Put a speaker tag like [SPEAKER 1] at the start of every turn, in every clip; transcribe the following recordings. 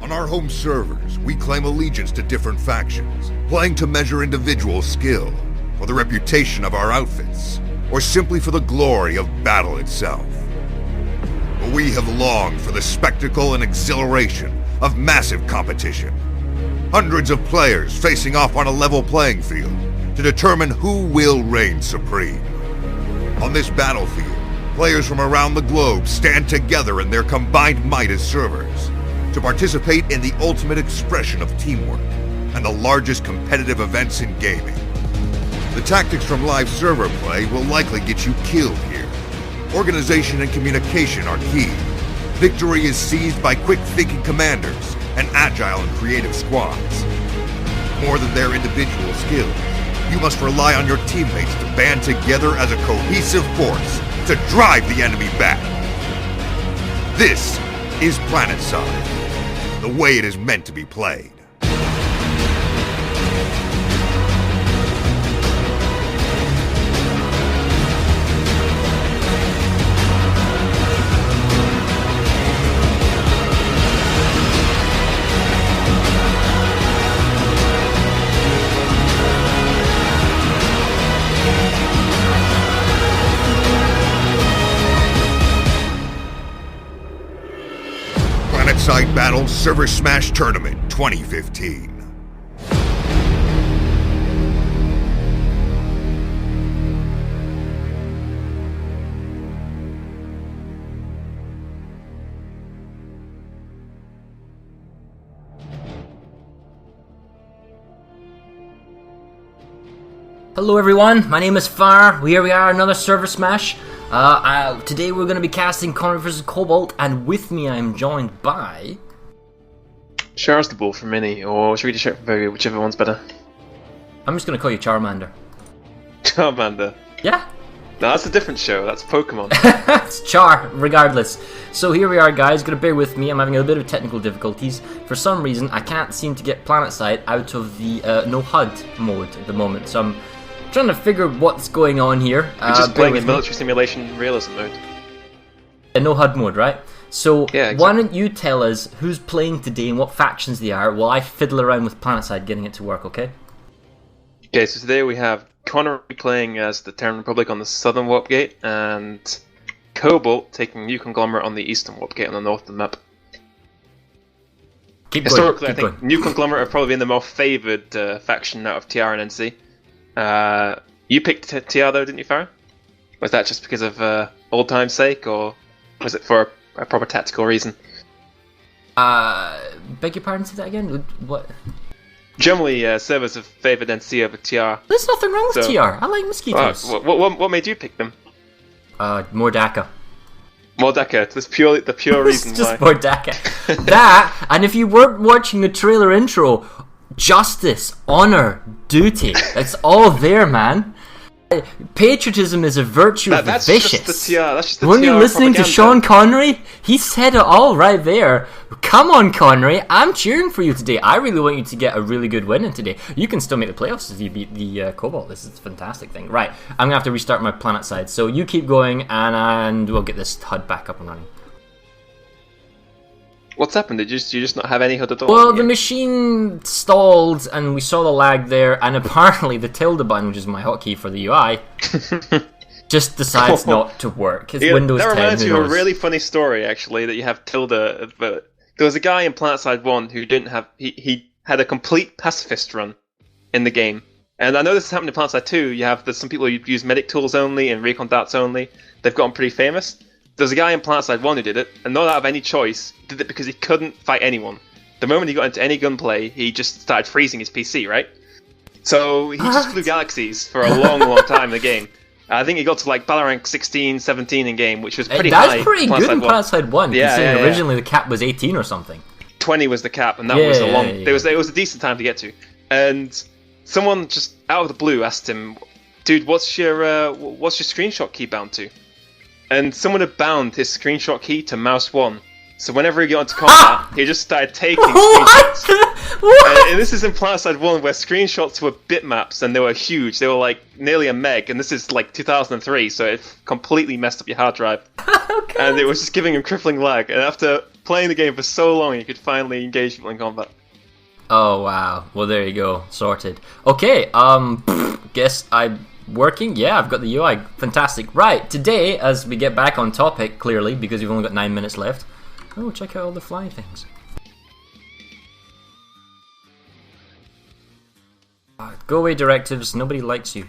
[SPEAKER 1] On our home servers, we claim allegiance to different factions, playing to measure individual skill, or the reputation of our outfits, or simply for the glory of battle itself. But we have longed for the spectacle and exhilaration of massive competition. Hundreds of players facing off on a level playing field to determine who will reign supreme. On this battlefield, players from around the globe stand together in their combined might as servers to participate in the ultimate expression of teamwork and the largest competitive events in gaming. The tactics from live server play will likely get you killed here. Organization and communication are key. Victory is seized by quick-thinking commanders and agile and creative squads. More than their individual skills, you must rely on your teammates to band together as a cohesive force to drive the enemy back. This is PlanetSide, the way it is meant to be played. PlanetSide Battle ServerSmash Tournament 2015.
[SPEAKER 2] Hello everyone, my name is Far. Here we are, another ServerSmash. Today we're going to be casting Connery vs Cobalt, and with me I'm joined by...
[SPEAKER 3] Char's the ball for Mini, or should we just check for whichever one's better?
[SPEAKER 2] I'm just going to call you Charmander.
[SPEAKER 3] Charmander?
[SPEAKER 2] Yeah.
[SPEAKER 3] No, that's a different show, that's Pokemon.
[SPEAKER 2] It's Char, regardless. So here we are guys, gonna bear with me, I'm having a bit of technical difficulties. For some reason I can't seem to get PlanetSide out of the no HUD mode at the moment, so I'm trying to figure what's going on here.
[SPEAKER 3] You're just playing in military simulation realism mode.
[SPEAKER 2] No HUD mode, right? So
[SPEAKER 3] yeah, exactly.
[SPEAKER 2] Why don't you tell us who's playing today and what factions they are while I fiddle around with PlanetSide getting it to work, okay?
[SPEAKER 3] Okay, so today we have Connery playing as the Terran Republic on the southern warp gate, and Cobalt taking New Conglomerate on the eastern warp gate on the north of the map. Historically, I think New Conglomerate have probably been the more favoured faction out of TR and NC. You picked TR though, didn't you, Farah? Was that just because of old time's sake, or was it for a proper tactical reason?
[SPEAKER 2] Beg your pardon, say that again? What?
[SPEAKER 3] Generally, servers have favoured NC over TR.
[SPEAKER 2] There's nothing wrong with TR. I like mosquitoes.
[SPEAKER 3] What made you pick them?
[SPEAKER 2] More DACA.
[SPEAKER 3] More DACA. That's the pure reason why.
[SPEAKER 2] Just more DACA. That, and if you weren't watching the trailer intro, justice, honor, duty. It's all there, man. Patriotism is a virtue of the vicious.
[SPEAKER 3] Just the TR. That's just the
[SPEAKER 2] Weren't
[SPEAKER 3] TR
[SPEAKER 2] you listening
[SPEAKER 3] propaganda.
[SPEAKER 2] to Sean Connery? He said it all right there. Come on, Connery. I'm cheering for you today. I really want you to get a really good win in today. You can still make the playoffs if you beat the Cobalt. This is a fantastic thing. Right, I'm going to have to restart my PlanetSide. So you keep going, and we'll get this HUD back up and running.
[SPEAKER 3] What's happened? Did you just not have any HUD at all?
[SPEAKER 2] Well, the machine stalled, and we saw the lag there, and apparently the tilde button, which is my hotkey for the UI, just decides not to work. It's Windows 10.
[SPEAKER 3] That reminds me of a really funny story, actually, that you have tilde. But there was a guy in PlanetSide 1 who didn't have... He had a complete pacifist run in the game. And I know this has happened in PlanetSide 2. There's some people who use medic tools only and recon darts only. They've gotten pretty famous. There's a guy in PlanetSide 1 who did it, and not out of any choice, did it because he couldn't fight anyone. The moment he got into any gunplay, he just started freezing his PC, right? So he just flew galaxies for a long, long time in the game. I think he got to like battle rank 16, 17 in game, which was pretty high.
[SPEAKER 2] That's pretty good in PlanetSide 1, considering originally the cap was 18 or something.
[SPEAKER 3] 20 was the cap, and that was a long... It was a decent time to get to. And someone just out of the blue asked him, dude, what's your screenshot key bound to? And someone had bound his screenshot key to mouse 1. So whenever he got into combat, he just started taking screenshots.
[SPEAKER 2] What?
[SPEAKER 3] And this is in PlanetSide 1, where screenshots were bitmaps, and they were huge. They were like nearly a meg, and this is like 2003, so it completely messed up your hard drive.
[SPEAKER 2] Okay.
[SPEAKER 3] And it was just giving him crippling lag. And after playing the game for so long, you could finally engage people in combat.
[SPEAKER 2] Oh wow. Well, there you go. Sorted. Okay. Guess I'm working. Yeah, I've got the UI. Fantastic. Right. Today, as we get back on topic, clearly because we've only got 9 minutes left. Oh, check out all the fly things. Go away, directives. Nobody likes you.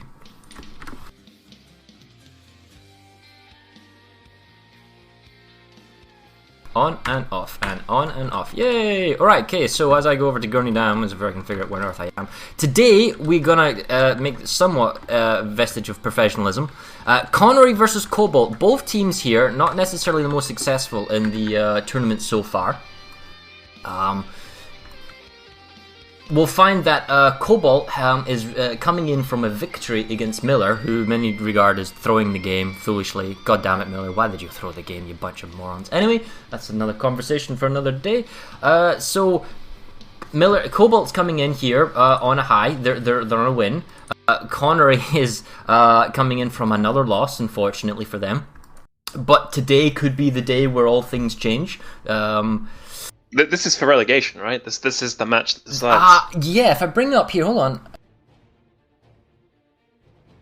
[SPEAKER 2] On and off, and on and off. Yay! Alright, okay, so as I go over to Gurney Dam, as if I can figure out where on earth I am. Today, we're gonna make somewhat vestige of professionalism. Connery versus Cobalt. Both teams here, not necessarily the most successful in the tournament so far. We'll find that Cobalt is coming in from a victory against Miller, who many regard as throwing the game foolishly. God damn it, Miller, why did you throw the game, you bunch of morons? Anyway, that's another conversation for another day. So, Cobalt's coming in here on a high. They're on a win. Connery is coming in from another loss, unfortunately for them. But today could be the day where all things change.
[SPEAKER 3] This is for relegation, right? This is the match that decides.
[SPEAKER 2] Yeah, if I bring it up here, hold on.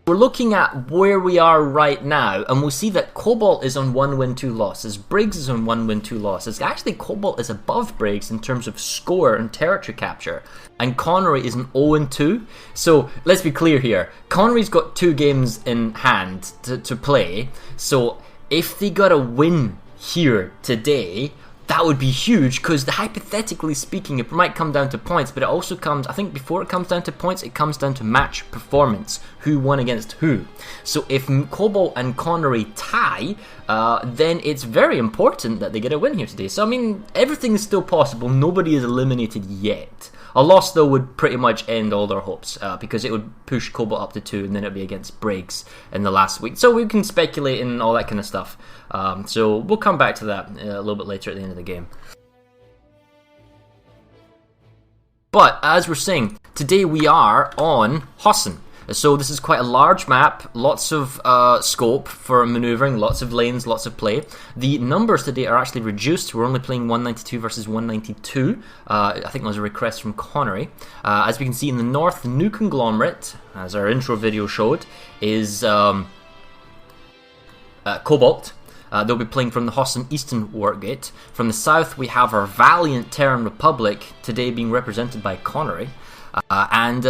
[SPEAKER 2] We're looking at where we are right now, and we'll see that Cobalt is on 1 win, 2 losses. Briggs is on 1 win, 2 losses. Actually, Cobalt is above Briggs in terms of score and territory capture, and Connery is an 0-2. So, let's be clear here. Connery's got 2 games in hand to play, so if they got a win here today, that would be huge, because hypothetically speaking, it might come down to points, but it also comes, I think before it comes down to points, it comes down to match performance, who won against who. So if Cobalt and Connery tie, then it's very important that they get a win here today. So I mean, everything is still possible, nobody is eliminated yet. A loss, though, would pretty much end all their hopes, because it would push Cobalt up to 2, and then it'd be against Briggs in the last week. So we can speculate and all that kind of stuff. So we'll come back to that a little bit later at the end of the game. But, as we're saying, today we are on Hossin. So this is quite a large map, lots of scope for maneuvering, lots of lanes, lots of play. The numbers today are actually reduced. We're only playing 192 versus 192. I think that was a request from Connery. As we can see in the north, the new conglomerate, as our intro video showed, is Cobalt. They'll be playing from the Hossin Eastern Workgate. From the south, we have our valiant Terran Republic, today being represented by Connery. And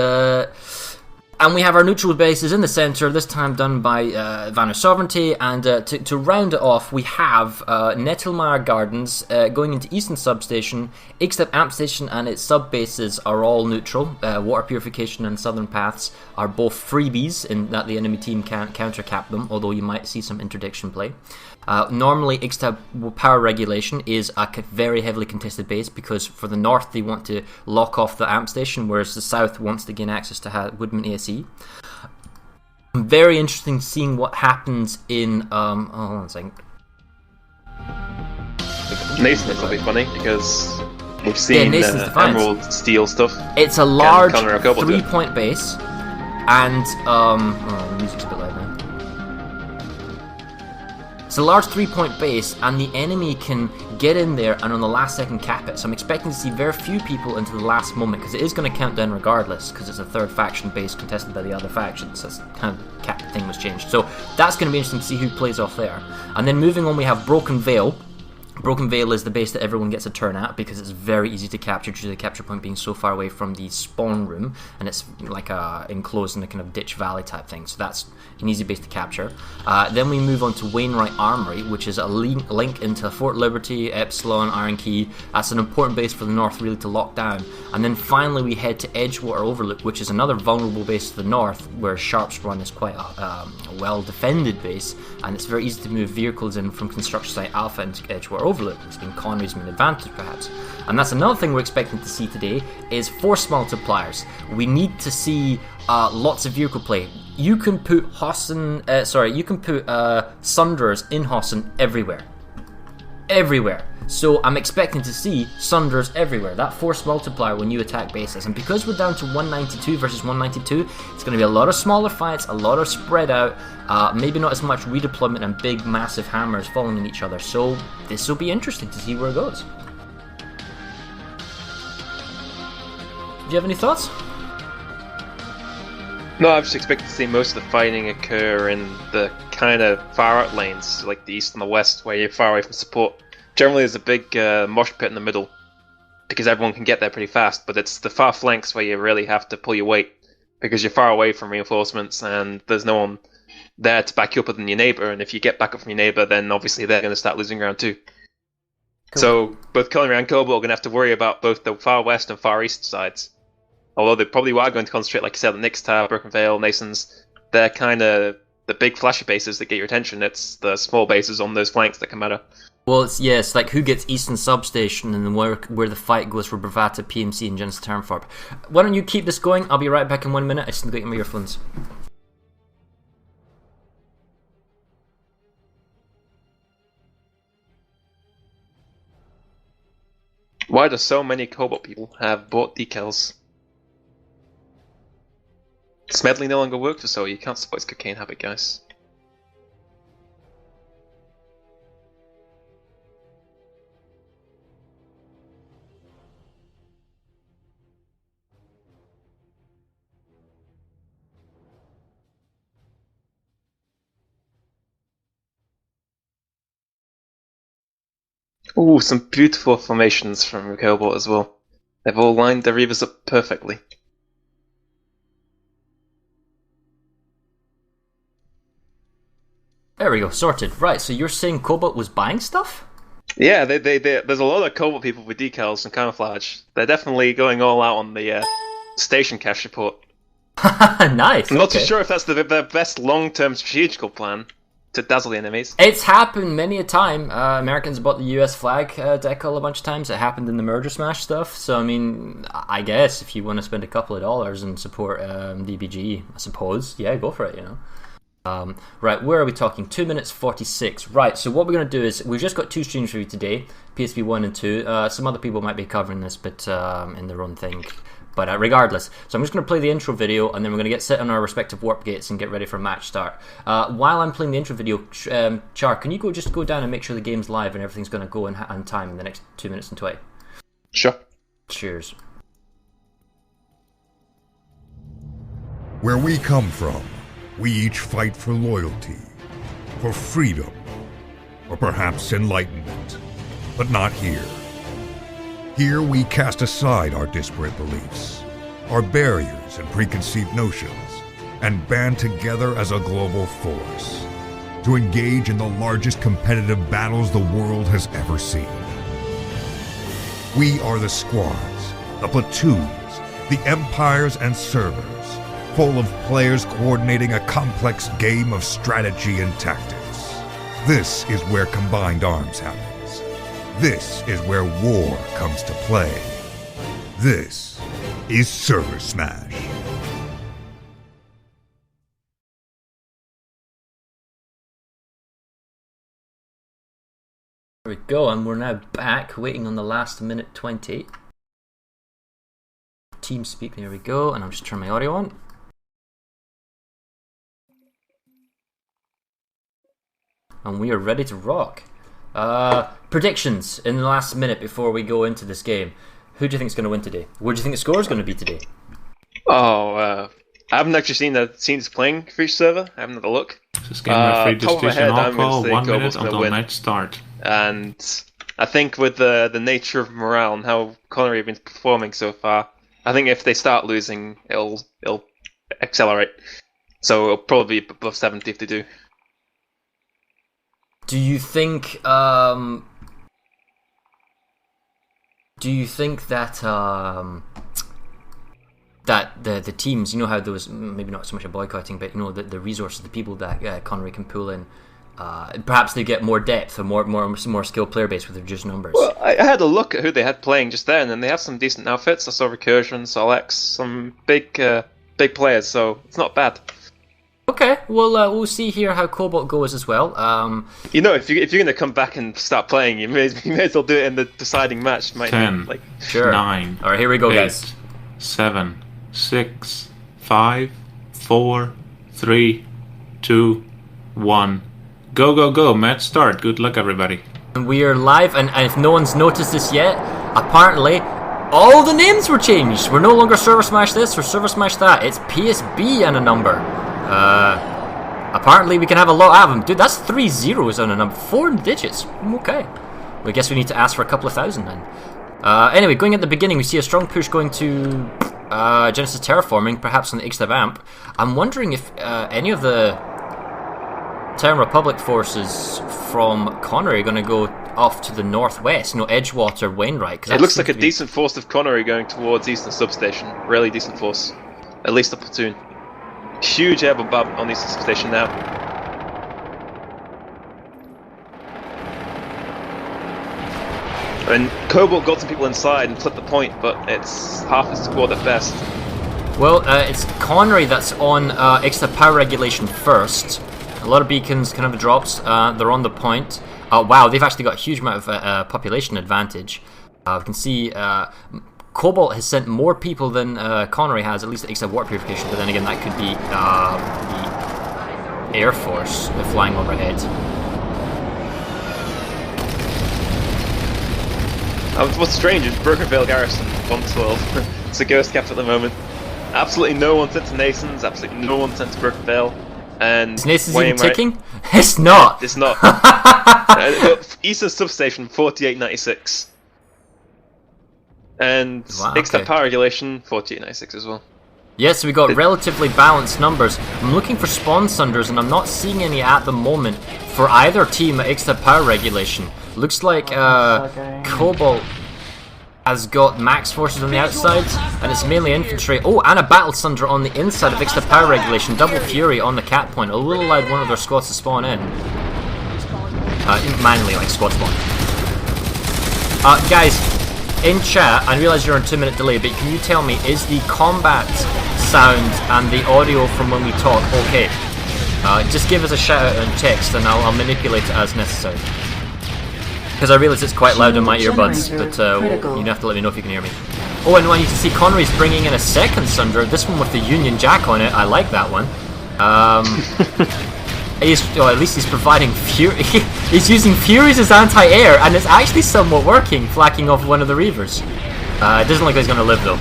[SPEAKER 2] we have our neutral bases in the centre, this time done by Vanna Sovereignty, and to round it off, we have Nettelmeyer Gardens going into Eastern Substation. Ixtep Amp Station and its sub-bases are all neutral. Water Purification and Southern Paths are both freebies in that the enemy team can't counter-cap them, although you might see some interdiction play. Normally, Ixtep Power Regulation is a very heavily contested base, because for the north they want to lock off the amp station, whereas the south wants to gain access to Woodman ASE. Very interesting seeing what happens in hold on a second.
[SPEAKER 3] Nascent will be funny, because we've seen Emerald Steel stuff.
[SPEAKER 2] It's a large 3-point base, and the music's a bit loud now. It's a large 3-point base, and the enemy can get in there and on the last second cap it. So I'm expecting to see very few people into the last moment, because it is going to count down regardless, because it's a third faction base contested by the other factions. That's kind of cap thing was changed. So that's going to be interesting to see who plays off there. And then moving on, we have Broken Veil. Broken Veil is the base that everyone gets a turn at, because it's very easy to capture due to the capture point being so far away from the spawn room, and it's like enclosed in a kind of ditch valley type thing, so that's an easy base to capture. Then we move on to Wainwright Armory, which is a link into Fort Liberty, Epsilon, Iron Key. That's an important base for the north really to lock down. And then finally we head to Edgewater Overlook, which is another vulnerable base to the north, where Sharp's Run is quite a well defended base, and it's very easy to move vehicles in from construction site Alpha into Edgewater Overlook. It's been Connery's main advantage, perhaps. And that's another thing we're expecting to see today, is force multipliers. We need to see lots of vehicle play. You can put Sunderers in Hossin everywhere. Everywhere. So I'm expecting to see Sunders everywhere. That force multiplier when you attack bases. And because we're down to 192 versus 192, it's going to be a lot of smaller fights, a lot of spread out, maybe not as much redeployment and big massive hammers falling on each other. So this will be interesting to see where it goes. Do you have any thoughts?
[SPEAKER 3] No, I just expect to see most of the fighting occur in the kind of far out lanes, like the east and the west, where you're far away from support. Generally, there's a big mosh pit in the middle, because everyone can get there pretty fast, but it's the far flanks where you really have to pull your weight, because you're far away from reinforcements, and there's no one there to back you up other than your neighbour, and if you get back up from your neighbour, then obviously they're going to start losing ground too. Cool. So, both Connery and Cobalt are going to have to worry about both the far west and far east sides. Although they probably are going to concentrate, like I said, on Nyx Tower, Broken Vale, Nasons. They're kind of the big flashy bases that get your attention. It's the small bases on those flanks that can matter.
[SPEAKER 2] Well, it's like who gets Eastern Substation and then where the fight goes for Bravata, PMC, and Genesis Termfarb. Why don't you keep this going? I'll be right back in 1 minute. I just need to get my earphones.
[SPEAKER 3] Why do so many Cobalt people have bought decals? Smedley no longer works for so you can't support his cocaine habit, guys. Ooh, some beautiful formations from Cobalt as well. They've all lined their Reavers up perfectly.
[SPEAKER 2] There we go, sorted. Right, so you're saying Cobalt was buying stuff?
[SPEAKER 3] Yeah, there's a lot of Cobalt people with decals and camouflage. They're definitely going all out on the station cache report.
[SPEAKER 2] Nice.
[SPEAKER 3] I'm not too sure if that's their best long-term strategical plan to dazzle the enemies.
[SPEAKER 2] It's happened many a time. Americans bought the US flag decal a bunch of times. It happened in the ServerSmash stuff. So, I mean, I guess if you want to spend a couple of dollars and support DBG, I suppose, yeah, go for it, you know. Right, where are we talking? 2 minutes 46. Right, so what we're going to do is, we've just got 2 streams for you today, PSP 1 and 2. Some other people might be covering this, but in their own thing. But regardless, so I'm just going to play the intro video, and then we're going to get set on our respective warp gates and get ready for match start. While I'm playing the intro video, Char, can you just go down and make sure the game's live and everything's going to go on time in the next 2 minutes and 20?
[SPEAKER 3] Sure.
[SPEAKER 2] Cheers.
[SPEAKER 1] Where we come from, we each fight for loyalty, for freedom, or perhaps enlightenment. But not here. Here we cast aside our disparate beliefs, our barriers and preconceived notions, and band together as a global force to engage in the largest competitive battles the world has ever seen. We are the squads, the platoons, the empires and servers, full of players coordinating a complex game of strategy and tactics. This is where combined arms happens. This is where war comes to play. This is ServerSmash.
[SPEAKER 2] There we go, and we're now back, waiting on the last minute 20. TeamSpeak, there we go, and I'll just turn my audio on. And we are ready to rock. Predictions in the last minute before we go into this game. Who do you think is going to win today? What do you think the score is going to be today?
[SPEAKER 3] I haven't actually seen the scenes playing for each server. I haven't had a look.
[SPEAKER 4] This game referee
[SPEAKER 3] top of my
[SPEAKER 4] decision
[SPEAKER 3] head, I'm
[SPEAKER 4] alcohol,
[SPEAKER 3] going to say
[SPEAKER 4] 1 minute
[SPEAKER 3] Cobalt's going to
[SPEAKER 4] until
[SPEAKER 3] win.
[SPEAKER 4] match start.
[SPEAKER 3] And I think with the nature of morale and how Connery have been performing so far, I think if they start losing, it'll accelerate. So it'll probably be above 70 if they do.
[SPEAKER 2] Do you think that that the teams, you know how those, maybe not so much a boycotting, but you know the resources, the people that Connery can pull in, perhaps they get more depth or more skilled player base with reduced numbers?
[SPEAKER 3] Well, I had a look at who they had playing just then, and they have some decent outfits. I saw Recursion, Solex, some big players, so it's not bad.
[SPEAKER 2] Okay, we'll see here how Cobalt goes as well.
[SPEAKER 3] You know, if you're gonna come back and start playing, you may as well do it in the deciding match.
[SPEAKER 4] 10,
[SPEAKER 3] like
[SPEAKER 2] sure.
[SPEAKER 4] 9.
[SPEAKER 2] All right, here we go,
[SPEAKER 4] 8,
[SPEAKER 2] guys.
[SPEAKER 4] 7, 6, 5, 4, 3, 2, 1. Go, go, go. Match start. Good luck, everybody.
[SPEAKER 2] And we are live, and if no one's noticed this yet, apparently all the names were changed. We're no longer ServerSmash this or ServerSmash that. It's PSB and a number. Apparently we can have a lot of them. Dude, that's 3 zeros on a number. 4 digits. Okay. Well, I guess we need to ask for a couple of thousand then. Anyway, going at the beginning, we see a strong push going to Genesis Terraforming, perhaps on the Ixtab Amp. I'm wondering if any of the Terran Republic forces from Connery are going to go off to the northwest, you know, Edgewater, Wainwright.
[SPEAKER 3] It looks like a decent force of Connery going towards Eastern Substation. Really decent force. At least a platoon. Huge air bombardment on Eastern Substation now. And Cobalt got some people inside and flipped the point, but it's half his squad at best.
[SPEAKER 2] Well, it's Connery that's on extra power regulation first. A lot of beacons kind of drops. They're on the point. Wow, they've actually got a huge amount of population advantage. We can see Cobalt has sent more people than Connery has, at least at extra warp purification. But then again, that could be the Air Force flying overhead.
[SPEAKER 3] What's strange is Broken Vale Garrison, 112. It's a ghost cap at the moment. Absolutely no one sent to Nason's, absolutely no one sent to Broken Vale. And
[SPEAKER 2] is Nason's even ticking? It's not!
[SPEAKER 3] It's not. Eastern Substation, 4896. And
[SPEAKER 2] wow,
[SPEAKER 3] extra power regulation, 4896 as well.
[SPEAKER 2] Yes, we got relatively balanced numbers. I'm looking for spawn sunders, and I'm not seeing any at the moment for either team at extra power regulation. Looks like Cobalt has got max forces on the outside, and it's mainly infantry. Oh, and a battle sunder on the inside of extra power regulation. Double fury on the cap point. A little allowed one of their squads to spawn in. Manually, like squad spawn. Guys, in chat, I realise you're on 2-minute delay, but can you tell me, is the combat sound and the audio from when we talk okay? Just give us a shout out on text, and I'll manipulate it as necessary. Because I realise it's quite loud in my earbuds, but you have to let me know if you can hear me. Oh, and when you can see Connery's bringing in a second Sunder, this one with the Union Jack on it. I like that one. At least he's providing Fury. He's using Furies as anti-air, and it's actually somewhat working, flacking off one of the Reavers. It doesn't look like he's going to live though.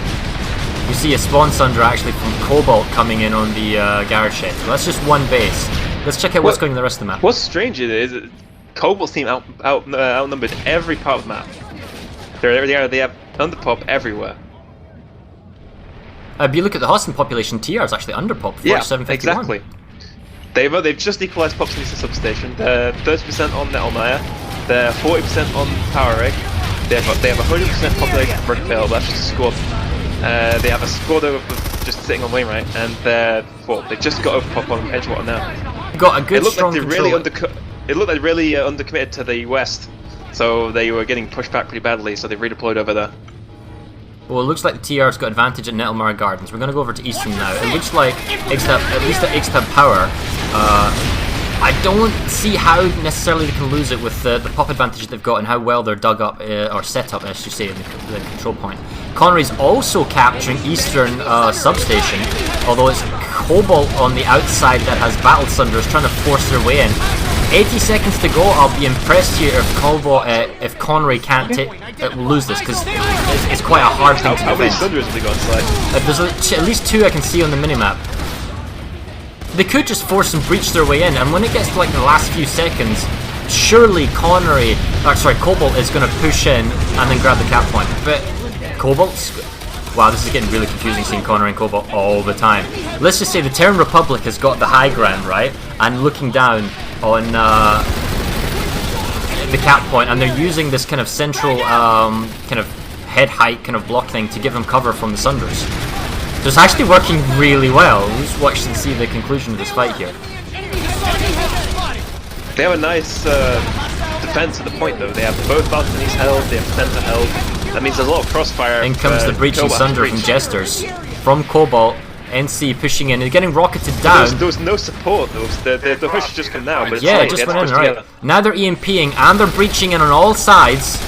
[SPEAKER 2] You see a spawn Sunder actually from Cobalt coming in on the garage shed. So that's just one base. Let's check out what's going on the rest of the map.
[SPEAKER 3] What's strange is Cobalt's team outnumbered every part of the map. They have underpop everywhere.
[SPEAKER 2] If you look at the Hossin population, TR is actually underpop. 4751.
[SPEAKER 3] Yeah, exactly. They've just equalised pops in the substation. They're 30% on Nettlemire. They're 40% on Power Rig. They have 100% population for Brickvale. That's just a squad. They have a squad over just sitting on Wainwright, and they just got overpop on Edgewater now.
[SPEAKER 2] Got a good strong control.
[SPEAKER 3] It looked like really undercommitted to the west, so they were getting pushed back pretty badly, so they redeployed over there.
[SPEAKER 2] Well, it looks like the TR's got advantage at Nettlemire Gardens. We're going to go over to Eastern now. It looks like, at least at Ixtab Power, I don't see how necessarily they can lose it with the pop advantage they've got and how well they're dug up, or set up, I should say, in the control point. Connery's also capturing Eastern Substation, although it's Cobalt on the outside that has Battle Sunders trying to force their way in. 80 seconds to go. I'll be impressed here if Connery can't lose this, because it's quite a hard thing to defend.
[SPEAKER 3] How many Sunders have they got inside?
[SPEAKER 2] There's at least 2 I can see on the minimap. They could just force and breach their way in, and when it gets to like the last few seconds, surely Cobalt is going to push in and then grab the cap point. But Cobalt's... Wow, this is getting really confusing seeing Connery and Cobalt all the time. Let's just say the Terran Republic has got the high ground, right? And looking down on the cap point, and they're using this kind of central kind of head height kind of block thing to give them cover from the Sunders. So it's actually working really well. We'll just watch and see the conclusion of this fight here.
[SPEAKER 3] They have a nice defense at the point though. They have both balconies held, they have center held. That means there's a lot of crossfire.
[SPEAKER 2] In comes the breaching Sunder from Jesters. From Cobalt, NC pushing in. They're getting rocketed down.
[SPEAKER 3] There was no support. The push just come now, but it's
[SPEAKER 2] yeah,
[SPEAKER 3] late.
[SPEAKER 2] just
[SPEAKER 3] They had
[SPEAKER 2] went
[SPEAKER 3] to
[SPEAKER 2] in,
[SPEAKER 3] push
[SPEAKER 2] right.
[SPEAKER 3] together.
[SPEAKER 2] Now they're EMPing and they're breaching in on all sides.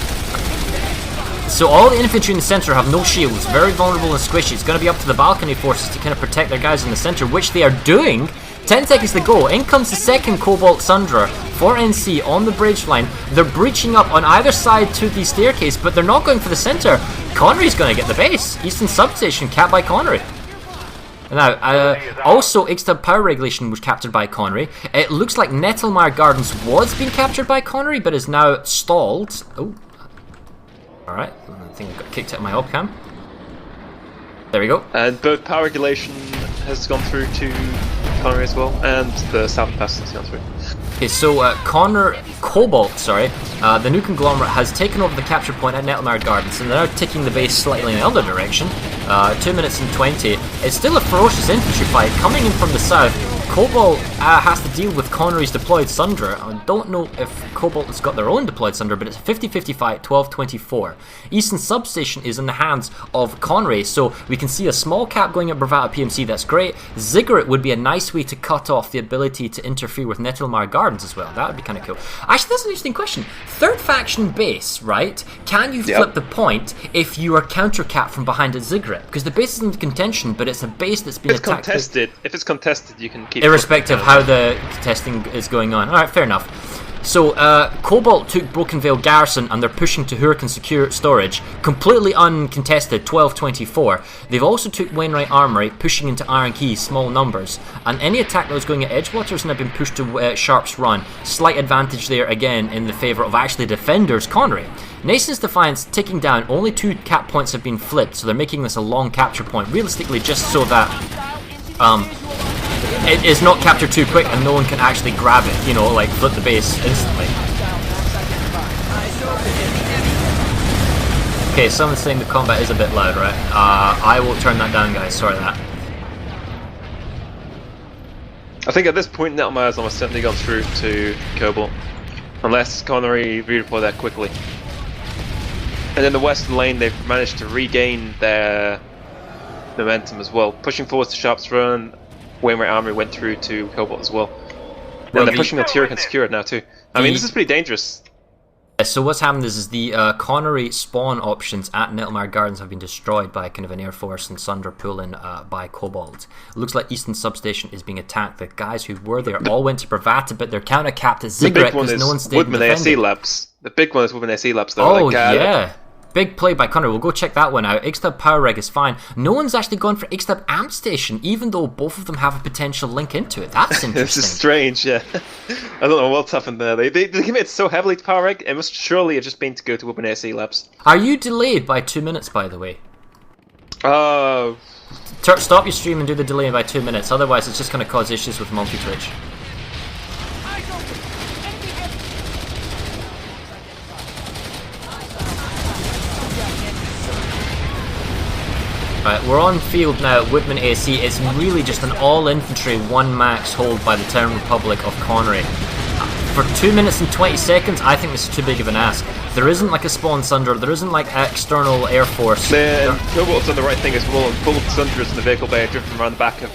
[SPEAKER 2] So all the infantry in the center have no shields, very vulnerable and squishy. It's going to be up to the balcony forces to kind of protect their guys in the center, which they are doing. 10 seconds to go. In comes the second Cobalt Sundra for NC on the bridge line. They're breaching up on either side to the staircase, but they're not going for the center. Connery's going to get the base. Eastern Substation capped by Connery. Now, also, Ixtab Power Regulation was captured by Connery. It looks like Nettlemire Gardens was being captured by Connery, but is now stalled. Oh. Alright, I think I got kicked out of my opcam. There we go.
[SPEAKER 3] And both power regulation has gone through to Connery as well, and the South Pass has gone through.
[SPEAKER 2] Okay, so Cobalt, the new conglomerate has taken over the capture point at Nettlemire Gardens, and they're now ticking the base slightly in the other direction. 2 minutes and 20. It's still a ferocious infantry fight coming in from the south. Cobalt has to deal with Connery's deployed Sundra. I don't know if Cobalt has got their own deployed Sundra, but it's a 50-50 fight, 12-24. Eastern Substation is in the hands of Connery, so we can see a small cap going at Bravata PMC, that's great. Ziggurat would be a nice way to cut off the ability to interfere with Nettlemire Gardens as well. That would be kind of cool. Actually, that's an interesting question. Third faction base, right? Can you flip the point if you are counter-capped from behind a Ziggurat? Because the base is in contention, but it's a base that's been attacked.
[SPEAKER 3] If it's contested, you can keep...
[SPEAKER 2] Irrespective of how the testing is going on. Alright, fair enough. So, Cobalt took Broken Vale Garrison and they're pushing to Hurricane Secure Storage. Completely uncontested, 12-24. They've also took Wainwright Armory, pushing into Iron Key, small numbers. And any attack that was going at Edgewater has now been pushed to Sharp's Run. Slight advantage there again in the favour of actually defenders Connery. Nation's Defiance ticking down, only 2 cap points have been flipped, so they're making this a long capture point, realistically just so that it is not captured too quick and no one can actually grab it, you know, like flip the base instantly. Okay, someone's saying the combat is a bit loud, right? I will turn that down, guys, sorry that.
[SPEAKER 3] I think at this point Nettlemire almost certainly gone through to Cobalt, unless Connery redeploy that quickly. And in the western lane they've managed to regain their momentum as well, pushing forward to Sharp's Run. Wainwright Armory went through to Cobalt as well. And they're pushing the Hurricane Secure now too. I mean, this is pretty dangerous.
[SPEAKER 2] So what's happened is the Connery spawn options at Nettlemire Gardens have been destroyed by kind of an Air Force and Sundra pull-in by Cobalt. It looks like Eastern Substation is being attacked. The guys who were there all went to Bravata, but they're counter-capped at Ziggurat because no one stayed
[SPEAKER 3] Woodman
[SPEAKER 2] defending.
[SPEAKER 3] ASE Labs. The big one is Woodman ASE Labs though.
[SPEAKER 2] Oh, yeah. Big play by Connery. We'll go check that one out. Ixtab Power Reg is fine. No one's actually gone for Ixtab Amp Station, even though both of them have a potential link into it. That's interesting.
[SPEAKER 3] This is strange, yeah. I don't know what's happened there. They committed so heavily to Power Reg, it must surely have just been to go to Woodman ASE Labs.
[SPEAKER 2] Are you delayed by 2 minutes, by the way?
[SPEAKER 3] Oh.
[SPEAKER 2] Stop your stream and do the delay by 2 minutes, otherwise it's just going to cause issues with multi-twitch. Right, we're on field now at Woodman ASE. It's really just an all-infantry, 1 max hold by the Terran Republic of Connery. For 2 minutes and 20 seconds, I think this is too big of an ask. There isn't like a spawn Sundra, there isn't like external Air Force.
[SPEAKER 3] Cobalt's done the right thing as well, and pulled Sundras in the vehicle bay, driven around the back of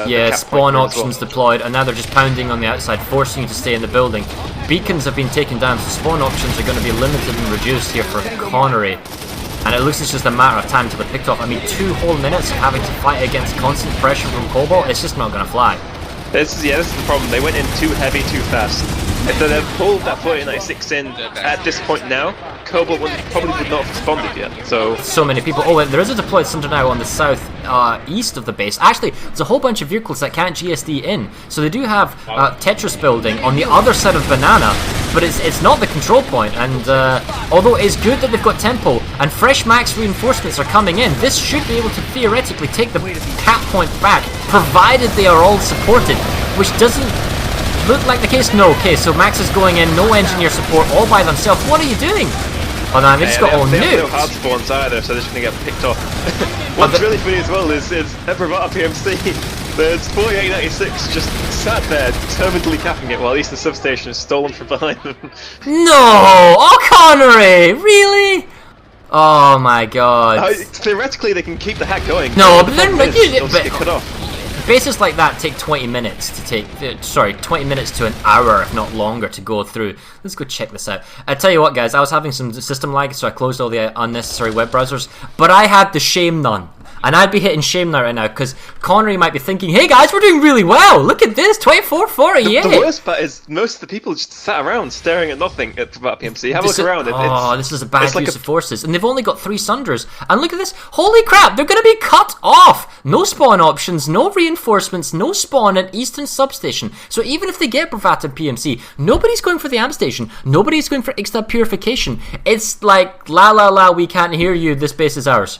[SPEAKER 2] yeah,
[SPEAKER 3] the
[SPEAKER 2] spawn options deployed, and now they're just pounding on the outside, forcing you to stay in the building. Beacons have been taken down, so spawn options are going to be limited and reduced here for Connery. And it looks it's just a matter of time till they're picked off. I mean, 2 whole minutes of having to fight against constant pressure from Cobalt, it's just not going to fly.
[SPEAKER 3] This is the problem. They went in too heavy too fast. If they had pulled that 4096 in at this point now, Cobalt probably would not have responded yet. So
[SPEAKER 2] many people. Oh, and there is a deployed Sundra now on the south east of the base. Actually, there's a whole bunch of vehicles that can't GSD in. So they do have Tetris building on the other side of Banana, but it's not the control point. And although it's good that they've got tempo and fresh max reinforcements are coming in, this should be able to theoretically take the cap point back, provided they are all supported, which doesn't look like the case. No, okay, so Max is going in, no engineer support, all by themselves. What are you doing? Oh no, they just got all
[SPEAKER 3] nuked. They have no
[SPEAKER 2] nuked.
[SPEAKER 3] hard spawns either, so they're just going to get picked off. What's really funny as well is Bravata PMC, there's 4896 just sat there, determinedly capping it while Eastern Substation is stolen from behind them.
[SPEAKER 2] No! Oh, Connery! Really? Oh my god.
[SPEAKER 3] Theoretically, they can keep the hack going.
[SPEAKER 2] No, but then
[SPEAKER 3] they'll just get cut off.
[SPEAKER 2] bases like that take 20 minutes to take. Sorry, 20 minutes to an hour, if not longer, to go through. Let's go check this out. I tell you what, guys, I was having some system lag, so I closed all the unnecessary web browsers. But I had the shame none. And I'd be hitting shame now right now, because Connery might be thinking, hey guys, we're doing really well! Look at this, 24-40, yeah!
[SPEAKER 3] The worst part is, most of the people just sat around staring at nothing about PMC. Have a look around.
[SPEAKER 2] This is a bad use of forces. And they've only got 3 Sunders. And look at this, holy crap, they're going to be cut off! No spawn options, no reinforcements, no spawn at Eastern Substation. So even if they get Bravata PMC, nobody's going for the Am Station. Nobody's going for Ixtab Purification. It's like, la la la, we can't hear you, this base is ours.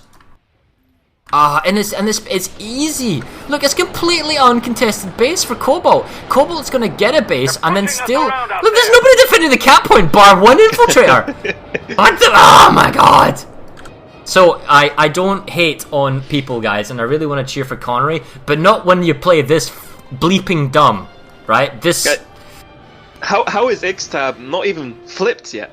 [SPEAKER 2] And this it's easy. Look, it's completely uncontested base for Cobalt. Cobalt's gonna get a base and then still look. There's nobody defending the cap point bar one infiltrator. Oh my god. So I don't hate on people, guys, and I really want to cheer for Connery, but not when you play this bleeping dumb, right? This.
[SPEAKER 3] How is Ixtab not even flipped yet?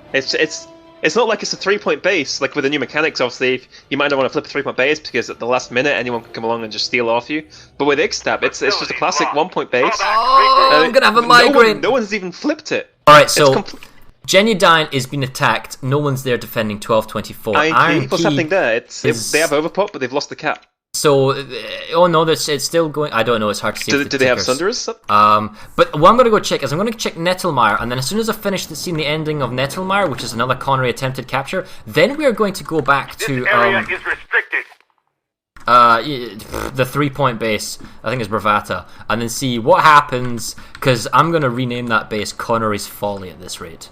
[SPEAKER 3] It's not like it's a 3-point base, like with the new mechanics, obviously, you might not want to flip a 3-point base because at the last minute anyone can come along and just steal off you. But with Ixtab, it's just a classic 1-point base.
[SPEAKER 2] Oh, I'm gonna have a migraine.
[SPEAKER 3] No one's even flipped it.
[SPEAKER 2] Alright, so Genudyne is being attacked, no one's there defending 12-24.
[SPEAKER 3] Iron Key, what's happening there? They have overpop, but they've lost the cap.
[SPEAKER 2] So, oh no, it's still going. I don't know. It's hard to see.
[SPEAKER 3] Do they have Sunders?
[SPEAKER 2] But what I'm going to go check is I'm going to check Nettelmeyer, and then as soon as I've finished seeing the ending of Nettelmeyer, which is another Connery attempted capture, then we are going to go back to
[SPEAKER 5] This area is restricted.
[SPEAKER 2] the 3-point base. I think it's Bravata, and then see what happens. Because I'm going to rename that base Connery's Folly at this rate.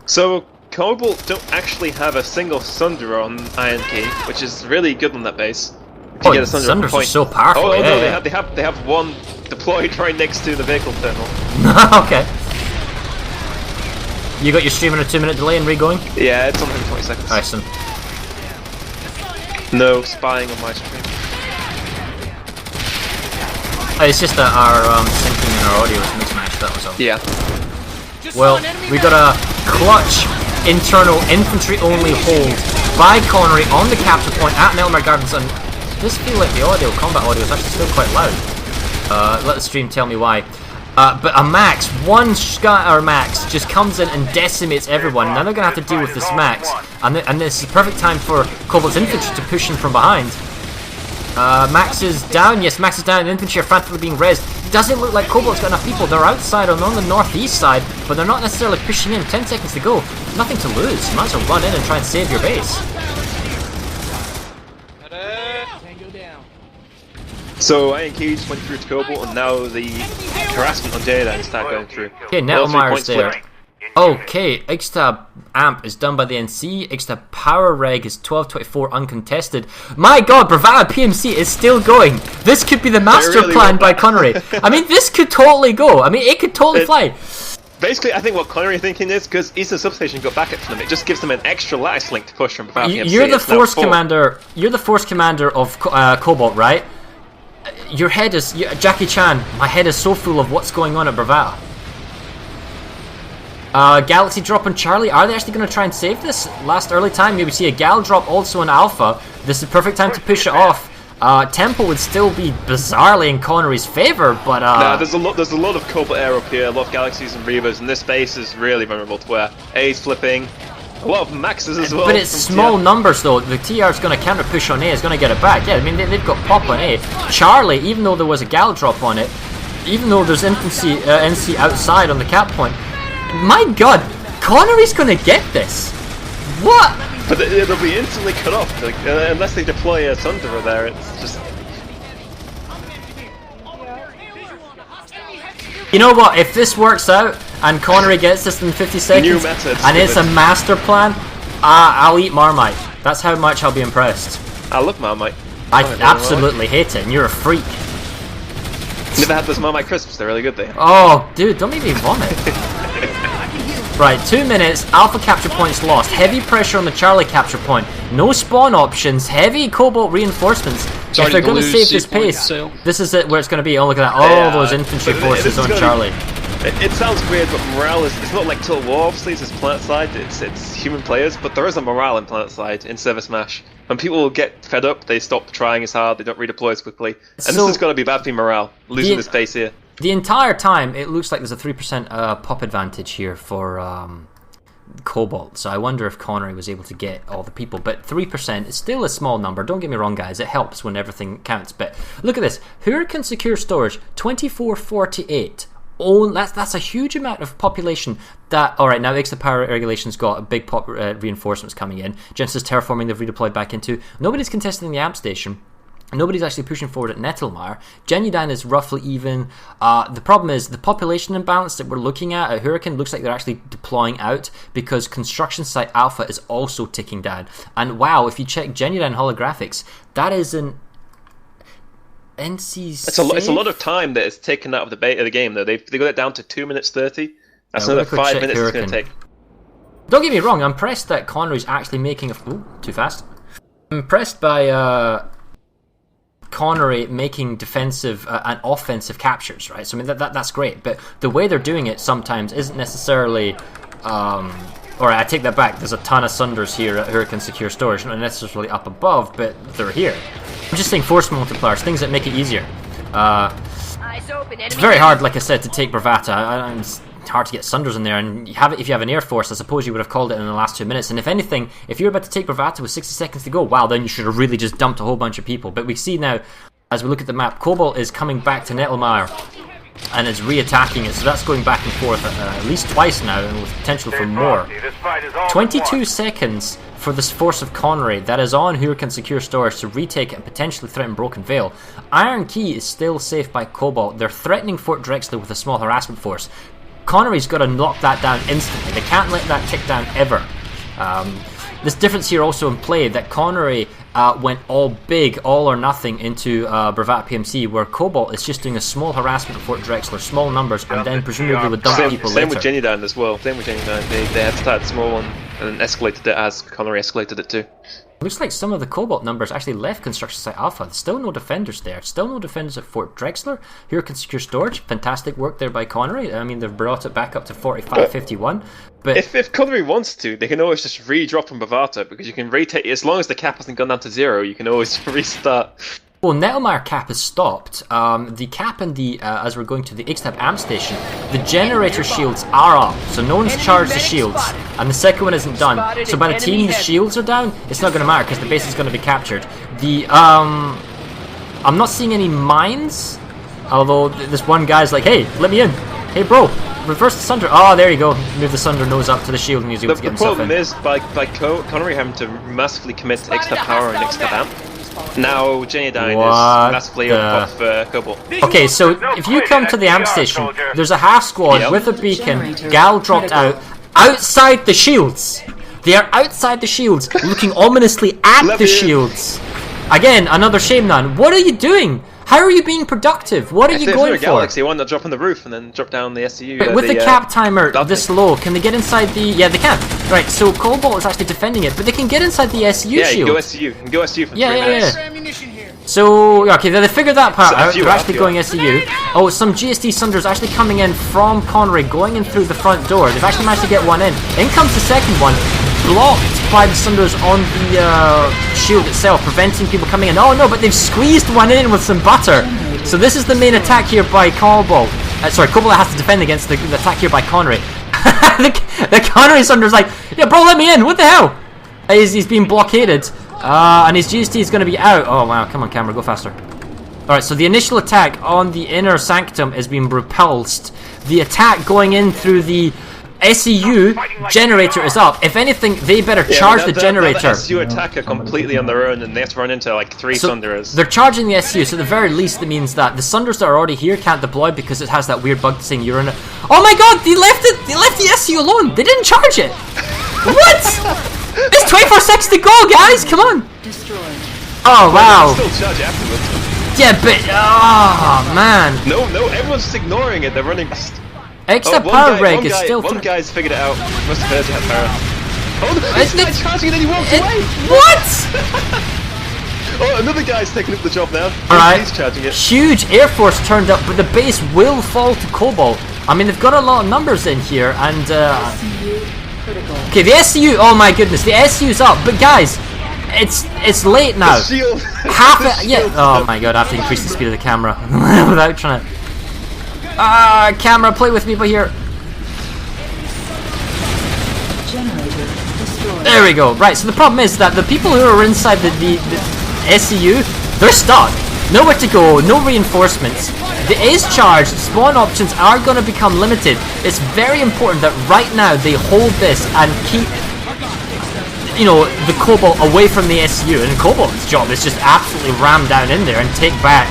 [SPEAKER 3] So Cobalt don't actually have a single Sunder on Iron Key, which is really good on that base.
[SPEAKER 2] Oh, the Sunders are so powerful.
[SPEAKER 3] Oh,
[SPEAKER 2] yeah,
[SPEAKER 3] no,
[SPEAKER 2] yeah.
[SPEAKER 3] they have one deployed right next to the vehicle terminal.
[SPEAKER 2] Okay. You got your stream on a 2-minute delay and re-going?
[SPEAKER 3] Yeah, it's on 20 seconds.
[SPEAKER 2] Awesome.
[SPEAKER 3] No spying on my stream.
[SPEAKER 2] It's just that our syncing and our audio is mismatched, that was all.
[SPEAKER 3] Yeah.
[SPEAKER 2] Well, we got a clutch internal infantry only hold by Connery on the capture point at Nettelmeyer Gardens, and this feel like the combat audio is actually still quite loud. Let the stream tell me why. But a Max, one Scatter Max just comes in and decimates everyone. Now they're going to have to deal with this Max, and this is the perfect time for Cobalt's infantry to push in from behind. Max is down. Yes, Max is down. The infantry are frantically being rezzed. It doesn't look like Cobalt's got enough people. They're outside on the northeast side, but they're not necessarily pushing in. 10 seconds to go. Nothing to lose. You might as well run in and try and save your base.
[SPEAKER 3] So Iron Key just went through to Cobalt, and now the harassment on Genudyne started going through.
[SPEAKER 2] Okay, Nettelmeyer's there. Okay, Ixtab Amp is done by the NC. Ixtab Power Reg is 12-24 uncontested. My god, Bravata PMC is still going. This could be the master plan by Connery. I mean, this could totally go. I mean, it could totally fly.
[SPEAKER 3] Basically, I think what Connery thinking is, because Eastern Substation got backup from them, it just gives them an extra lattice link to push from Bravata PMC.
[SPEAKER 2] You're the force commander. You're the force commander of Cobalt, right? Your head is Jackie Chan. My head is so full of what's going on at Bravata. Galaxy drop on Charlie. Are they actually going to try and save this? Last early time, maybe see a Gal drop also in Alpha. This is the perfect time to push it off. Tempo would still be bizarrely in Connery's favor, but
[SPEAKER 3] nah, there's a lot of Cobalt air up here, a lot of Galaxies and Reavers, and this base is really vulnerable to where A's flipping. A lot of Maxes as well.
[SPEAKER 2] But it's small numbers though. The TR is going to counter push on A, is going to get it back. Yeah, I mean they've got pop on A. Charlie, even though there was a Gal drop on it, even though there's NC outside on the cap point, my god, Connery's going to get this. What?
[SPEAKER 3] But it'll be instantly cut off, like, unless they deploy a Sunderer there. It's just.
[SPEAKER 2] You know what? If this works out and Connery gets this in 50 seconds, and it's a master plan, I'll eat Marmite. That's how much I'll be impressed.
[SPEAKER 3] I love Marmite.
[SPEAKER 2] I absolutely hate it, and you're a freak.
[SPEAKER 3] Never had those Marmite crisps. They're really good. They.
[SPEAKER 2] Oh, dude, don't make me vomit. Right, 2 minutes, Alpha capture points lost, heavy pressure on the Charlie capture point, no spawn options, heavy Cobalt reinforcements. If they're going to save this pace, this is it where it's going to be. Oh, look at that, all those infantry forces on Charlie.
[SPEAKER 3] It sounds weird, but morale it's not like Total War, obviously, it's Planet Side, it's human players, but there is a morale in Planet Side, in ServerSmash. When people get fed up, they stop trying as hard, they don't redeploy as quickly. And
[SPEAKER 2] So,
[SPEAKER 3] this is going to be bad for morale, losing this base here.
[SPEAKER 2] The entire time, it looks like there's a 3% pop advantage here for Cobalt, so I wonder if Connery was able to get all the people. But 3% is still a small number, don't get me wrong guys, it helps when everything counts. But look at this, Hurricane Secure Storage, 2448. Oh, that's a huge amount of population. That alright, now Extra Power Regulation's got a big reinforcements coming in. Genesis Terraforming they've redeployed back into. Nobody's contesting the amp station. Nobody's actually pushing forward at Nettlemire. Genudyne is roughly even. The problem is the population imbalance that we're looking at Hurricane looks like they're actually deploying out because Construction Site Alpha is also ticking down. And wow, if you check Genudyne holographics, that is an NC
[SPEAKER 3] it's a lot of time that is taken out of the game though. They got it down to 2 minutes 30. That's another 5 minutes it's going to take.
[SPEAKER 2] Don't get me wrong, I'm impressed that Connery's actually making too fast. I'm impressed by Connery making defensive and offensive captures, right? So I mean that's great, but the way they're doing it sometimes isn't necessarily Alright, I take that back. There's a ton of Sunders here at Hurricane Secure Storage, not necessarily up above, but they're here. I'm just saying force multipliers, things that make it easier. It's very hard, like I said, to take Bravata. It's hard to get Sunders in there, and if you have an Air Force, I suppose you would have called it in the last 2 minutes. And if anything, if you're about to take Bravata with 60 seconds to go, wow, then you should have really just dumped a whole bunch of people. But we see now, as we look at the map, Cobalt is coming back to Nettlemire and is re-attacking it, so that's going back and forth at least twice now, and with potential for more. 22 seconds for this force of Connery that is on Hurricane Secure Storage to retake it and potentially threaten Broken Veil. Iron Key is still safe by Cobalt. They're threatening Fort Drexler with a small harassment force. Connery's got to knock that down instantly. They can't let that tick down ever. This difference here also in play that Connery went all big, all or nothing into Bravata PMC, where Cobalt is just doing a small harassment of Fort Drexler, small numbers, and then presumably would dump people later.
[SPEAKER 3] Same with Genudyne as well. Same with Genudyne. They had started small and escalated it as Connery escalated it too.
[SPEAKER 2] Looks like some of the Cobalt numbers actually left Construction Site Alpha. There's still no defenders there. Still no defenders at Fort Drexler. Hurricane Secure Storage. Fantastic work there by Connery. I mean, they've brought it back up to 45-51. But
[SPEAKER 3] if Connery wants to, they can always just re-drop on Bravata, because you can retake, as long as the cap hasn't gone down to 0, you can always restart.
[SPEAKER 2] Well, Nettlemire cap is stopped. The cap and the, as we're going to the Ixtab amp station, the generator shields are up, so no one's charged the shields, and the second one isn't done. So by the time the shields are down, it's not going to matter, because the base is going to be captured. The, I'm not seeing any mines, although this one guy's like, hey, let me in. Hey, bro, reverse the Sunder. Oh, there you go. Move the Sunder nose up to the shield and he's able to get himself in.
[SPEAKER 3] The problem is, by Connery having to massively commit to Ixtab power and Ixtab amp, now Genudyne is massively up for Cobalt.
[SPEAKER 2] Okay, so if you come to the amp station, there's a half squad with a beacon, Gal dropped out, outside the shields. They are outside the shields, looking ominously at the shields. Again, another shame none. What are you doing? How are you being productive? What are you going for?
[SPEAKER 3] Galaxy, why not drop on the roof and then drop down the SCU?
[SPEAKER 2] But with the cap timer this low, can they get inside the... Yeah, they can. Right, so Cobalt is actually defending it, but they can get inside the SCU shield.
[SPEAKER 3] Yeah, you can go SCU for 3 minutes.
[SPEAKER 2] So, okay, they figured that part out. They're actually going SCU. Oh, some GST Sunders actually coming in from Connery, going in through the front door. They've actually managed to get one in. In comes the second one, blocked by the Sunders on the shield itself, preventing people coming in. Oh no, but they've squeezed one in with some butter. So this is the main attack here by Cobalt. Sorry, Cobalt has to defend against the attack here by Connery. the Connery Sunder's like, yeah, bro, let me in. What the hell? He's being blockaded. And his GST is going to be out. Oh wow, come on camera, go faster. Alright, so the initial attack on the inner sanctum is being repulsed. The attack going in through the SCU generator is up. If anything, they better charge the generator.
[SPEAKER 3] The SCU attack are completely on their own, and they have to run into like 3 Sunders.
[SPEAKER 2] They're charging the SCU, so at the very least it means that the Sunders that are already here can't deploy because it has that weird bug saying you're in it. Oh my god, they left the SCU alone. They didn't charge it. What? There's 24 seconds to go, guys. Come on. Oh wow.
[SPEAKER 3] Still charge afterwards.
[SPEAKER 2] Yeah, but oh man.
[SPEAKER 3] No, everyone's just ignoring it. They're running past.
[SPEAKER 2] Extra power reg is still...
[SPEAKER 3] One guy's figured it out. Must have heard you had power. Oh, this guy's charging it and he walked away!
[SPEAKER 2] What?
[SPEAKER 3] Oh, another guy's taking up the job now.
[SPEAKER 2] Alright.
[SPEAKER 3] He's charging it.
[SPEAKER 2] Huge Air Force turned up, but the base will fall to Cobalt. I mean, they've got a lot of numbers in here, and
[SPEAKER 5] Critical.
[SPEAKER 2] okay, the SCU. Oh my goodness, the SCU's up. But guys, it's late now.
[SPEAKER 3] The shield.
[SPEAKER 2] Half
[SPEAKER 3] The
[SPEAKER 2] it. Yeah.
[SPEAKER 3] shield.
[SPEAKER 2] Oh my god, I have to increase the speed of the camera without trying to. Camera, play with me, but here.
[SPEAKER 5] Generator destroyed.
[SPEAKER 2] There we go. Right. So the problem is that the people who are inside the SCU, they're stuck. Nowhere to go. No reinforcements. The is charged. Spawn options are going to become limited. It's very important that right now they hold this and keep, you know, the Cobalt away from the SCU. And Cobalt's job is just absolutely ram down in there and take back.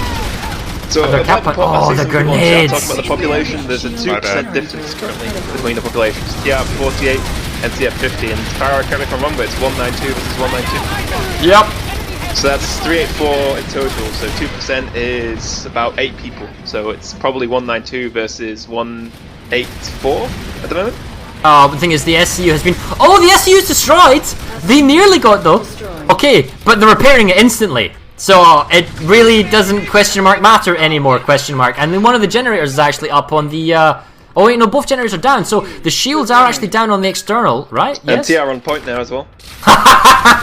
[SPEAKER 3] So
[SPEAKER 2] They're
[SPEAKER 3] about the
[SPEAKER 2] oh, the grenades.
[SPEAKER 3] Talk about the population. There's a 2% difference currently between the populations. TR48 and TR50, and correct me if I'm wrong, but it's 192 versus 192.
[SPEAKER 2] Yep.
[SPEAKER 3] So that's 384 in total. So 2% is about 8 people. So it's probably 192 versus 184 at the moment.
[SPEAKER 2] Oh, the thing is, the SCU has been. Oh, the SCU is destroyed. They nearly got though. Okay, but they're repairing it instantly. So it really doesn't matter anymore, and then one of the generators is actually up on the oh wait, no, both generators are down, so the shields are actually down on the external, right? Yes?
[SPEAKER 3] And TR on point now as well.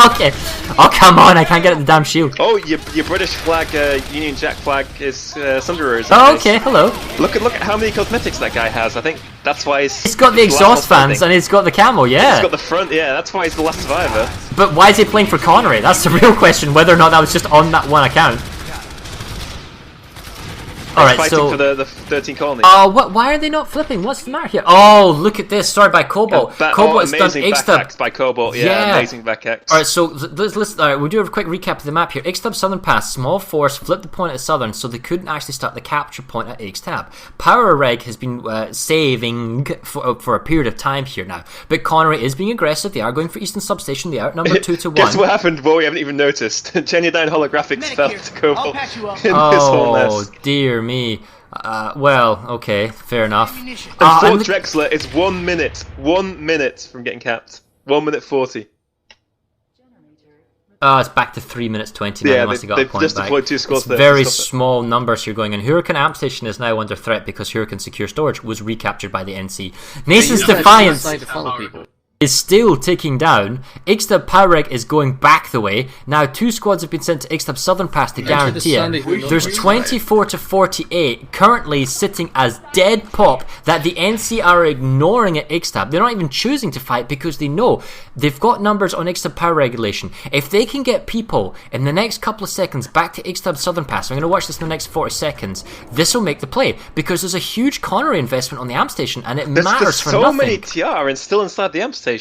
[SPEAKER 2] Okay. Oh, come on, I can't get at the damn shield.
[SPEAKER 3] Oh, your British flag, Union Jack flag is Sunderers.
[SPEAKER 2] Oh, okay, hello.
[SPEAKER 3] Look at how many cosmetics that guy has. I think that's why
[SPEAKER 2] He's got the exhaust fans and he's got the camo, yeah.
[SPEAKER 3] He's got the front, yeah, that's why he's the last survivor.
[SPEAKER 2] But why is he playing for Connery? That's the real question, whether or not that was just on that one account. Alright,
[SPEAKER 3] fighting
[SPEAKER 2] so
[SPEAKER 3] for the 13 colonies.
[SPEAKER 2] why are they not flipping? What's the matter here? Oh, look at this. Sorry, by Cobalt. Cobalt has done
[SPEAKER 3] amazing
[SPEAKER 2] X-Stub.
[SPEAKER 3] backhacks by Cobalt. Yeah, amazing backhacks.
[SPEAKER 2] Alright, so let's alright, we'll do a quick recap of the map here. X-Tab Southern Pass, small force, flipped the point at Southern, so they couldn't actually start the capture point at X-Tab. Power Reg has been saving for a period of time here now. But Connery is being aggressive. They are going for Eastern Substation. They outnumber 2-1.
[SPEAKER 3] Guess what happened? Well, we haven't even noticed. Genuine holographics fell to Cobalt in
[SPEAKER 2] Oh,
[SPEAKER 3] this whole mess.
[SPEAKER 2] dear me. Well, okay, fair enough.
[SPEAKER 3] And Fort Drexler is 1 minute. 1 minute from getting capped. 1 minute 40.
[SPEAKER 2] It's back to 3 minutes 20 now.
[SPEAKER 3] Yeah,
[SPEAKER 2] Must have got a
[SPEAKER 3] they've
[SPEAKER 2] point
[SPEAKER 3] just
[SPEAKER 2] back.
[SPEAKER 3] deployed 2 squads
[SPEAKER 2] It's
[SPEAKER 3] there.
[SPEAKER 2] very
[SPEAKER 3] Stop it.
[SPEAKER 2] small numbers here going in. Hurricane Amp Station is now under threat because Hurricane Secure Storage was recaptured by the NC. Nation's Defiance is still ticking down. Ixtab Power Reg is going back the way. Now 2 squads have been sent to Ixtab Southern Pass to guarantee it. There's 24 to 48 currently sitting as dead pop that the NC are ignoring at Ixtab. They're not even choosing to fight because they know they've got numbers on Ixtab Power Regulation. If they can get people in the next couple of seconds back to Ixtab Southern Pass, I'm going to watch this in the next 40 seconds, this will make the play because there's a huge Connery investment on the amp station and it matters
[SPEAKER 3] There's
[SPEAKER 2] for
[SPEAKER 3] so
[SPEAKER 2] nothing.
[SPEAKER 3] many TR and still inside the amp station.
[SPEAKER 2] Yeah,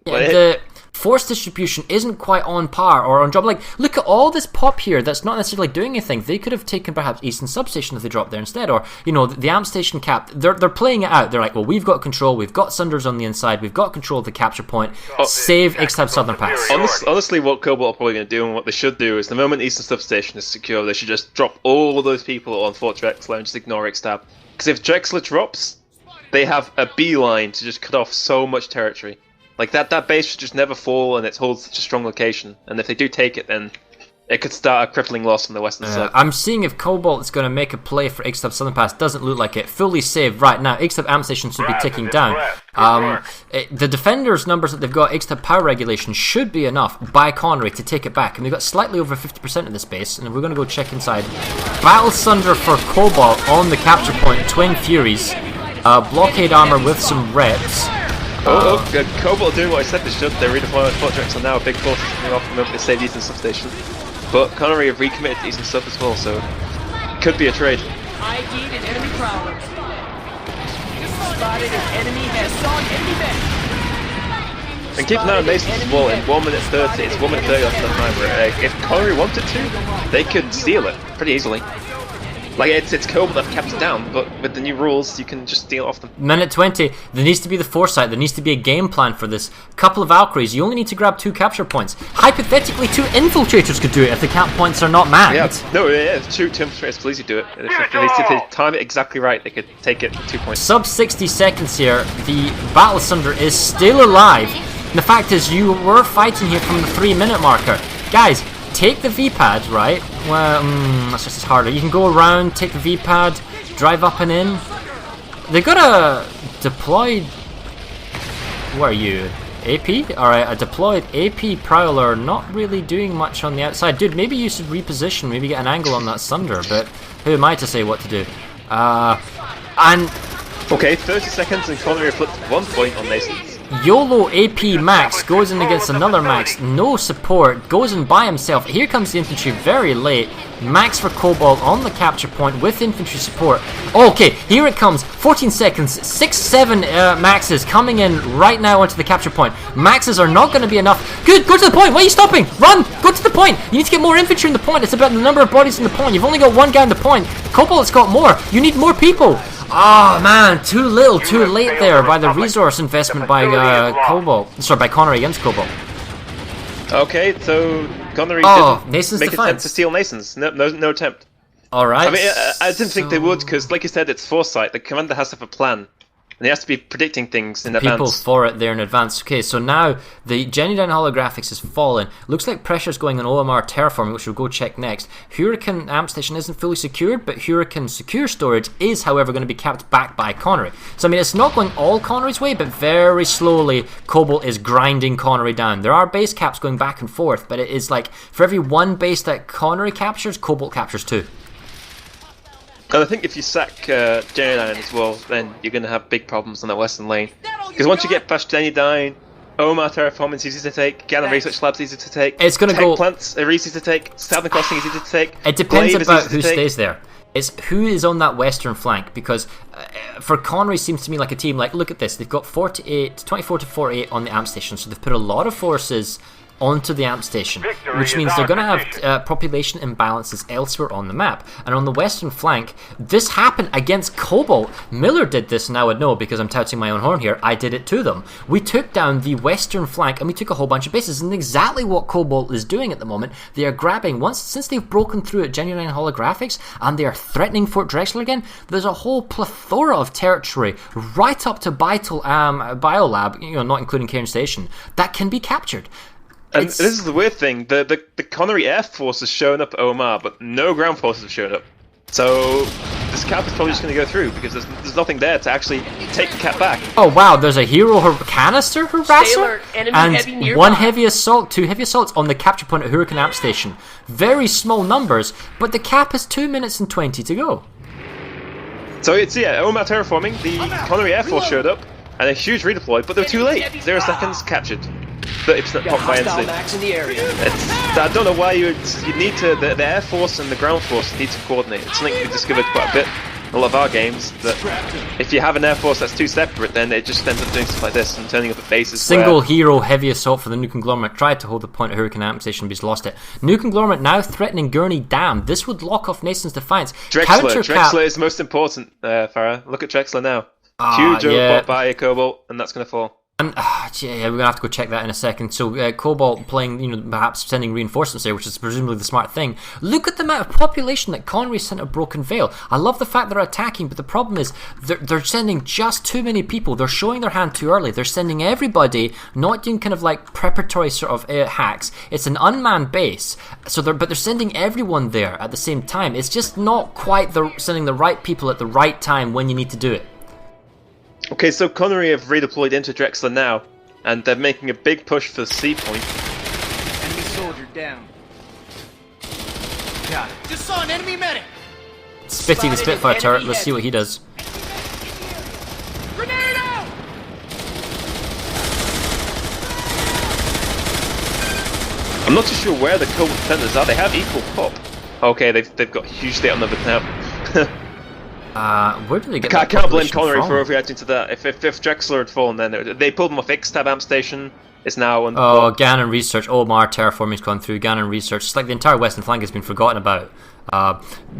[SPEAKER 2] the force distribution isn't quite on par or on job. Like, look at all this pop here that's not necessarily doing anything. They could have taken perhaps Eastern Substation if they dropped there instead, or, you know, the amp station cap. They're playing it out. They're like, well, we've got control, we've got Sunders on the inside, we've got control of the capture point, save Ixtab Southern Pass.
[SPEAKER 3] Honestly, what Cobalt are probably going to do and what they should do is the moment Eastern Substation is secure, they should just drop all of those people on Fort Drexler and just ignore Ixtab. Because if Drexler drops, they have a beeline to just cut off so much territory. Like, that base should just never fall, and it holds such a strong location. And if they do take it, then it could start a crippling loss on the western side.
[SPEAKER 2] I'm seeing if Cobalt is going to make a play for Ixtab Southern Pass. Doesn't look like it. Fully saved right now. Ixtab Amp Station should be ticking down. The defenders' numbers that they've got, Ixtab Power Regulation, should be enough by Connery to take it back. And they've got slightly over 50% of the space. And we're going to go check inside. Battle Sunder for Cobalt on the capture point. Twin Furies. Blockade armor with some reps.
[SPEAKER 3] Cobalt are doing what I said they should. They're redeploying Fort Drexler now. A big force is coming off from them. They saved Eastern Substation. But Connery have recommitted to Eastern Sub as well, so it could be a trade.
[SPEAKER 6] I gained an enemy prowler. Spotted an enemy Hossin enemy back.
[SPEAKER 3] And keep an eye on Masons as well. In 1 minute 30, it's 1 minute 30 after the timer. If Connery wanted to, they could steal it pretty easily. Like, it's Cobalt that kept it down, but with the new rules, you can just steal off them.
[SPEAKER 2] Minute 20, there needs to be the foresight, there needs to be a game plan for this. Couple of Valkyries, you only need to grab 2 capture points. Hypothetically, 2 infiltrators could do it if the camp points are not manned.
[SPEAKER 3] Yeah, no, yeah, 2 infiltrators could easily do it. If they time it exactly right, they could take it 2 points.
[SPEAKER 2] Sub 60 seconds here, the Battle Sunder is still alive. And the fact is, you were fighting here from the 3-minute marker. Guys, take the V-pad, right? Well, that's just harder. You can go around, take the V-pad, drive up and in. They got a deployed... What are you? AP? Alright, a deployed AP Prowler, not really doing much on the outside. Dude, maybe you should reposition, maybe get an angle on that Sunder, but who am I to say what to do? And...
[SPEAKER 3] Okay, 30 seconds and Connery flipped 1 point on Nasons.
[SPEAKER 2] YOLO AP Max goes in against another Max, no support, goes in by himself. Here comes the infantry very late. Max for Cobalt on the capture point with infantry support. Okay, here it comes. 14 seconds, 6-7 Maxes coming in right now onto the capture point. Maxes are not going to be enough. Good, go to the point. Why are you stopping? Run, go to the point. You need to get more infantry in the point. It's about the number of bodies in the point. You've only got one guy in the point. Cobalt's got more. You need more people. Oh man, too little, too late there by the resource investment by Cobalt. Sorry, by Connery against Cobalt.
[SPEAKER 3] Okay, so Connery didn't
[SPEAKER 2] Nason's
[SPEAKER 3] make an attempt
[SPEAKER 2] defense.
[SPEAKER 3] to steal Nasons. No attempt.
[SPEAKER 2] Alright.
[SPEAKER 3] I mean, I didn't think they would, because like you said, it's foresight. The commander has to have a plan. And he has to be predicting things in advance.
[SPEAKER 2] People for it there in advance. Okay, so now the Genuine holographics has fallen. Looks like pressure's going on OMR terraforming, which we'll go check next. Hurricane amp station isn't fully secured, but Hurricane secure storage is, however, going to be kept back by Connery. So I mean, it's not going all Connery's way, but very slowly Cobalt is grinding Connery down. There are base caps going back and forth, but it is like for every one base that Connery captures, Cobalt captures 2.
[SPEAKER 3] And I think if you sack Genuine as well, then you're going to have big problems on the western lane. Because once you get past Genuine, Omar terraforming is easy to take, Gannon Research Labs easy to take,
[SPEAKER 2] It's going to go...
[SPEAKER 3] plants are easy to take, Southern Crossing is easy to take.
[SPEAKER 2] It depends
[SPEAKER 3] Blade is
[SPEAKER 2] about
[SPEAKER 3] easy
[SPEAKER 2] who
[SPEAKER 3] to take.
[SPEAKER 2] stays there. It's who is on that western flank, because for Connery seems to me like a team like, look at this, they've got 24 to 48 on the amp station, so they've put a lot of forces onto the amp station, which means they're going to have population imbalances elsewhere on the map. And on the western flank, this happened against Cobalt. Miller did this, and I would know because I'm touting my own horn here. I did it to them. We took down the western flank and we took a whole bunch of bases, and exactly what Cobalt is doing at the moment. They are grabbing, since they've broken through at Genuine holographics and they are threatening Fort Drexler again, there's a whole plethora of territory right up to Biolab, not including Cairn Station, that can be captured.
[SPEAKER 3] And this is the weird thing, the Connery Air Force has shown up at Omar, but no ground forces have shown up. So this cap is probably just going to go through, because there's nothing there to actually take the cap back.
[SPEAKER 2] Oh wow, there's a hero canister harasser,
[SPEAKER 6] alert, enemy
[SPEAKER 2] and
[SPEAKER 6] heavy nearby.
[SPEAKER 2] 1 heavy assault, 2 heavy assaults on the capture point at Hurricane Amp Station. Very small numbers, but the cap has 2 minutes and 20 to go.
[SPEAKER 3] So it's, Omar terraforming, the Connery Air Force showed up, and a huge redeploy, but they were too late. 0 seconds, captured. 30% pop by
[SPEAKER 6] Hostile
[SPEAKER 3] NC.
[SPEAKER 6] Max in the area.
[SPEAKER 3] I don't know why you need to. The Air Force and the Ground Force need to coordinate. It's something we've discovered quite a bit in a lot of our games. That if you have an Air Force that's too separate, then it just ends up doing stuff like this and turning up at bases.
[SPEAKER 2] Single hero heavy assault for the New Conglomerate. Tried to hold the point at Hurricane Amp Station, but he's lost it. New Conglomerate now threatening Gurney Dam. This would lock off Nason's Defiance.
[SPEAKER 3] Drexler is most important, Farah. Look at Drexler now. Huge overbought by Cobalt, and that's going to fall.
[SPEAKER 2] And we're gonna have to go check that in a second. So Cobalt playing, perhaps sending reinforcements there, which is presumably the smart thing. Look at the amount of population that Connery sent at Broken Vale. I love the fact they're attacking, but the problem is they're sending just too many people. They're showing their hand too early. They're sending everybody, not doing kind of like preparatory sort of hacks. It's an unmanned base, but they're sending everyone there at the same time. It's just not quite sending the right people at the right time when you need to do it.
[SPEAKER 3] Okay, so Connery have redeployed into Drexler now, and they're making a big push for the C point.
[SPEAKER 6] Enemy soldier down. Got it. Just saw an enemy medic.
[SPEAKER 2] Spitty the Spitfire turret. Let's see what he does.
[SPEAKER 6] Grenade out!
[SPEAKER 3] I'm not too sure where the Cobalt defenders are. They have equal pop. Okay, they've got hugely outnumbered now.
[SPEAKER 2] Where do they get
[SPEAKER 3] I
[SPEAKER 2] that
[SPEAKER 3] can't blame
[SPEAKER 2] population
[SPEAKER 3] Connery
[SPEAKER 2] from?
[SPEAKER 3] for overreacting to that. If Drexler had fallen, then they pulled him off X-Tab amp station. It's now on.
[SPEAKER 2] Oh, Gannon Research. Omar terraforming's gone through. Gannon Research. It's like the entire western flank has been forgotten about.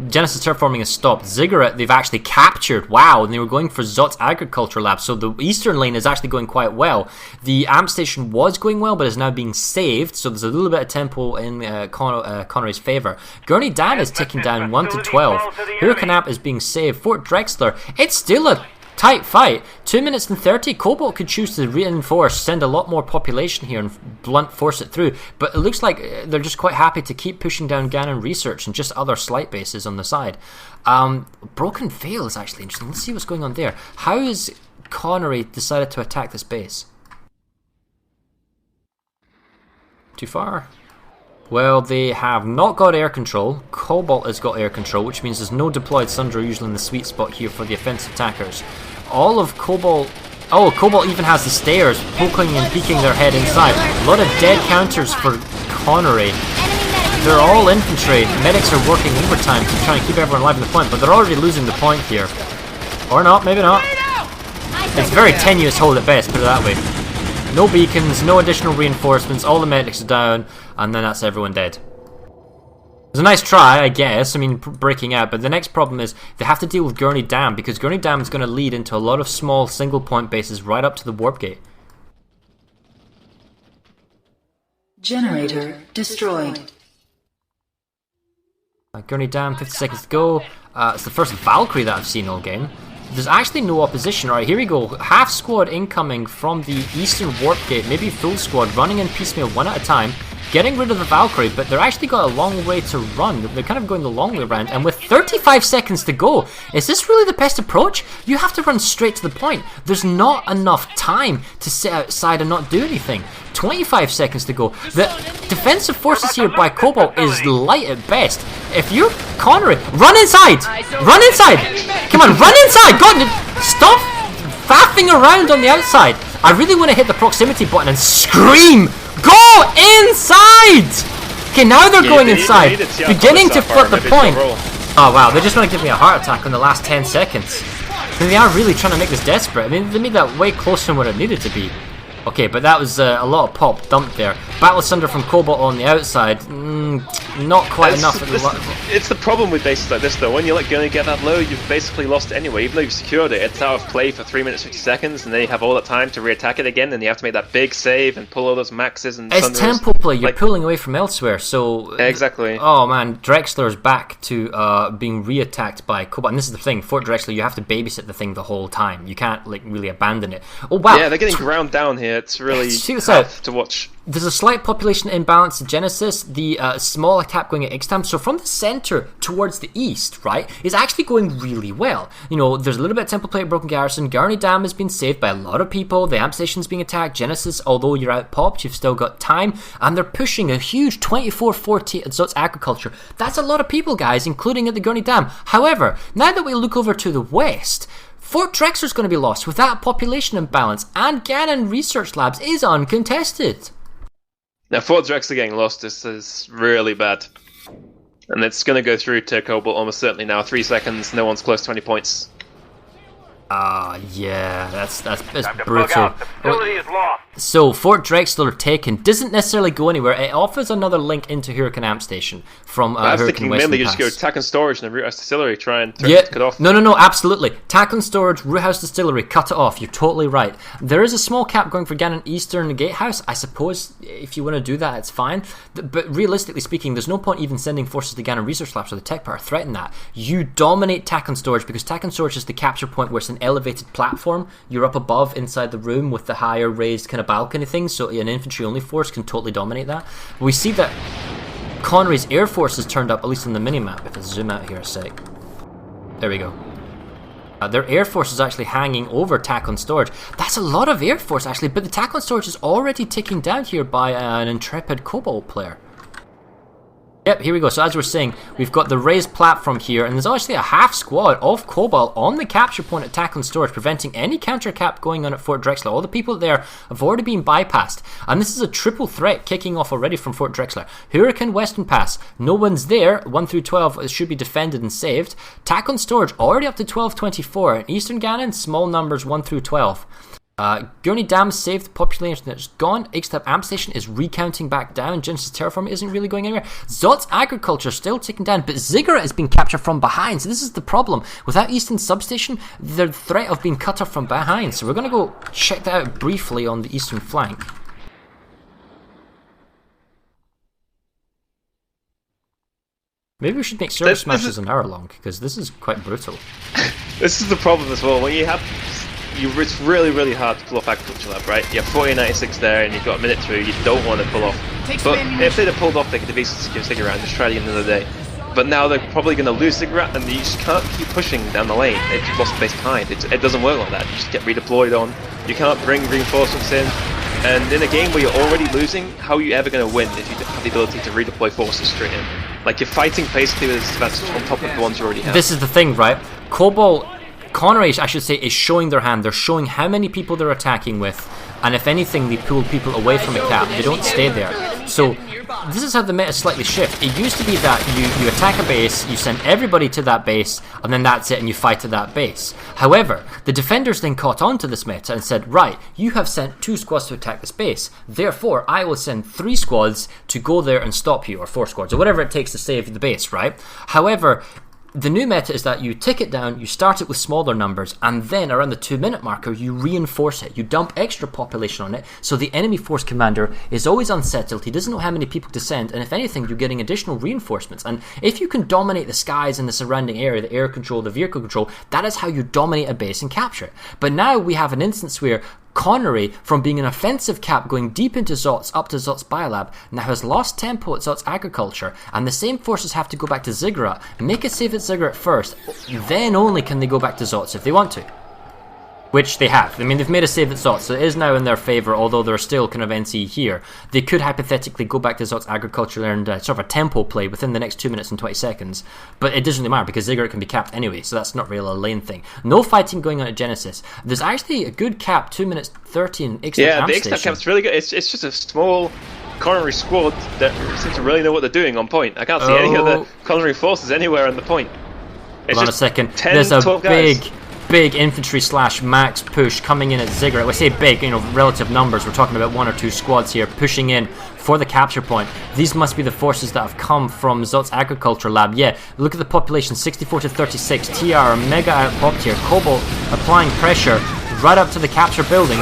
[SPEAKER 2] Genesis terraforming has stopped. Ziggurat they've actually captured. Wow, and they were going for Zot's agriculture lab. So the eastern lane is actually going quite well. The amp station was going well, but is now being saved. So there's a little bit of tempo in Connery's favour. Gurney Dan is ticking down 1 to 12. Hurricane Amp is being saved. Fort Drexler. It's still a tight fight. 2 minutes and 30. Cobalt could choose to reinforce, send a lot more population here and blunt force it through. But it looks like they're just quite happy to keep pushing down Ganon Research and just other slight bases on the side. Broken Veil is actually interesting. Let's see what's going on there. How has Connery decided to attack this base? Too far? Well, they have not got air control. Cobalt has got air control, which means there's no deployed Sundra usually in the sweet spot here for the offensive attackers. All of Cobalt... Oh, Cobalt even has the stairs poking and peeking their head inside. A lot of dead counters for Connery. They're all infantry. Medics are working overtime to try and keep everyone alive in the point, but they're already losing the point here. Or not, maybe not. It's very tenuous hold at best, put it that way. No beacons, no additional reinforcements, all the medics are down, and then that's everyone dead. It was a nice try, I guess, I mean, breaking out, but the next problem is they have to deal with Gurney Dam, because Gurney Dam is going to lead into a lot of small single point bases right up to the warp gate.
[SPEAKER 5] Generator destroyed.
[SPEAKER 2] Gurney Dam, 50 seconds to go. It's the first Valkyrie that I've seen all game. There's actually no opposition. Alright, here we go. Half squad incoming from the eastern warp gate, maybe full squad, running in piecemeal one at a time, getting rid of the Valkyrie, but they're actually got a long way to run. They're kind of going the long way around, and with 35 seconds to go, is this really the best approach? You have to run straight to the point. There's not enough time to sit outside and not do anything. 25 seconds to go. The defensive forces here by Cobalt is light at best. If you're Connery, run inside! Run inside! Come on, run inside! God, stop faffing around on the outside. I really want to hit the proximity button and scream, go inside! Okay, now they're going inside, beginning to flip the point. Oh wow, they just want to give me a heart attack in the last 10 seconds. I mean, they are really trying to make this desperate. I mean, they made that way closer than what it needed to be. Okay, but that was a lot of pop dumped there. Battle Sunder from Cobalt on the outside. Not quite enough.
[SPEAKER 3] It's the problem with bases like this, though. When you're going to get that low, you've basically lost it anyway. Even though you've secured it, it's out of play for 3 minutes 50 seconds, and then you have all that time to re-attack it again, and you have to make that big save and pull all those maxes and.
[SPEAKER 2] It's tempo play. You're pulling away from elsewhere, so.
[SPEAKER 3] Exactly.
[SPEAKER 2] Oh man, Drexler's back to being re-attacked by Cobalt, and this is the thing. Fort Drexler, you have to babysit the thing the whole time. You can't like really abandon it. Oh wow.
[SPEAKER 3] Yeah, they're getting ground down here. It's really tough to watch.
[SPEAKER 2] There's a slight population imbalance in Genesis, the small attack going at Ixtam, so from the center towards the east, right, is actually going really well. You know, there's a little bit of temple plate at Broken Garrison, Gurney Dam has been saved by a lot of people, the amp station's being attacked, Genesis, although you're out popped, you've still got time, and they're pushing a huge 24-40 at Zot's Agriculture. That's a lot of people, guys, including at the Gurney Dam. However, now that we look over to the west, Fort Drexler's going to be lost with that population imbalance, and Ganon Research Labs is uncontested.
[SPEAKER 3] Now, Fort Drexler getting lost is really bad. And it's going to go through to Cobalt almost certainly now. 3 seconds, no one's close to 20 points.
[SPEAKER 2] Yeah, that's brutal. So, Fort Drexler taken doesn't necessarily go anywhere. It offers another link into Hurricane Amp Station from
[SPEAKER 3] I was
[SPEAKER 2] Hurricane
[SPEAKER 3] thinking
[SPEAKER 2] Western
[SPEAKER 3] mainly you
[SPEAKER 2] Pass.
[SPEAKER 3] just go Tack and Storage and the Root House Distillery, try and turn it off.
[SPEAKER 2] No, absolutely. Tack and Storage, Root House Distillery, cut it off. You're totally right. There is a small cap going for Ganon Eastern Gatehouse. I suppose if you want to do that, it's fine. But realistically speaking, there's no point even sending forces to Ganon Research Labs or the Tech Power. Threaten that. You dominate Tack and Storage because Tack and Storage is the capture point where it's an elevated platform. You're up above inside the room with the higher raised kind of balcony thing, so an infantry only force can totally dominate that. We see that Connery's Air Force has turned up, at least on the minimap. If I zoom out here a sec. There we go. Their Air Force is actually hanging over Tack on Storage. That's a lot of Air Force actually, but the Tack on Storage is already ticking down here by an intrepid Cobalt player. Yep, here we go. So as we're saying, we've got the raised platform here, and there's actually a half squad of Cobalt on the capture point at Tack on Storage, preventing any counter cap going on at Fort Drexler. All the people there have already been bypassed, and this is a triple threat kicking off already from Fort Drexler. Hurricane Western Pass, no one's there. 1 through 12 it should be defended and saved. Tack on Storage already up to 12-24, and Eastern Ganon small numbers 1 through 12. Gurney Dam saved, the population that's gone. Ixtab Amp Station is recounting back down. Genesis Terraform isn't really going anywhere. Zot's Agriculture still ticking down, but Ziggurat is being captured from behind, so this is the problem. Without Eastern Substation, the threat of being cut off from behind, so we're going to go check that out briefly on the eastern flank. Maybe we should make ServerSmash an hour long, because this is quite brutal.
[SPEAKER 3] This is the problem as well. When you have, it's really, really hard to pull off Agriculture Lab, right? You have 4096 there, and you've got a minute through. You don't want to pull off. But if they'd have pulled off, they could have easily Ziggurat and just tried again another day. But now they're probably going to lose Ziggurat, and you just can't keep pushing down the lane. If you've lost the base behind, it doesn't work like that. You just get redeployed on. You can't bring reinforcements in. And in a game where you're already losing, how are you ever going to win if you don't have the ability to redeploy forces straight in? Like, you're fighting basically with disadvantage on top of the ones you already have.
[SPEAKER 2] This is the thing, right? Cobalt, Connery, I should say, is showing their hand. They're showing how many people they're attacking with, and if anything, they pull people away from a cap. They don't stay there. So this is how the meta slightly shift. It used to be that you attack a base, you send everybody to that base, and then that's it, and you fight at that base. However, the defenders then caught on to this meta and said, right, you have sent 2 squads to attack this base, therefore I will send 3 squads to go there and stop you, or 4 squads, or whatever it takes to save the base, right? However, the new meta is that you tick it down, you start it with smaller numbers, and then around the 2-minute marker you reinforce it. You dump extra population on it, so the enemy force commander is always unsettled, he doesn't know how many people to send, and if anything you're getting additional reinforcements. And if you can dominate the skies and the surrounding area, the air control, the vehicle control, that is how you dominate a base and capture it. But now we have an instance where Connery, from being an offensive cap going deep into Zot's up to Zot's Biolab, now has lost tempo at Zot's Agriculture, and the same forces have to go back to Ziggurat, make a save at Ziggurat first, then only can they go back to Zot's if they want to. Which they have. I mean, they've made a save at Zot's, so it is now in their favour, although they're still kind of NC here. They could hypothetically go back to Zot's Agriculture and sort of a tempo play within the next 2 minutes and 20 seconds, but it doesn't really matter because Ziggurat can be capped anyway, so that's not really a lane thing. No fighting going on at Genesis. There's actually a good cap, 2 minutes 13 Ixtap
[SPEAKER 3] Yeah, the Ixtap cap's really good. It's just a small Connery squad that seems to really know what they're doing on point. I can't see any other Connery forces anywhere on the point. It's
[SPEAKER 2] Hold on a second. There's a big infantry / max push coming in at Ziggurat. We say big, relative numbers. We're talking about 1 or 2 squads here pushing in for the capture point. These must be the forces that have come from Zot's Agriculture Lab. Yeah, look at the population, 64 to 36. TR are mega outpopped here. Cobalt applying pressure right up to the capture building.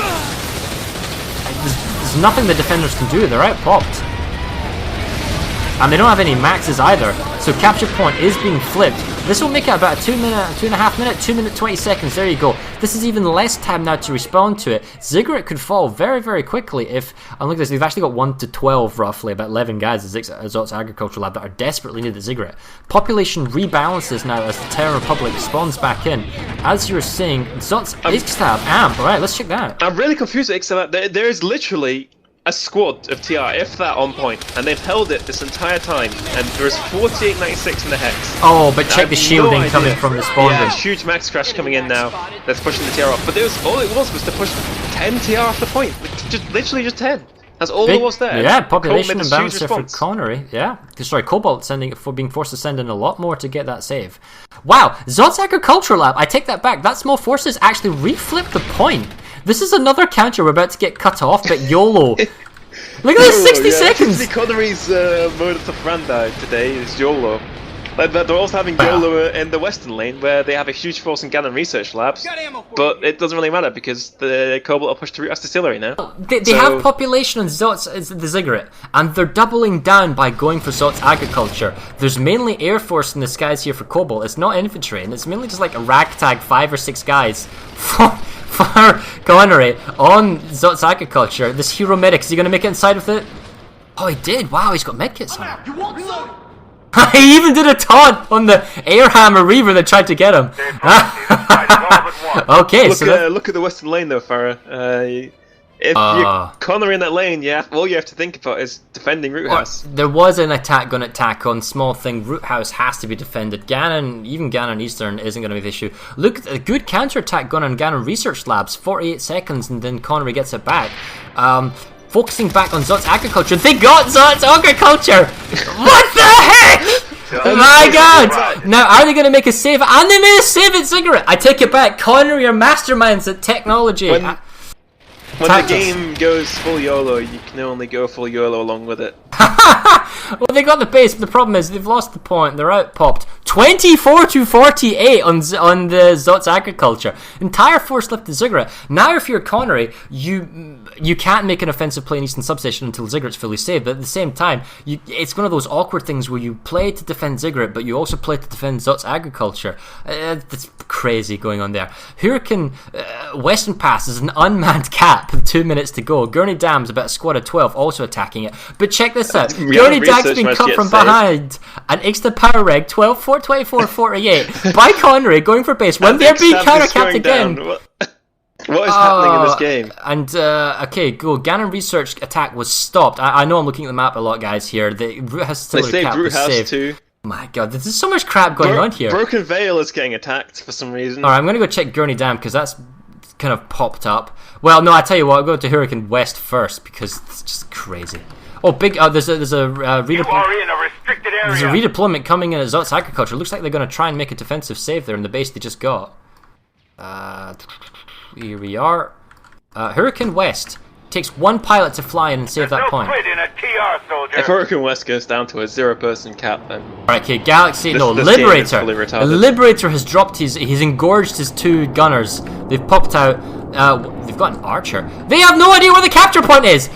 [SPEAKER 2] There's nothing the defenders can do. They're outpopped. And they don't have any maxes either, so capture point is being flipped. This will make it about a 2.5 minute, 2 minute 20 seconds. There you go. This is even less time now to respond to it. Ziggurat could fall very, very quickly if, and look at this, they've actually got 1 to 12 roughly, about 11 guys at Zot's Agriculture Lab that are desperately needed at Ziggurat. Population rebalances now as the Terran Republic spawns back in. As you were saying, Zot's Ixtab amp. Alright, let's check that out.
[SPEAKER 3] I'm really confused at Ixtab. There is literally a squad of TR, if that, on point, and they've held it this entire time, and there's 4896 in the hex.
[SPEAKER 2] Oh, but check the shielding coming from the spawn.
[SPEAKER 3] Yeah, huge max crash coming in now, that's pushing the TR off. But all it was to push 10 TR off the point, literally just 10. That's all there was there.
[SPEAKER 2] Yeah, population imbalance there for Connery. Yeah, sorry, Cobalt being forced to send in a lot more to get that save. Wow, Zot's Agriculture Lab, I take that back, that small forces actually reflipped the point. This is another counter we're about to get cut off, but YOLO. Look at this, 60 seconds!
[SPEAKER 3] Connery's modus operandi today is YOLO. Like, they're also having YOLO in the western lane, where they have a huge force in Gannon research labs, but it doesn't really matter because the Cobalt are pushed to Root Distillery now.
[SPEAKER 2] They have population on Zot's, the Ziggurat, and they're doubling down by going for Zot's Agriculture. There's mainly Air Force in the skies here for Cobalt, it's not infantry, and it's mainly just like a ragtag 5 or 6 guys for Connery on Zot's Agriculture. This hero medic, is he going to make it inside with it? Oh, he did. Wow, he's got medkits on him. He even did a taunt on the air hammer reaver that tried to get him. Okay,
[SPEAKER 3] look at the western lane though, Farah. If you're Connery in that lane, all you have to think about is defending Root House.
[SPEAKER 2] There was an attack going to attack on small thing. Root House has to be defended. Even Gannon Eastern isn't going to be the issue. Look at the good counter attack going on Gannon Research Labs. 48 seconds and then Connery gets it back. Focusing back on Zot's Agriculture. They got Zot's Agriculture! What the heck? My god! Now, are they going to make a save? And they made a save at Ziggurat! I take it back. Connery are masterminds at technology.
[SPEAKER 3] When
[SPEAKER 2] Tactics.
[SPEAKER 3] the game goes full YOLO, you can only go full YOLO along with it.
[SPEAKER 2] Well, they got the base, but the problem is they've lost the point. They're out popped 24-48 on the Zot's agriculture. Entire force left to Ziggurat. Now, if you're Connery, you can't make an offensive play in Eastern Substation until Ziggurat's fully saved. But at the same time, it's one of those awkward things where you play to defend Ziggurat, but you also play to defend Zot's agriculture. That's crazy going on there. Hurricane Western Pass is an unmanned cap with 2 minutes to go. Gurney Dam's about a squad of 12 also attacking it. But check this out. Gurney Dam's been cut from behind. An extra power reg 24-48 by Connery going for base when they're being counter-capped again.
[SPEAKER 3] What is happening in this game?
[SPEAKER 2] And, okay, go. Ganon Research attack was stopped. I know I'm looking at the map a lot, guys, here. The Root House
[SPEAKER 3] They
[SPEAKER 2] Distillery
[SPEAKER 3] saved
[SPEAKER 2] cap
[SPEAKER 3] Root
[SPEAKER 2] was
[SPEAKER 3] House
[SPEAKER 2] saved.
[SPEAKER 3] too.
[SPEAKER 2] My god, there's so much crap going on here.
[SPEAKER 3] Broken Veil is getting attacked for some reason.
[SPEAKER 2] Alright, I'm going to go check Gurney Dam because that's kind of popped up. Well, no, I tell you what, I'll go to Hurricane West first because it's just crazy. Oh, big! There's a redeployment coming in at Zot's agriculture. Looks like they're going to try and make a defensive save there in the base they just got. Here we are. Hurricane West takes one pilot to fly in and save that point.
[SPEAKER 3] If Hurricane West goes down to a 0-person cap, then...
[SPEAKER 2] Alright, okay, Galaxy,
[SPEAKER 3] This game is
[SPEAKER 2] Liberator.
[SPEAKER 3] fully retarded.
[SPEAKER 2] The Liberator has dropped he's engorged his 2 gunners. They've popped out. They've got an archer. They have no idea where the capture point is!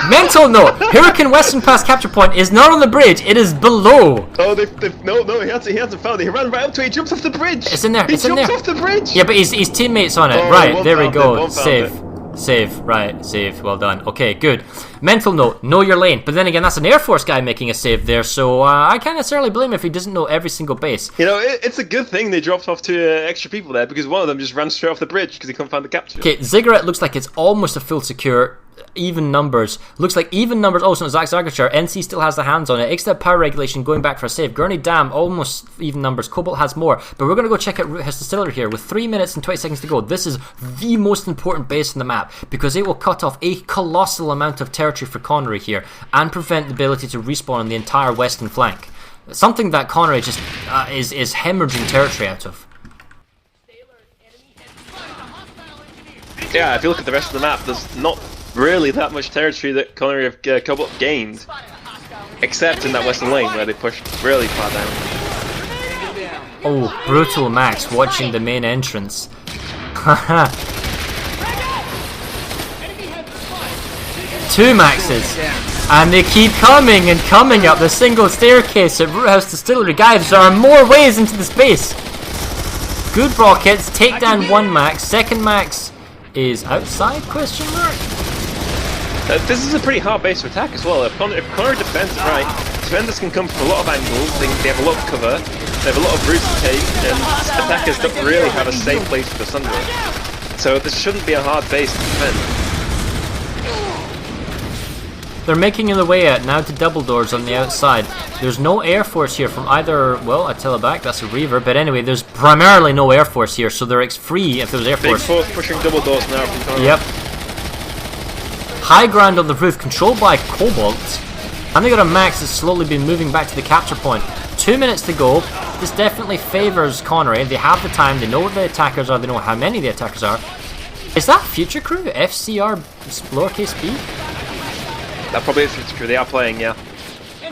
[SPEAKER 2] Mental note, Hurricane Western Pass capture point is not on the bridge, it is below.
[SPEAKER 3] Oh, no, he hasn't found it. He ran right up to it, he jumped off the bridge!
[SPEAKER 2] It's in there,
[SPEAKER 3] He jumped off the bridge!
[SPEAKER 2] Yeah, but his teammates on it.
[SPEAKER 3] Oh,
[SPEAKER 2] Right,
[SPEAKER 3] one
[SPEAKER 2] there we
[SPEAKER 3] found
[SPEAKER 2] go.
[SPEAKER 3] it, one found
[SPEAKER 2] Save. Save, right, save, well done. Okay, good. Mental note, know your lane. But then again, that's an Air Force guy making a save there, so I can't necessarily blame him if he doesn't know every single base.
[SPEAKER 3] You know, it's a good thing they dropped off 2 extra people there, because one of them just ran straight off the bridge because he couldn't find the capture.
[SPEAKER 2] Okay, Ziggurat looks like it's almost a full secure. Even numbers. Looks like even numbers also on Zach's agriculture. NC still has the hands on it. Extra power regulation going back for a save. Gurney Dam, almost even numbers. Cobalt has more. But we're going to go check out Root House Distillery here with 3 minutes and 20 seconds to go. This is the most important base on the map because it will cut off a colossal amount of territory for Connery here and prevent the ability to respawn on the entire western flank. Something that Connery just is hemorrhaging territory out of.
[SPEAKER 3] Yeah, if you look at the rest of the map, there's not really that much territory that Connery have Cobalt gained, except in that western lane where they pushed really far down.
[SPEAKER 2] Oh, brutal Max watching the main entrance. Two Maxes, and they keep coming and coming up the single staircase at Root House Distillery. Guys, there are more ways into the space. Good rockets, take down 1 Max. Second Max is outside, question mark?
[SPEAKER 3] This is a pretty hard base to attack as well. If Connery defends it right, defenders can come from a lot of angles, they have a lot of cover, they have a lot of routes to take, and attackers don't really have a safe place for the Sunray. So this shouldn't be a hard base to defend.
[SPEAKER 2] They're making their way out now to double doors on the outside. There's no Air Force here from either, well, a teleback, that's a Reaver, but anyway, there's primarily no Air Force here, so they're free if there's Air
[SPEAKER 3] Big
[SPEAKER 2] Force.
[SPEAKER 3] force pushing double doors now from Connery.
[SPEAKER 2] Yep. High ground on the roof, controlled by Cobalt. And they got a Max that's slowly been moving back to the capture point. 2 minutes to go. This definitely favors Connery. They have the time, they know what the attackers are, they know how many the attackers are. Is that Future Crew? FCR lowercase b?
[SPEAKER 3] That probably is Future Crew, they are playing, yeah.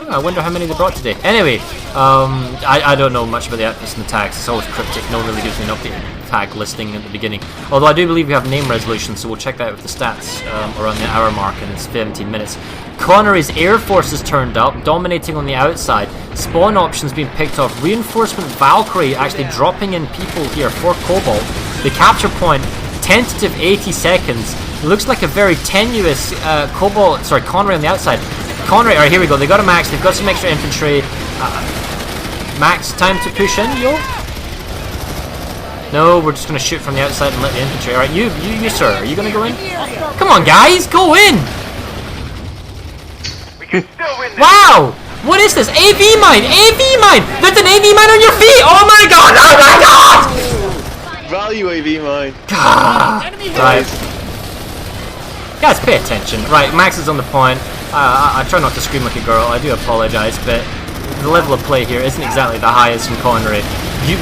[SPEAKER 2] Oh, I wonder how many they brought today. Anyway, I don't know much about the outfits and the tags. It's always cryptic. No one really gives me an update tag listing at the beginning. Although I do believe we have name resolution, so we'll check that out with the stats around the hour mark, and it's 17 minutes. Connery's Air Force has turned up, dominating on the outside. Spawn options being picked off. Reinforcement Valkyrie actually dropping in people here for Cobalt. The capture point, tentative 80 seconds. It looks like a very tenuous Connery on the outside. Connery, alright, here we go. They got a Max, they've got some extra infantry. Max, time to push in, yo? No, we're just gonna shoot from the outside and let the infantry. Alright, you, sir, are you gonna go in? Come on, guys, go in! Wow! What is this? AV mine! AV mine! There's an AV mine on your feet! Oh my god! Oh my god!
[SPEAKER 3] Value AV mine.
[SPEAKER 2] Right. Guys, pay attention. Right, Max is on the point. I try not to scream like a girl, I do apologise, but the level of play here isn't exactly the highest from Connery.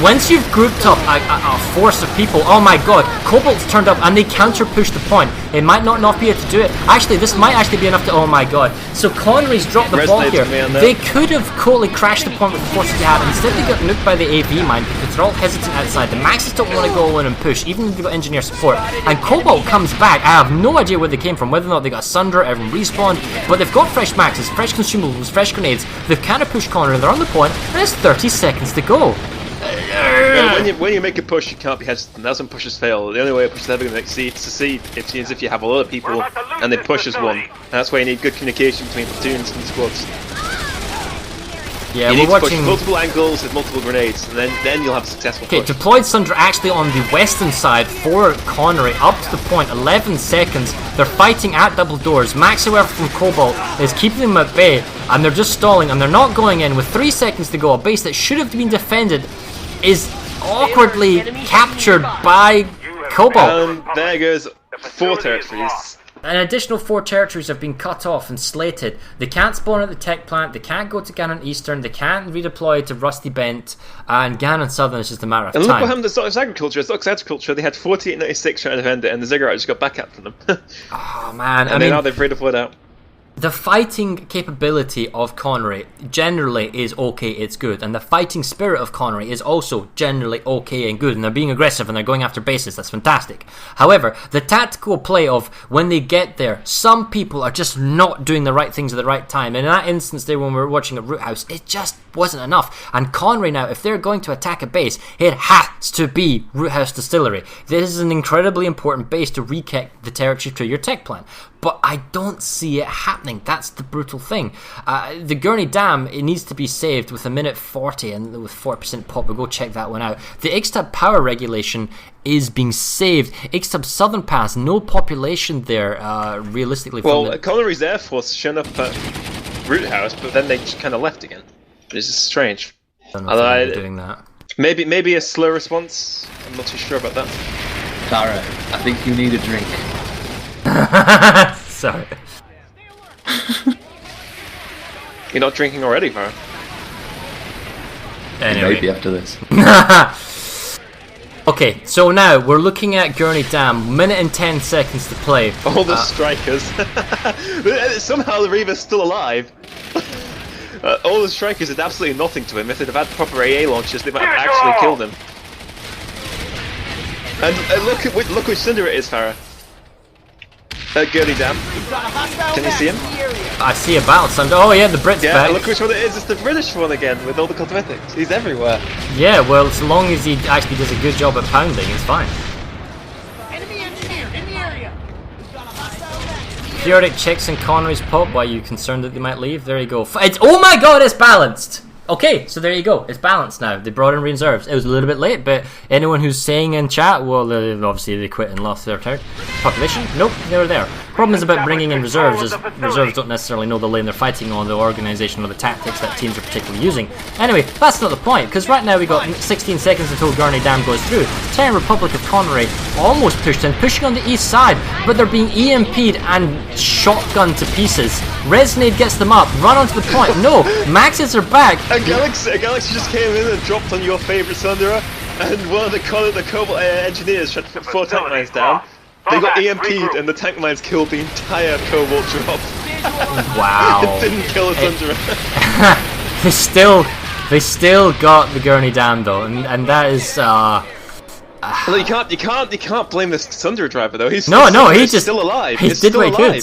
[SPEAKER 2] Once you've grouped up a force of people, oh my god, Cobalt's turned up and they counter-push the point. It might not be able to do it. Actually, this might actually be enough to, oh my god. So Connery's dropped the ball here. They could have totally crashed the point with the forces they had. Instead they got nuked by the AV mine because they're all hesitant outside. The Maxes don't want to go in and push, even if they've got engineer support. And Cobalt comes back. I have no idea where they came from, whether or not they got a Sunder, everyone respawned, but they've got fresh Maxes, fresh consumables, fresh grenades. They've kind of pushed Connery, they're on the point, and it's 30 seconds to go.
[SPEAKER 3] Yeah, when you make a push, you can't be hesitant. That's when pushes fail. The only way a push is ever going to succeed is if you have a lot of people and they push as one. And that's why you need good communication between platoons and squads.
[SPEAKER 2] Yeah,
[SPEAKER 3] you need
[SPEAKER 2] we're
[SPEAKER 3] to push
[SPEAKER 2] watching
[SPEAKER 3] multiple angles with multiple grenades, and then you'll have a successful push.
[SPEAKER 2] Okay, deployed Sunder actually on the western side for Connery, up to the point, 11 seconds. They're fighting at double doors. Max, however, from Cobalt is keeping them at bay, and they're just stalling, and they're not going in. With 3 seconds to go, a base that should have been defended is awkwardly captured by Cobalt.
[SPEAKER 3] And there goes 4 territories.
[SPEAKER 2] An additional 4 territories have been cut off and slated. They can't spawn at the tech plant, they can't go to Ganon Eastern, they can't redeploy to Rusty Bent, and Ganon Southern is just a matter of time.
[SPEAKER 3] And look what happened to Zox Agriculture. Zox Agriculture, they had 4896 trying to defend it, and the Ziggurat just got back after them.
[SPEAKER 2] Oh man,
[SPEAKER 3] and now they've redeployed out.
[SPEAKER 2] The fighting capability of Connery generally is okay, it's good. And the fighting spirit of Connery is also generally okay and good. And they're being aggressive and they're going after bases, that's fantastic. However, the tactical play of when they get there, some people are just not doing the right things at the right time. And in that instance there when we were watching at Root House, it just wasn't enough. And Connery now, if they're going to attack a base, it has to be Root House Distillery. This is an incredibly important base to reconnect the territory to your tech plant. But I don't see it happening. That's the brutal thing. The Gurney Dam, it needs to be saved with 1:40 and with 4% pop. We'll go check that one out. The Ixtab power regulation is being saved. Ixtab Southern Pass, no population there, realistically.
[SPEAKER 3] Well, Connery's Air Force shown up at Root House, but then they just kind of left again. It's just strange.
[SPEAKER 2] I don't know if they're doing that.
[SPEAKER 3] Maybe a slow response. I'm not too sure about that.
[SPEAKER 7] Tara, I think you need a drink.
[SPEAKER 2] Sorry.
[SPEAKER 3] You're not drinking already, Farah?
[SPEAKER 2] Anyway.
[SPEAKER 7] Maybe after this.
[SPEAKER 2] Okay, so now we're looking at Gurney Dam. Minute and 10 seconds to play.
[SPEAKER 3] All the strikers. Somehow the Reaver's still alive. All the strikers did absolutely nothing to him. If they'd have had proper AA launches, they might have actually killed him. And look which cinder it is, Farah. Gurney Dam. Can you see him?
[SPEAKER 2] I see a battle Sunder. Oh yeah, the Brits back.
[SPEAKER 3] Look which one it is. It's the British one again, with all the cosmetics. He's everywhere.
[SPEAKER 2] Yeah, well, so long as he actually does a good job at pounding, it's fine.
[SPEAKER 6] Enemy engineer in the area.
[SPEAKER 2] Periodic checks in Connery's pop. Why are you concerned that they might leave? There you go. It's, oh my god, it's balanced! Okay, so there you go. It's balanced now. They brought in reserves. It was a little bit late, but anyone who's saying in chat, well, obviously they quit and lost their population. Nope, they were there. Problem is about bringing in reserves is reserves don't necessarily know the lane they're fighting on, the organisation or the tactics that teams are particularly using. Anyway, that's not the point, because right now we got 16 seconds until Gurney Dam goes through. Terran Republic of Connery almost pushed in, pushing on the east side, but they're being EMP'd and shotgunned to pieces. Resnade gets them up, run onto the point. No, Maxes are back.
[SPEAKER 3] A Galaxy just came in and dropped on your favourite Sunderer, and one of the Cobalt engineers tried to put 4 tank mines down. They got EMP'd and the tank mines killed the entire Cobalt drop.
[SPEAKER 2] Wow.
[SPEAKER 3] It didn't kill a Sunderer.
[SPEAKER 2] they still got the Gurney Dam though, and that is
[SPEAKER 3] Well, you can't blame this Sunderer driver though. He just still alive.
[SPEAKER 2] He did what he could.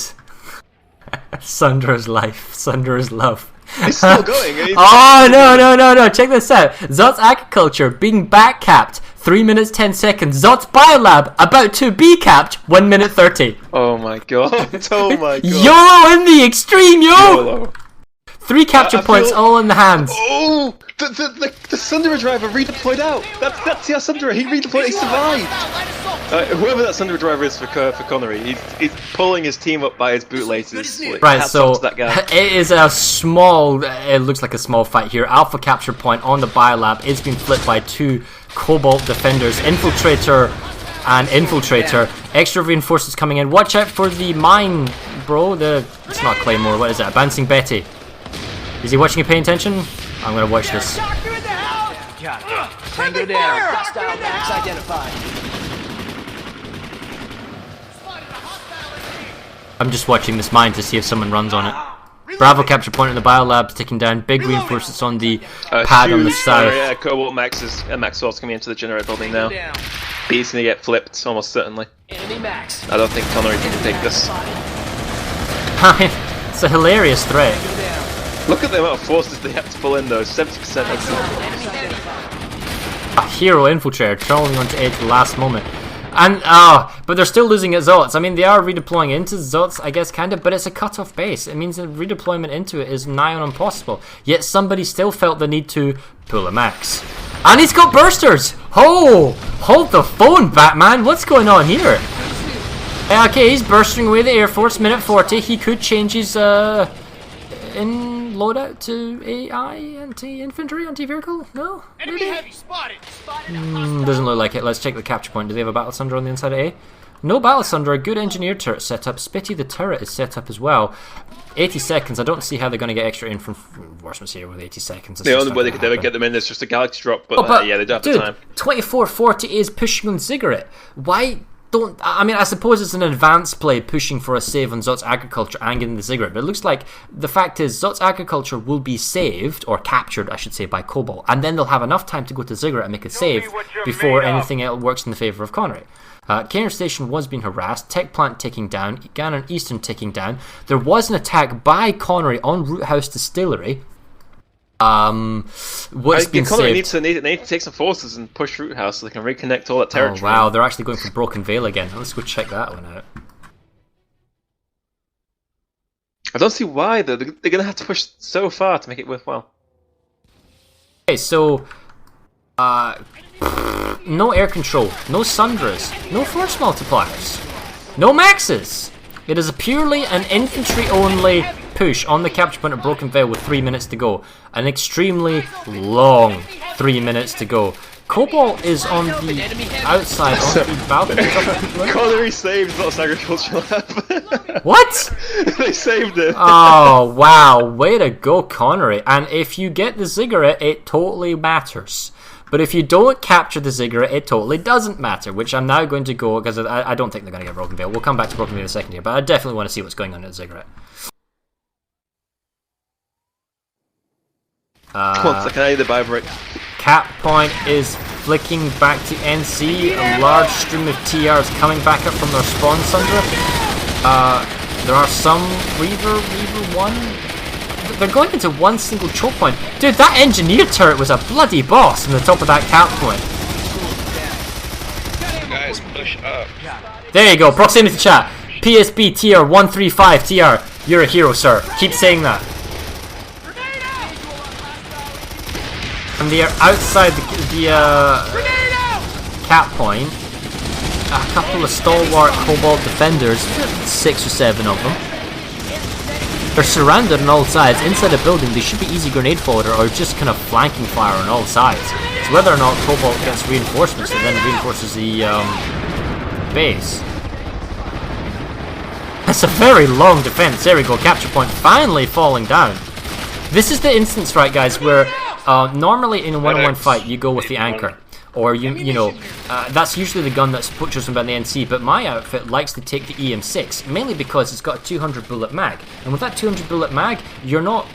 [SPEAKER 2] Sunderer's life, Sunderer's love.
[SPEAKER 3] He's still going.
[SPEAKER 2] Oh no! Check this out. Zot's Agriculture being back capped. 3 minutes 10 seconds. Zot's Biolab about to be capped. 1 minute 30.
[SPEAKER 3] Oh my god! Oh my god!
[SPEAKER 2] YOLO in the extreme, yo!
[SPEAKER 3] YOLO.
[SPEAKER 2] 3 capture points all in the hands.
[SPEAKER 3] Oh! The Sunderer driver redeployed out. That's the Sunderer. He redeployed. He survived. Whoever that Sunderer driver is for Connery, he's pulling his team up by his bootlaces.
[SPEAKER 2] Right, so that guy. It is a small. It looks like a small fight here. Alpha capture point on the Biolab. It's been flipped by 2 Cobalt defenders, Infiltrator and Infiltrator. Extra reinforcements coming in. Watch out for the mine, bro. It's not Claymore. What is it? A Bouncing Betty. Is he watching and paying attention? I'm gonna watch this.
[SPEAKER 6] Tango down. Hostile max identified.
[SPEAKER 2] I'm just watching this mine to see if someone runs on it. Bravo capture point in the biolab's ticking down. Big reinforcements on the pad on the south.
[SPEAKER 3] Yeah, Cobalt Maxwell's coming into the generator building now. B's gonna get flipped, almost certainly.
[SPEAKER 6] Enemy max.
[SPEAKER 3] I don't think Connery can take this.
[SPEAKER 2] It's a hilarious threat.
[SPEAKER 3] Look at the amount of forces they have to pull in though, 70%.
[SPEAKER 2] A hero infiltrator trolling onto edge at the last moment. And, but they're still losing at Zots. I mean, they are redeploying into Zots, I guess, kind of, but it's a cut-off base. It means that redeployment into it is nigh on impossible. Yet somebody still felt the need to pull a max. And he's got bursters! Oh! Hold the phone, Batman! What's going on here? Okay, he's bursting away the Air Force, minute 40. He could change his, in loadout to AI, anti-infantry, anti-vehicle? No? Maybe? Doesn't look like it. Let's check the capture point. Do they have a battle sunder on the inside of A? No battle sunder. A good engineer turret set up. Spitty the turret is set up as well. 80 seconds. I don't see how they're going to get extra in from reinforcements here with 80 seconds.
[SPEAKER 3] The only way they could ever get them in is just a galaxy drop, but yeah, they don't have the time.
[SPEAKER 2] 2440 is pushing on Ziggurat. Why don't... I mean, I suppose it's an advanced play pushing for a save on Zot's Agriculture and getting the Ziggurat, but it looks like the fact is Zot's Agriculture will be saved, or captured, I should say, by Cobalt, and then they'll have enough time to go to Ziggurat and make a save before anything else works in the favour of Connery. Canner Station was being harassed, Tech Plant ticking down, Gannon Eastern ticking down. There was an attack by Connery on Root House Distillery. What's been
[SPEAKER 3] Connery
[SPEAKER 2] saved?
[SPEAKER 3] need to take some forces and push Root House so they can reconnect all that territory.
[SPEAKER 2] Oh wow, they're actually going for Broken Vale again. Let's go check that one out.
[SPEAKER 3] I don't see why though. They're going to have to push so far to make it worthwhile.
[SPEAKER 2] Okay, so no air control, no Sundras, no force multipliers, no maxes. It is purely an infantry-only push on the capture point at Broken Vale with 3 minutes to go. An extremely long 3 minutes to go. Cobalt is on the outside, on the balcony.
[SPEAKER 3] Connery saved Lots Agricultural Lab.
[SPEAKER 2] What?
[SPEAKER 3] They saved it.
[SPEAKER 2] Oh, wow. Way to go, Connery. And if you get the Ziggurat, it totally matters. But if you don't capture the Ziggurat, it totally doesn't matter, which I'm now going to go, because I don't think they're going to get Broken Vale. We'll come back to Broken Vale in a second here, but I definitely want to see what's going on at the Ziggurat.
[SPEAKER 3] One second, I need the buy break.
[SPEAKER 2] Cap point is flicking back to NC. A large stream of TRs coming back up from their spawn Sundra. There are some Reaver 1. They're going into one single choke point. Dude, that engineer turret was a bloody boss on the top of that cap point.
[SPEAKER 8] Guys, push up.
[SPEAKER 2] There you go, proximity chat. PSB TR 135 TR. You're a hero, sir. Keep saying that. And they are outside the cap point. A couple of stalwart Cobalt defenders, 6 or 7 of them. They're surrounded on all sides. Inside a building, they should be easy grenade fodder or just kind of flanking fire on all sides. So whether or not Cobalt gets reinforcements, and then reinforces the base. That's a very long defense. There we go. Capture point finally falling down. This is the instance, right, guys, where normally in a one-on-one fight you go with the anchor, or you know that's usually the gun that's chosen by the NC. But my outfit likes to take the EM6 mainly because it's got a 200 bullet mag, and with that 200 bullet mag, you're not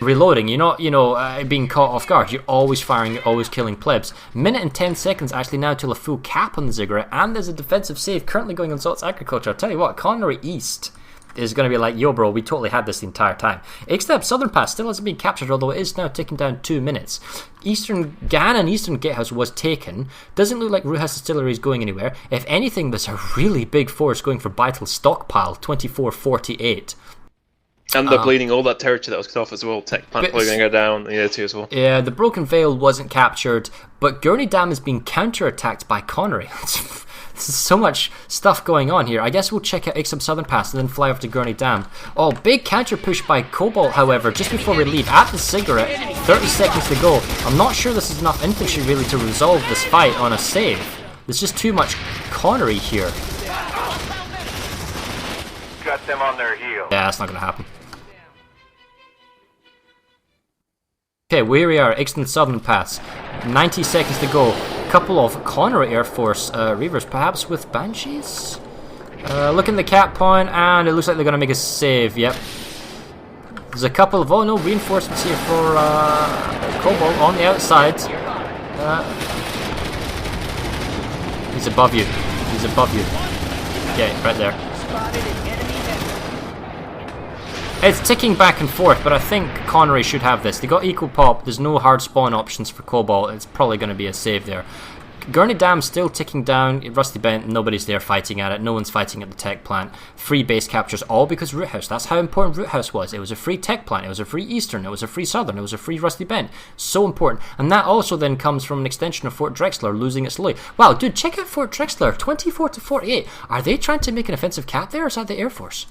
[SPEAKER 2] reloading. You're not being caught off guard. You're always firing. You're always killing plebs. Minute and 10 seconds actually now till a full cap on the Ziggurat, and there's a defensive save currently going on Zot's Agriculture. I'll tell you what, Connery East is going to be like, yo bro, we totally had this the entire time. Except Southern Pass still hasn't been captured, although it is now ticking down 2 minutes. Gannon Eastern Gatehouse was taken. Doesn't look like Root House Distillery is going anywhere. If anything, there's a really big force going for Vital Stockpile, 2448.
[SPEAKER 3] And they're bleeding all that territory that was cut off as well. Tech plant probably going to go down the other two as well.
[SPEAKER 2] Yeah, the Broken Vale wasn't captured, but Gurney Dam is being counter-attacked by Connery. There's so much stuff going on here. I guess we'll check out Ixub Southern Pass and then fly over to Gurney Dam. Oh, big counter push by Cobalt, however, just before we leave at the Ziggurat. 30 seconds to go. I'm not sure this is enough infantry really to resolve this fight on a save. There's just too much Connery here.
[SPEAKER 8] Got them on their heels.
[SPEAKER 2] Yeah, that's not going to happen. Okay, where we are, Ixton Southern Pass. 90 seconds to go. Couple of Connery Air Force Reavers, perhaps with Banshees? Look in the cap point, and it looks like they're going to make a save, yep. There's a couple of, oh no, reinforcements here for Cobalt on the outside. He's above you. He's above you. Yeah, right there. It's ticking back and forth, but I think Connery should have this. They got equal pop. There's no hard spawn options for Cobalt. It's probably going to be a save there. Gurney Dam's still ticking down. Rusty Bent, nobody's there fighting at it. No one's fighting at the tech plant. Free base captures, all because Root House. That's how important Root House was. It was a free tech plant. It was a free Eastern. It was a free Southern. It was a free Rusty Bent. So important. And that also then comes from an extension of Fort Drexler losing its loy. Wow, dude, check out Fort Drexler. 24 to 48. Are they trying to make an offensive cap there, or is that the Air Force?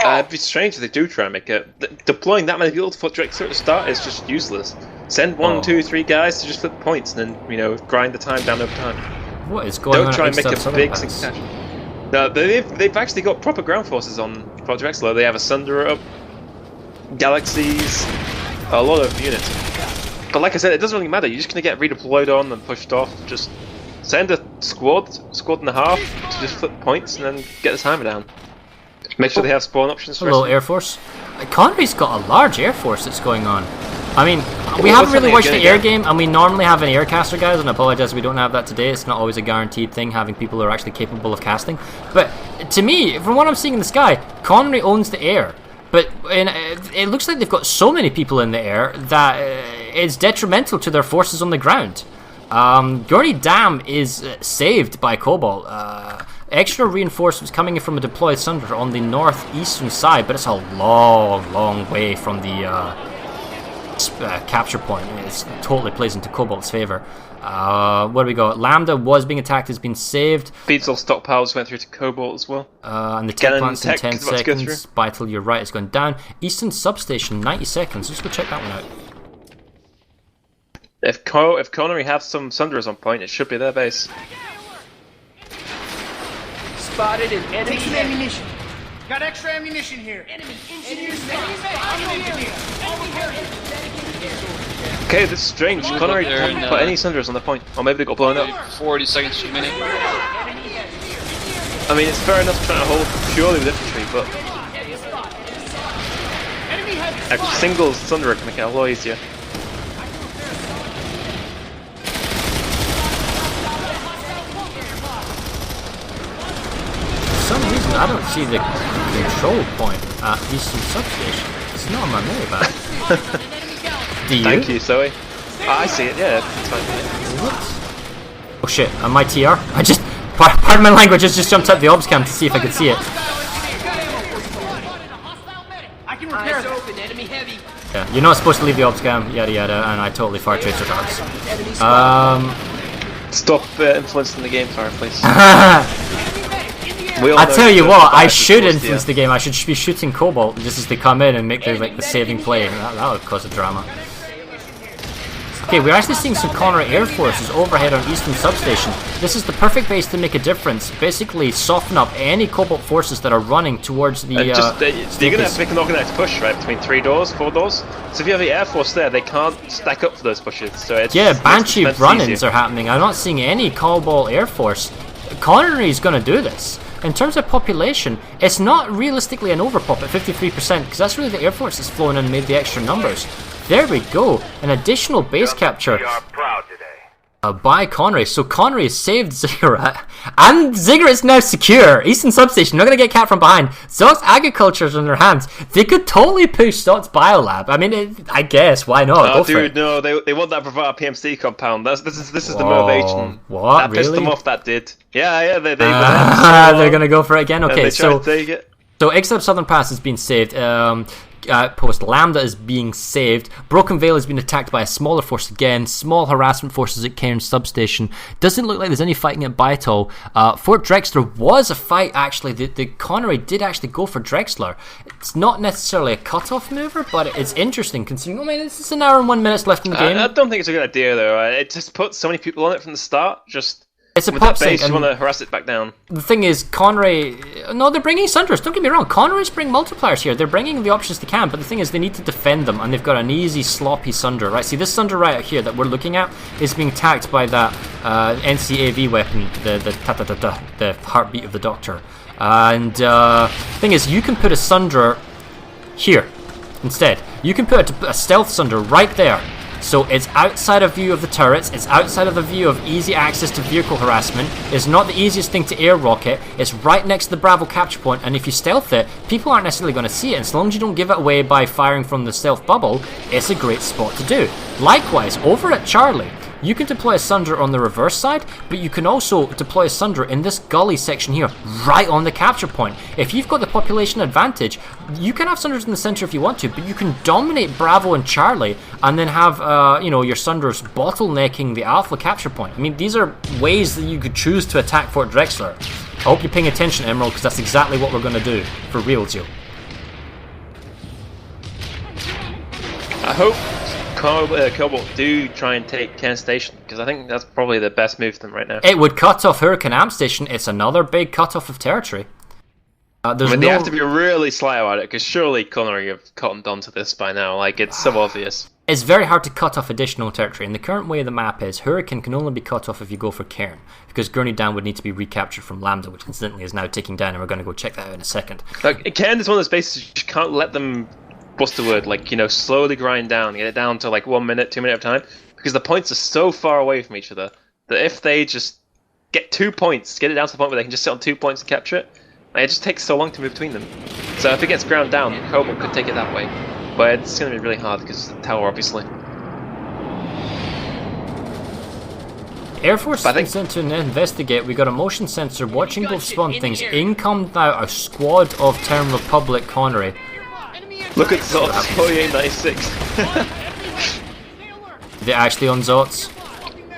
[SPEAKER 3] It'd be strange if they do try and make it. Deploying that many people to Fort Drexler at the start is just useless. Send one, two, three guys to just flip points and then, grind the time down over time.
[SPEAKER 2] What is going on?
[SPEAKER 3] Don't try and make a big success. No, they've actually got proper ground forces on Fort Drexler. They have a Sunderer up, Galaxies, a lot of units. But like I said, it doesn't really matter. You're just going to get redeployed on and pushed off. Just send a squad and a half to just flip points and then get the timer down. Make sure they have spawn options for
[SPEAKER 2] Hello, Air Force. Connery's got a large Air Force that's going on. I mean, we haven't really watched the air game, and we normally have an aircaster, guys, and I apologize we don't have that today. It's not always a guaranteed thing, having people who are actually capable of casting. But to me, from what I'm seeing in the sky, Connery owns the air. But it looks like they've got so many people in the air that it's detrimental to their forces on the ground. Gurney Dam is saved by Cobalt. Extra reinforcements coming in from a deployed Sunderer on the northeastern side, but it's a long, long way from the capture point. It totally plays into Cobalt's favour. What do we got? Lambda was being attacked, has been saved.
[SPEAKER 3] Beads all stockpiles went through to Cobalt as well.
[SPEAKER 2] And the tech plant's in 10 seconds. Vital, you're right, it's gone down. Eastern substation, 90 seconds. Let's go check that one out.
[SPEAKER 3] If Connery have some Sunderers on point, it should be their base.
[SPEAKER 6] Spotted an enemy.
[SPEAKER 9] Take some ammunition. Got extra ammunition here.
[SPEAKER 6] Enemy engineers.
[SPEAKER 3] Okay, this is strange. Connery haven't put any Sunderers on the point. Or maybe they got blown up.
[SPEAKER 8] 40 seconds to a minute.
[SPEAKER 3] I mean, it's fair enough trying to hold purely with infantry, but a single Sunderer can make it a lot easier.
[SPEAKER 2] For some reason, I don't see the control point at Eastern Substation. It's not on my map. Do you?
[SPEAKER 3] Thank you, Zoe. I see it, yeah. It's fine.
[SPEAKER 2] What? Oh shit, on my TR? I just, pardon my language, I just jumped out the ops cam to see if I could see it.
[SPEAKER 6] Eyes open, enemy heavy.
[SPEAKER 2] Yeah, you're not supposed to leave the ops cam, yada yada, and I totally fire tracer dogs.
[SPEAKER 3] Stop influencing the game, fire, please.
[SPEAKER 2] I tell you what, I should influence the game. I should be shooting Cobalt just as they come in and make the saving play. That would cause a drama. Okay, we're actually seeing some Connery Air Forces overhead on Eastern Substation. This is the perfect base to make a difference. Basically, soften up any Cobalt forces that are running towards the.
[SPEAKER 3] You're going to have to make an organized push, right, between 3 doors, 4 doors. So if you have the Air Force there, they can't stack up for those pushes. So it's
[SPEAKER 2] Banshee run-ins are happening. I'm not seeing any Cobalt Air Force. Connery's going to do this. In terms of population, it's not realistically an overpop at 53%, because that's really the Air Force that's flown in and made the extra numbers. There we go, an additional base capture by Connery. So Connery has saved Ziggurat, and Ziggurat's now secure. Eastern Substation, not going to get capped from behind. Zot's agriculture's in their hands. They could totally push Zot's Biolab. I mean, I guess, why not?
[SPEAKER 3] Oh, dude, no, they want that Bravada PMC compound. This is the motivation.
[SPEAKER 2] What,
[SPEAKER 3] that pissed
[SPEAKER 2] really?
[SPEAKER 3] them off, that did. Yeah, they're
[SPEAKER 2] going to go for it again? Okay, so
[SPEAKER 3] take it.
[SPEAKER 2] So Except Southern Pass has been saved. Post Lambda is being saved. Broken Vale has been attacked by a smaller force again. Small harassment forces at Cairns Substation. Doesn't look like there's any fighting at Bytol. Fort Drexler was a fight, actually. The Connery did actually go for Drexler. It's not necessarily a cut-off mover, but it's interesting considering, this is an hour and 1 minute left in the game.
[SPEAKER 3] I don't think it's a good idea, though. It just puts so many people on it from the start.
[SPEAKER 2] It's a
[SPEAKER 3] with
[SPEAKER 2] pop
[SPEAKER 3] that base,
[SPEAKER 2] sync,
[SPEAKER 3] you
[SPEAKER 2] and
[SPEAKER 3] want to harass it back down.
[SPEAKER 2] the thing is, Connery... No, they're bringing Sunders, don't get me wrong. Connery's bringing multipliers here. They're bringing the options they can, but the thing is, they need to defend them, and they've got an easy, sloppy Sunder, right? See, this Sunder right here that we're looking at is being attacked by that NCAV weapon, the heartbeat of the Doctor. And thing is, you can put a Sunder here instead. You can put a stealth Sunder right there. So it's outside of view of the turrets, it's outside of the view of easy access to vehicle harassment, it's not the easiest thing to air rocket, it's right next to the Bravo capture point, and if you stealth it, people aren't necessarily going to see it, and as long as you don't give it away by firing from the stealth bubble, it's a great spot to do. Likewise, over at Charlie, you can deploy a Sunder on the reverse side, but you can also deploy a Sunder in this gully section here, right on the capture point. If you've got the population advantage, you can have Sunders in the center if you want to, but you can dominate Bravo and Charlie, and then have, your Sunders bottlenecking the Alpha capture point. I mean, these are ways that you could choose to attack Fort Drexler. I hope you're paying attention, Emerald, because that's exactly what we're going to do, for real, Joe.
[SPEAKER 3] I hope Cobalt do try and take Cairn Station, because I think that's probably the best move for them right now.
[SPEAKER 2] It would cut off Hurricane Amp Station. It's another big cut off of territory.
[SPEAKER 3] They have to be really sly about it, because surely Connery have cottoned onto this by now. Like, it's so obvious.
[SPEAKER 2] It's very hard to cut off additional territory, and the current way the map is, Hurricane can only be cut off if you go for Cairn, because Gurney Down would need to be recaptured from Lambda, which incidentally is now ticking down, and we're going to go check that out in a second.
[SPEAKER 3] Like, Cairn is one of those bases you can't let them bust the word, like, slowly grind down, get it down to like 1 minute, 2 minutes at a time, because the points are so far away from each other that if they just get 2 points, get it down to the point where they can just sit on 2 points and capture it, like, it just takes so long to move between them. So if it gets ground down, Cobalt could take it that way, but it's going to be really hard because of the tower, obviously.
[SPEAKER 2] Air Force has been sent to investigate. We got a motion sensor watching both spawn things. In comes now a squad of Terran Republic Connery.
[SPEAKER 3] Look at Zots, 4896.
[SPEAKER 2] They're actually on Zots?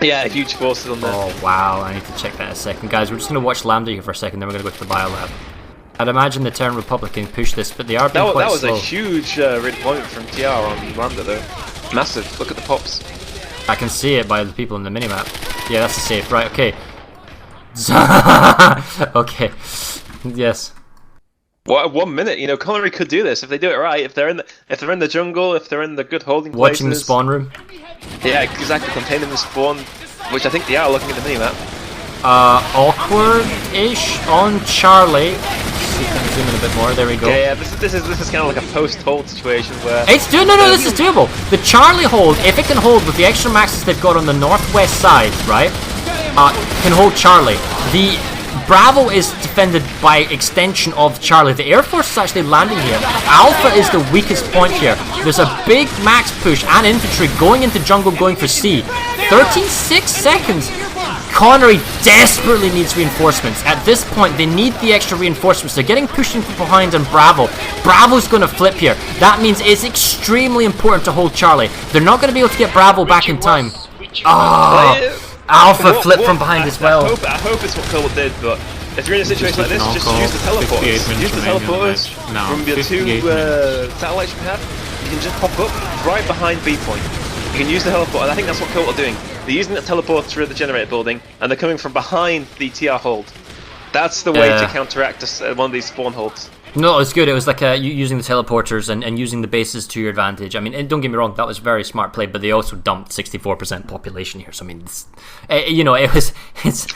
[SPEAKER 3] Yeah, huge forces on there.
[SPEAKER 2] Oh wow, I need to check that in a second. Guys, we're just going to watch Lambda here for a second, then we're going to go to the biolab. I'd imagine the Terran Republic can push this, but they are being quite slow.
[SPEAKER 3] That was a huge redeployment from TR on Lambda though. Massive, look at the pops.
[SPEAKER 2] I can see it by the people in the minimap. Yeah, that's a safe. Right, okay. Okay. Yes.
[SPEAKER 3] What, 1 minute? Connery could do this if they do it right. If they're in the jungle, if they're in the good holding places.
[SPEAKER 2] Watching the spawn room.
[SPEAKER 3] Yeah, exactly. Containing the spawn, which I think they are looking at the minimap.
[SPEAKER 2] Awkward-ish on Charlie. Let's see if I can zoom in a bit more. There we go.
[SPEAKER 3] Yeah, this is kind of like a post-hold situation where
[SPEAKER 2] it's doing. No, this is doable. The Charlie hold, if it can hold with the extra maxes they've got on the northwest side, right? Can hold Charlie. The Bravo is defended by extension of Charlie. The Air Force is actually landing here. Alpha is the weakest point here. There's a big max push and infantry going into jungle, going for C. 13.6 seconds. Connery desperately needs reinforcements. At this point, they need the extra reinforcements. They're getting pushed in from behind on Bravo. Bravo's going to flip here. That means it's extremely important to hold Charlie. They're not going to be able to get Bravo back in time. Alpha flipped from behind as well.
[SPEAKER 3] I hope it's what Cobalt did, but if you're in a situation like this, just use the teleporters. Use the teleporters from the two satellites you have. You can just pop up right behind B point. You can use the teleport, and I think that's what Cobalt are doing. They're using the teleporter at the generator building, and they're coming from behind the TR hold. That's the way to counteract one of these spawn holds.
[SPEAKER 2] No, it's good. It was like using the teleporters and using the bases to your advantage. I mean, and don't get me wrong, that was a very smart play, but they also dumped 64% population here. So I mean, it was.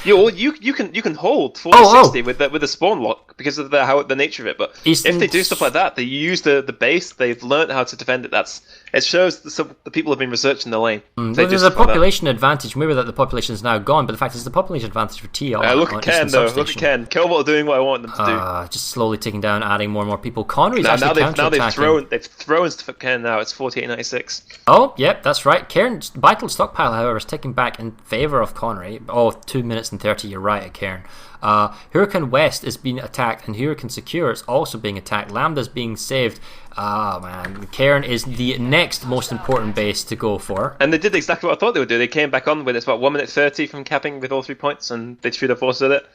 [SPEAKER 3] You can hold 40-60 with the spawn lock because of the nature of it. But if they do stuff like that, they use the base. They've learned how to defend it. It shows the people have been researching the lane.
[SPEAKER 2] There's a population advantage. Maybe that the population is now gone, but the fact is the population advantage for TR.
[SPEAKER 3] Look at Ken though. Look at Ken. Cobalt are doing what I want them to do.
[SPEAKER 2] Just slowly ticking down, adding more and more people. Connery's actually counterattacking.
[SPEAKER 3] They've thrown stuff at Cairn now. It's 48.96.
[SPEAKER 2] Oh, yep, that's right. Cairn's vital stockpile, however, is ticking back in favour of Connery. 2 minutes and 30. You're right at Cairn. Hurricane West is being attacked, and Hurricane Secure is also being attacked. Lambda's being saved. Man, Cairn is the next most important base to go for.
[SPEAKER 3] And they did exactly what I thought they would do. They came back on with it's about 1 minute 30 from capping with all 3 points, and they threw their forces at it.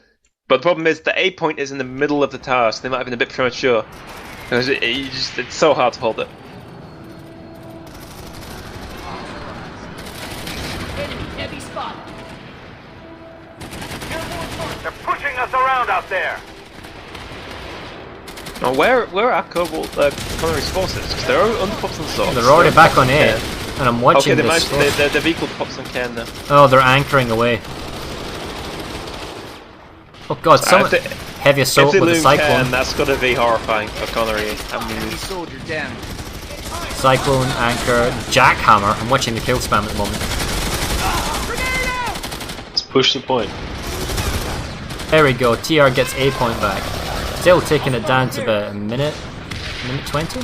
[SPEAKER 3] But the problem is the A point is in the middle of the tower, so they might have been a bit premature. It's so hard to hold it.
[SPEAKER 6] Enemy heavy spot.
[SPEAKER 8] us around out there.
[SPEAKER 3] Now, where are Cobalt Connery's forces? Because they're under pops and swords.
[SPEAKER 2] They're already back on A, and I'm watching
[SPEAKER 3] Okay,
[SPEAKER 2] this.
[SPEAKER 3] they've equaled pops and Ken now.
[SPEAKER 2] Oh, they're anchoring away. Oh god, someone heavy assault
[SPEAKER 3] If they
[SPEAKER 2] with the
[SPEAKER 3] lose
[SPEAKER 2] cyclone.
[SPEAKER 3] Ken, that's gotta be horrifying for Connery. I mean,
[SPEAKER 9] Soldier down.
[SPEAKER 2] Cyclone, anchor, jackhammer. I'm watching the kill spam at the moment.
[SPEAKER 3] let's push the point.
[SPEAKER 2] There we go. TR gets A point back. Still taking it down to about a minute 20?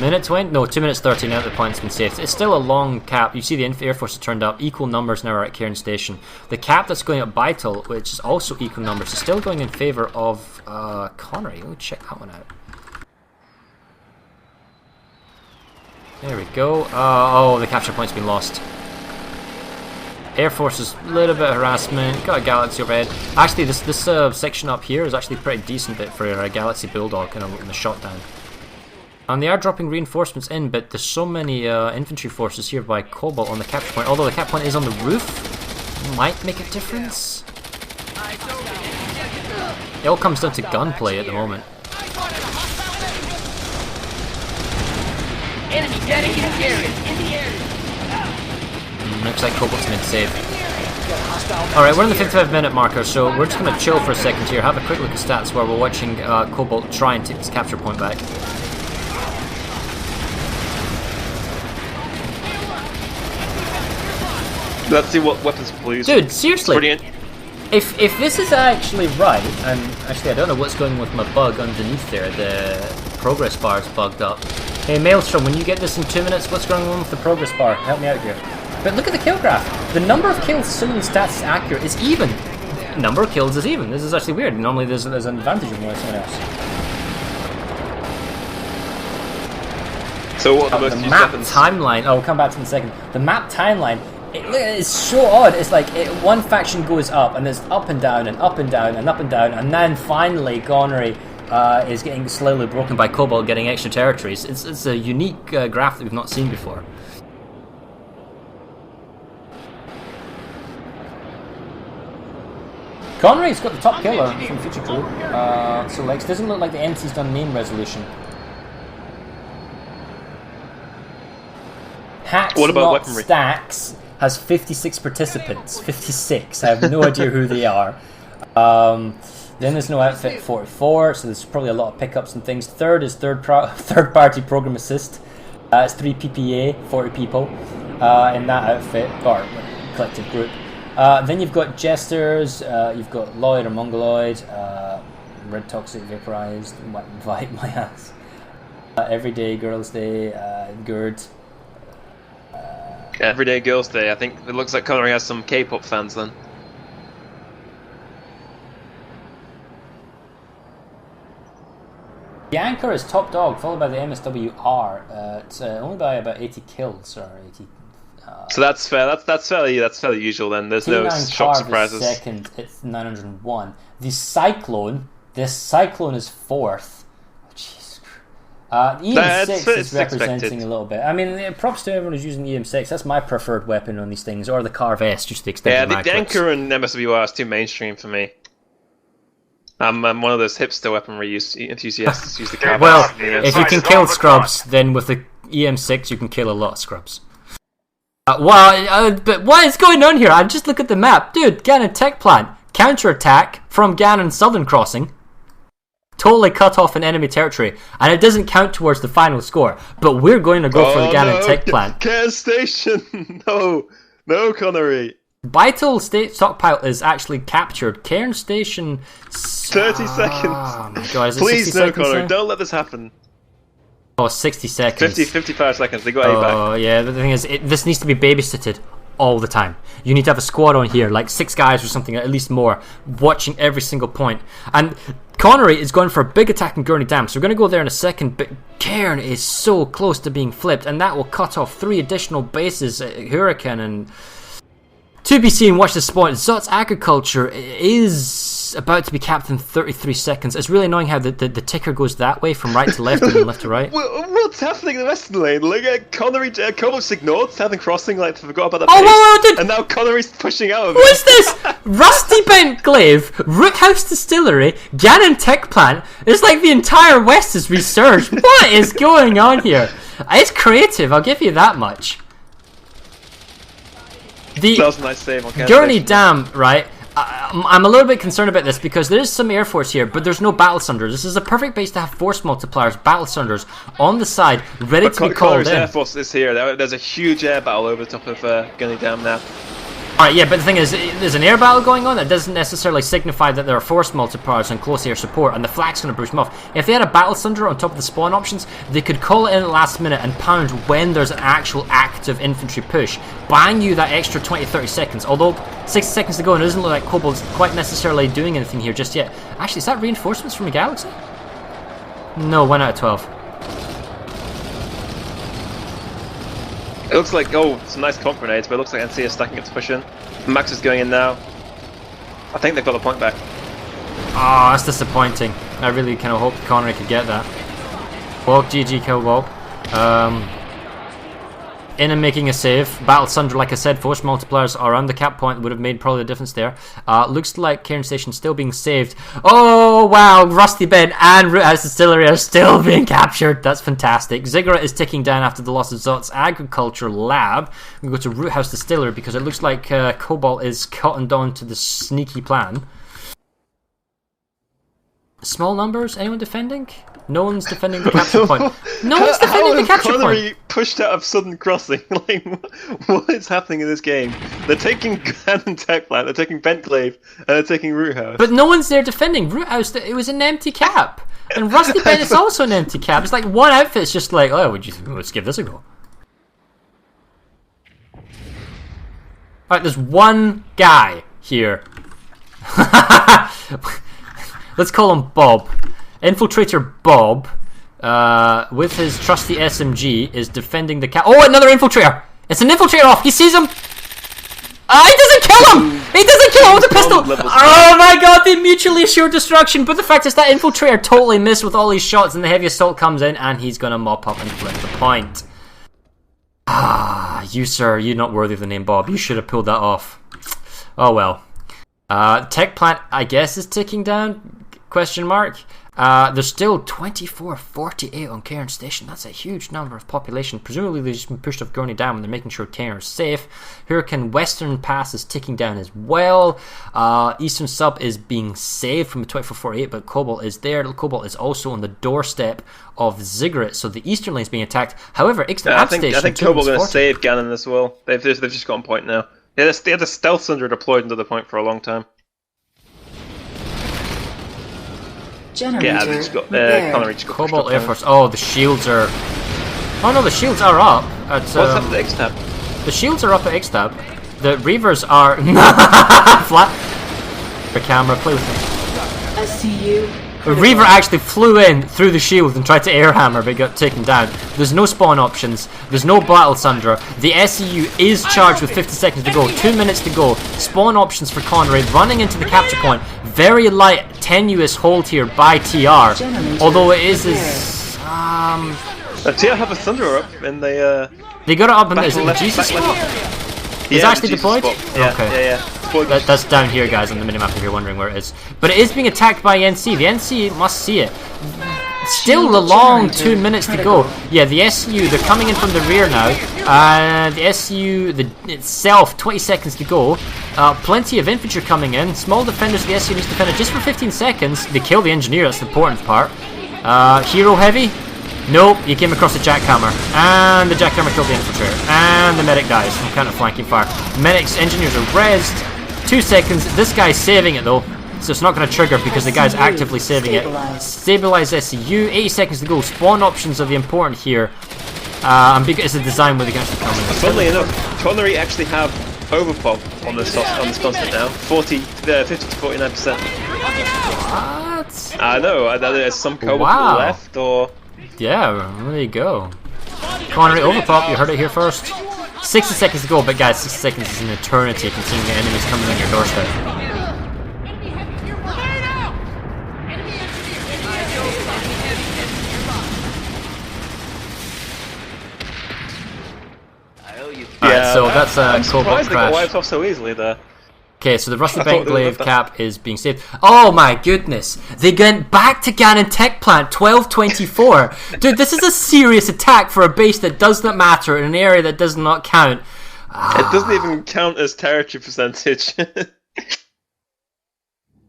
[SPEAKER 2] Minute 20? No, 2 minutes 30 now that the point's been saved. It's still a long cap. You see the Air Force has turned up. Equal numbers now are at Cairn Station. The cap that's going at Beitel, which is also equal numbers, is still going in favour of Connery. Let me check that one out. There we go. Oh, the capture point's been lost. Air Force is a little bit of harassment. Got a Galaxy overhead. Actually, this section up here is actually a pretty decent bit for a Galaxy Bulldog in the shot down. And they are dropping reinforcements in, but there's so many infantry forces here by Cobalt on the capture point. Although the cap point is on the roof, might make a difference. It all comes down to gunplay at the moment.
[SPEAKER 6] Enemy getting in the area.
[SPEAKER 2] Looks like Cobalt's mid-save. Alright, we're in the 55-minute marker, so we're just going to chill for a second here, have a quick look at stats while we're watching Cobalt try and take this capture point back.
[SPEAKER 3] Let's see what weapons please.
[SPEAKER 2] Dude, seriously,
[SPEAKER 3] Brilliant.
[SPEAKER 2] if this is actually right, and actually I don't know what's going on with my bug underneath there, the progress bar is bugged up. Hey Maelstrom, when you get this in 2 minutes, what's going on with the progress bar? Help me out here. But look at the kill graph. The number of kills, assuming the stats is accurate, is even. Number of kills is even. This is actually weird. Normally there's an advantage of more than someone else.
[SPEAKER 3] So what are the most
[SPEAKER 2] The
[SPEAKER 3] used
[SPEAKER 2] map
[SPEAKER 3] weapons?
[SPEAKER 2] timeline. Oh, we'll come back to it in a second. The map timeline. It's so odd. It's like one faction goes up, and there's up and down, and up and down, and up and down, and then finally Connery is getting slowly broken by Cobalt, getting extra territories. It's a unique graph that we've not seen before. Connery's got the top killer from Future Crew. So Lex doesn't look like the NC's done name resolution. Hacks
[SPEAKER 3] What about
[SPEAKER 2] Not
[SPEAKER 3] weaponry?
[SPEAKER 2] Stacks has 56 participants. 56. I have no idea who they are. Then there's no outfit 44, so there's probably a lot of pickups and things. Third is third-party program assist. It's 3 PPA, 40 people in that outfit, or collective group. Then you've got Jesters, you've got Lloyd or Mongoloid, Red Toxic Vaporized, Vibe my ass. Everyday Girls Day, Gerd.
[SPEAKER 3] Everyday Girls Day. I think it looks like Connery has some K-pop fans then.
[SPEAKER 2] The Anchor is top dog, followed by the MSWR. It's only by about 80 kills or 80.
[SPEAKER 3] So that's fair. That's fairly usual then. There's no
[SPEAKER 2] T9
[SPEAKER 3] shock
[SPEAKER 2] Carve
[SPEAKER 3] surprises.
[SPEAKER 2] is second. It's 901. The Cyclone. This Cyclone is fourth. Oh, Jesus. EM6 is representing
[SPEAKER 3] expected.
[SPEAKER 2] a little bit. I mean, props to everyone who's using the EM6. That's my preferred weapon on these things, or the Carve S, just to the extent
[SPEAKER 3] Yeah,
[SPEAKER 2] of
[SPEAKER 3] the
[SPEAKER 2] macros.
[SPEAKER 3] Anchor and MSWR is too mainstream for me. I'm one of those hipster weaponry enthusiasts. Use the Carve
[SPEAKER 2] Well,
[SPEAKER 3] S, you know.
[SPEAKER 2] if you can kill scrubs, then with the EM6 you can kill a lot of scrubs. But what is going on here? I just look at the map. Dude, Gannon Tech Plant. Counterattack from Gannon Southern Crossing. Totally cut off in enemy territory. And it doesn't count towards the final score. But we're going to go for the Gannon Tech Plant.
[SPEAKER 3] Cairn Station! No, Connery!
[SPEAKER 2] Vital State Stockpile is actually captured. Cairn Station...
[SPEAKER 3] 30 seconds.
[SPEAKER 2] Oh my god, is it
[SPEAKER 3] Please
[SPEAKER 2] 60
[SPEAKER 3] no,
[SPEAKER 2] seconds
[SPEAKER 3] Connery.
[SPEAKER 2] now?
[SPEAKER 3] Don't let this happen.
[SPEAKER 2] Oh, 60 seconds.
[SPEAKER 3] 55 seconds. They got you back.
[SPEAKER 2] Oh, yeah, but the thing is, this needs to be babysitted all the time. You need to have a squad on here, like 6 guys or something, at least more, watching every single point. And Connery is going for a big attack in Gurney Dam, so we're going to go there in a second, but Cairn is so close to being flipped, and that will cut off 3 additional bases at Hurricane, and to be seen, watch this point. Zot's agriculture is is about to be capped in 33 seconds. It's really annoying how the ticker goes that way from right to left and then left to right.
[SPEAKER 3] What's happening in the Western lane? Look, Connery, Cobalt's ignored Southern Crossing, like forgot about that.
[SPEAKER 2] Oh,
[SPEAKER 3] pace,
[SPEAKER 2] whoa,
[SPEAKER 3] and now Connery's pushing out of it.
[SPEAKER 2] What's this? Rusty Bent Glaive, Roothouse Distillery, Gannon Tech Plant. It's like the entire West is researched. What is going on here? It's creative, I'll give you that much.
[SPEAKER 3] That was a nice save on
[SPEAKER 2] Gurney Dam, right? I'm a little bit concerned about this because there is some Air Force here, but there's no Battle Sunders. This is a perfect base to have Force Multipliers, Battle Sunders on the side, ready to be called in.
[SPEAKER 3] Air Force is here. There's a huge air battle over the top of Gunny Dam now.
[SPEAKER 2] Alright, yeah, but the thing is, there's an air battle going on that doesn't necessarily signify that there are Force Multipliers and close air support, and the flak's going to bruise them off. If they had a Battle Sunder on top of the spawn options, they could call it in at the last minute and pound when there's an actual active infantry push, buying you that extra 20-30 seconds. Although 60 seconds to go, and it doesn't look like Cobalt's quite necessarily doing anything here just yet. Actually, is that reinforcements from a Galaxy? No, 1 out of 12.
[SPEAKER 3] It looks like, some nice comp grenades, but it looks like NC is stacking up to push in. Max is going in now. I think they've got the point back.
[SPEAKER 2] Oh, that's disappointing. I really kind of hoped Connery could get that. Well, GG Cobalt. In and making a save. Battle Sunder, like I said, Force Multipliers are on the cap point, would have made probably the difference there. Looks like Cairn Station still being saved. Oh, wow, Rusty Bed and Roothouse Distillery are still being captured. That's fantastic. Ziggurat is ticking down after the loss of Zot's Agriculture Lab. We go to Roothouse Distillery because it looks like Cobalt is cottoned on to the sneaky plan. Small numbers? Anyone defending? No one's defending the capture point. No one's defending the capture
[SPEAKER 3] Connery
[SPEAKER 2] point.
[SPEAKER 3] Pushed out of Southern Crossing. Like, what is happening in this game? They're taking Gannon Tech Plant, they're taking Bentglaive, and they're taking Roothouse.
[SPEAKER 2] But no one's there defending Roothouse. It was an empty cap, and Rusty Bent is also an empty cap. It's like one outfit's just like, oh, let's give this a go. Alright, there's one guy here. Let's call him Bob. Infiltrator Bob, with his trusty SMG, is defending the cap. Oh, another infiltrator! It's an infiltrator off! He sees him! He doesn't kill him! He doesn't kill him with a pistol! Oh my god, they mutually assured destruction, but the fact is that infiltrator totally missed with all these shots, and the heavy assault comes in, and he's gonna mop up and flip the point. You sir, you're not worthy of the name Bob. You should have pulled that off. Oh well. Tech plant, I guess, is ticking down? Question mark. There's still 2448 on Cairn Station. That's a huge number of population. Presumably they've just been pushed off Gurney Dam and they're making sure Cairn is safe. Hurricane Western Pass is ticking down as well. Eastern Sub is being saved from the 2448, but Cobalt is there. Cobalt is also on the doorstep of Ziggurat, so the eastern lane is being attacked. However, Ixton
[SPEAKER 3] I think Cobalt's going to save Gannon as well. They've just got on point now. Yeah, they had a Stealth Sunder deployed into the point for a long time.
[SPEAKER 5] Generator
[SPEAKER 3] They just got Connery just got
[SPEAKER 2] Cobalt Air Force. Oh, the shields are... Oh no, the shields are up. At,
[SPEAKER 3] What's happened to X-Tab?
[SPEAKER 2] The shields are up at Ixtab. The Reavers are... Flat. The camera, play with them.
[SPEAKER 5] SCU.
[SPEAKER 2] The Reaver actually flew in through the shield and tried to air hammer, but got taken down. There's no spawn options. There's no Battle Sunder. The SCU is charged with 50 seconds to go. 2 minutes to go. Spawn options for Connery. Running into the capture point. Very light, tenuous hold here by TR. Although it is his...
[SPEAKER 3] TR have a Thunder up in the...
[SPEAKER 2] They got it up in the Jesus spot? He's actually deployed?
[SPEAKER 3] Yeah,
[SPEAKER 2] okay.
[SPEAKER 3] yeah.
[SPEAKER 2] That's down here, guys, on the minimap if you're wondering where it is. But it is being attacked by NC. The NC must see it. Still a long 2 minutes to go. Yeah, the SU, they're coming in from the rear now. The SU itself, 20 seconds to go. Plenty of infantry coming in. Small defenders, the SU needs to defend it just for 15 seconds. They kill the engineer, that's the important part. Hero heavy? Nope, he came across the jackhammer. And the jackhammer killed the infiltrator. And the medic dies from kind of flanking fire. Medics, engineers are rezzed. 2 seconds. This guy's saving it though. So it's not going to trigger because the guy's actively saving it. Stabilize SCU. 80 seconds to go. Spawn options are the important here. And it's a design where they can actually come in.
[SPEAKER 3] Funnily enough, Connery actually have overpop on this constant now. 50 to 49%.
[SPEAKER 2] What?
[SPEAKER 3] I know. There's some Cobalt left or...
[SPEAKER 2] Yeah, there you go. Connery overpop, you heard it here first. 60 seconds to go, but guys, 60 seconds is an eternity considering the enemies coming on your doorstep. so that's a
[SPEAKER 3] I'm
[SPEAKER 2] Cobalt
[SPEAKER 3] surprised they got
[SPEAKER 2] crash.
[SPEAKER 3] wiped off so easily there.
[SPEAKER 2] Okay, so the Rusty
[SPEAKER 3] I
[SPEAKER 2] Bent
[SPEAKER 3] thought they
[SPEAKER 2] Glaive
[SPEAKER 3] were-
[SPEAKER 2] cap is being saved. Oh my goodness! They went back to Ganon Tech Plant 1224. Dude, this is a serious attack for a base that does not matter in an area that does not count.
[SPEAKER 3] It doesn't even count as territory percentage.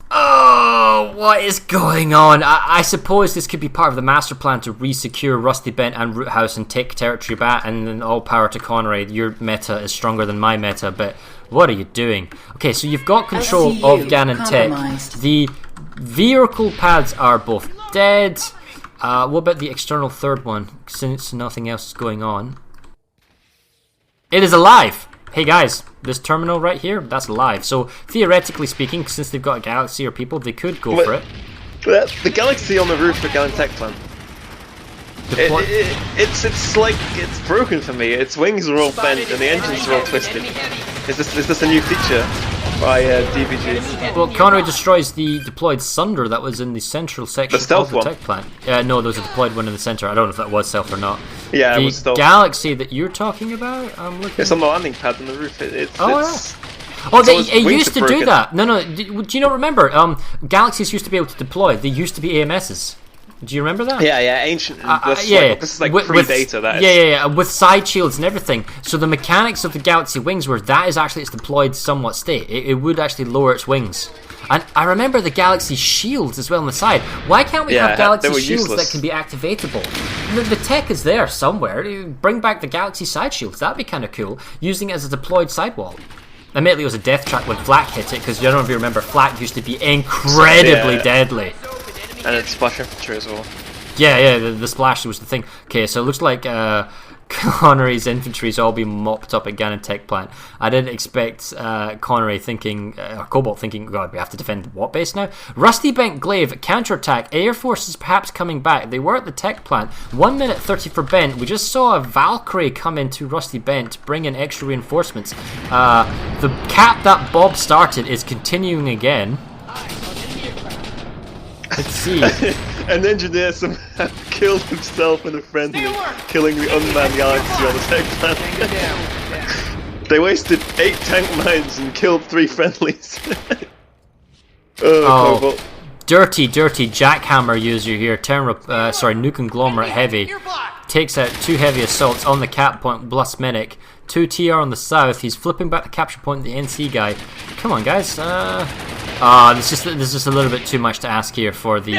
[SPEAKER 2] Oh, what is going on? I suppose this could be part of the master plan to re-secure Rusty Bent and Root House and take territory back, and then all power to Connery. Your meta is stronger than my meta, but what are you doing? Okay, so you've got control of
[SPEAKER 5] SCU
[SPEAKER 2] Ganon Tech.
[SPEAKER 5] compromised.
[SPEAKER 2] The vehicle pads are both dead. What about the external third one, since nothing else is going on? It is alive! Hey guys, this terminal right here, that's live. So theoretically speaking, since they've got a galaxy or people, they could go for it.
[SPEAKER 3] The galaxy on the roof of Ganon Tech Plant. It's like it's broken for me. Its wings are all bent and the engines are all twisted. Is this a new feature by DBG?
[SPEAKER 2] Well, Connery destroys the deployed Sunder that was in the central section
[SPEAKER 3] The stealth
[SPEAKER 2] of the
[SPEAKER 3] one.
[SPEAKER 2] tech plant. No, there was a deployed one in the center. I don't know if that was stealth or not.
[SPEAKER 3] Yeah,
[SPEAKER 2] the
[SPEAKER 3] it was stealth.
[SPEAKER 2] galaxy that you're talking about, I'm looking.
[SPEAKER 3] It's on the landing pad on the roof.
[SPEAKER 2] Oh,
[SPEAKER 3] it's always
[SPEAKER 2] it
[SPEAKER 3] wings
[SPEAKER 2] used
[SPEAKER 3] are
[SPEAKER 2] to do
[SPEAKER 3] broken.
[SPEAKER 2] that. No, do you not remember? Galaxies used to be able to deploy. They used to be AMSs. Do you remember that?
[SPEAKER 3] Yeah, ancient. This is like
[SPEAKER 2] With-
[SPEAKER 3] pre-data. That is.
[SPEAKER 2] Yeah, with side shields and everything. So the mechanics of the Galaxy wings were that is actually its deployed somewhat state. It would actually lower its wings. And I remember the Galaxy shields as well on the side. Why can't we have
[SPEAKER 3] they
[SPEAKER 2] Galaxy
[SPEAKER 3] were
[SPEAKER 2] shields
[SPEAKER 3] useless.
[SPEAKER 2] that can be activatable? The tech is there somewhere. Bring back the Galaxy side shields. That'd be kind of cool. Using it as a deployed sidewall. Admittedly, it was a death trap when Flak hit it, because I don't know if you remember, Flak used to be incredibly deadly.
[SPEAKER 3] And it's splash infantry as well.
[SPEAKER 2] Yeah, the splash was the thing. Okay, so it looks like Connery's infantry's all been mopped up at Ganon Tech Plant. I didn't expect Connery thinking, Cobalt thinking, God, we have to defend what base now? Rusty Bent Glaive, counterattack, Air Force is perhaps coming back. They were at the Tech Plant. 1 minute 30 for Bent. We just saw a Valkyrie come into Rusty Bent to bring in extra reinforcements. The cap that Bob started is continuing again. Let's see.
[SPEAKER 3] An engineer somehow killed himself in a friendly, killing the unmanned galaxy on the tech planet. They wasted 8 tank mines and killed 3 friendlies. Cobalt.
[SPEAKER 2] Dirty jackhammer user here. Nuke Conglomerate Heavy. Takes out 2 heavy assaults on the cap point, plus Medic. 2 TR on the south. He's flipping back the capture point, the NC guy. Come on, guys. This is just a little bit too much to ask here for the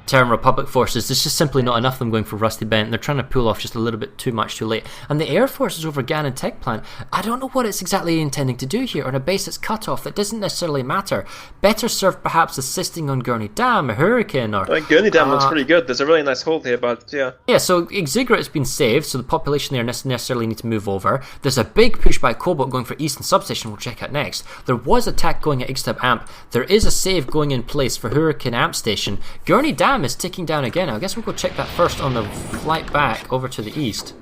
[SPEAKER 2] Terran Republic forces. There's just simply not enough of them going for Rusty Bent. They're trying to pull off just a little bit too much too late. And the Air Force is over Ganon Tech Plant. I don't know what it's exactly intending to do here on a base that's cut off. That doesn't necessarily matter. Better served perhaps assisting on Gurney Dam, a Hurricane, or...
[SPEAKER 3] I think Gurney Dam looks pretty good. There's a really nice hold here, but yeah.
[SPEAKER 2] Yeah, so Exigrat has been saved, so the population there necessarily need to move over. There's a big push by Cobalt going for Eastern Substation, we'll check out next. There was attack going at Ixtab Amp. There is a save going in place for Hurricane Amp Station. Gurney Dam is ticking down again. I guess we'll go check that first on the flight back over to the east.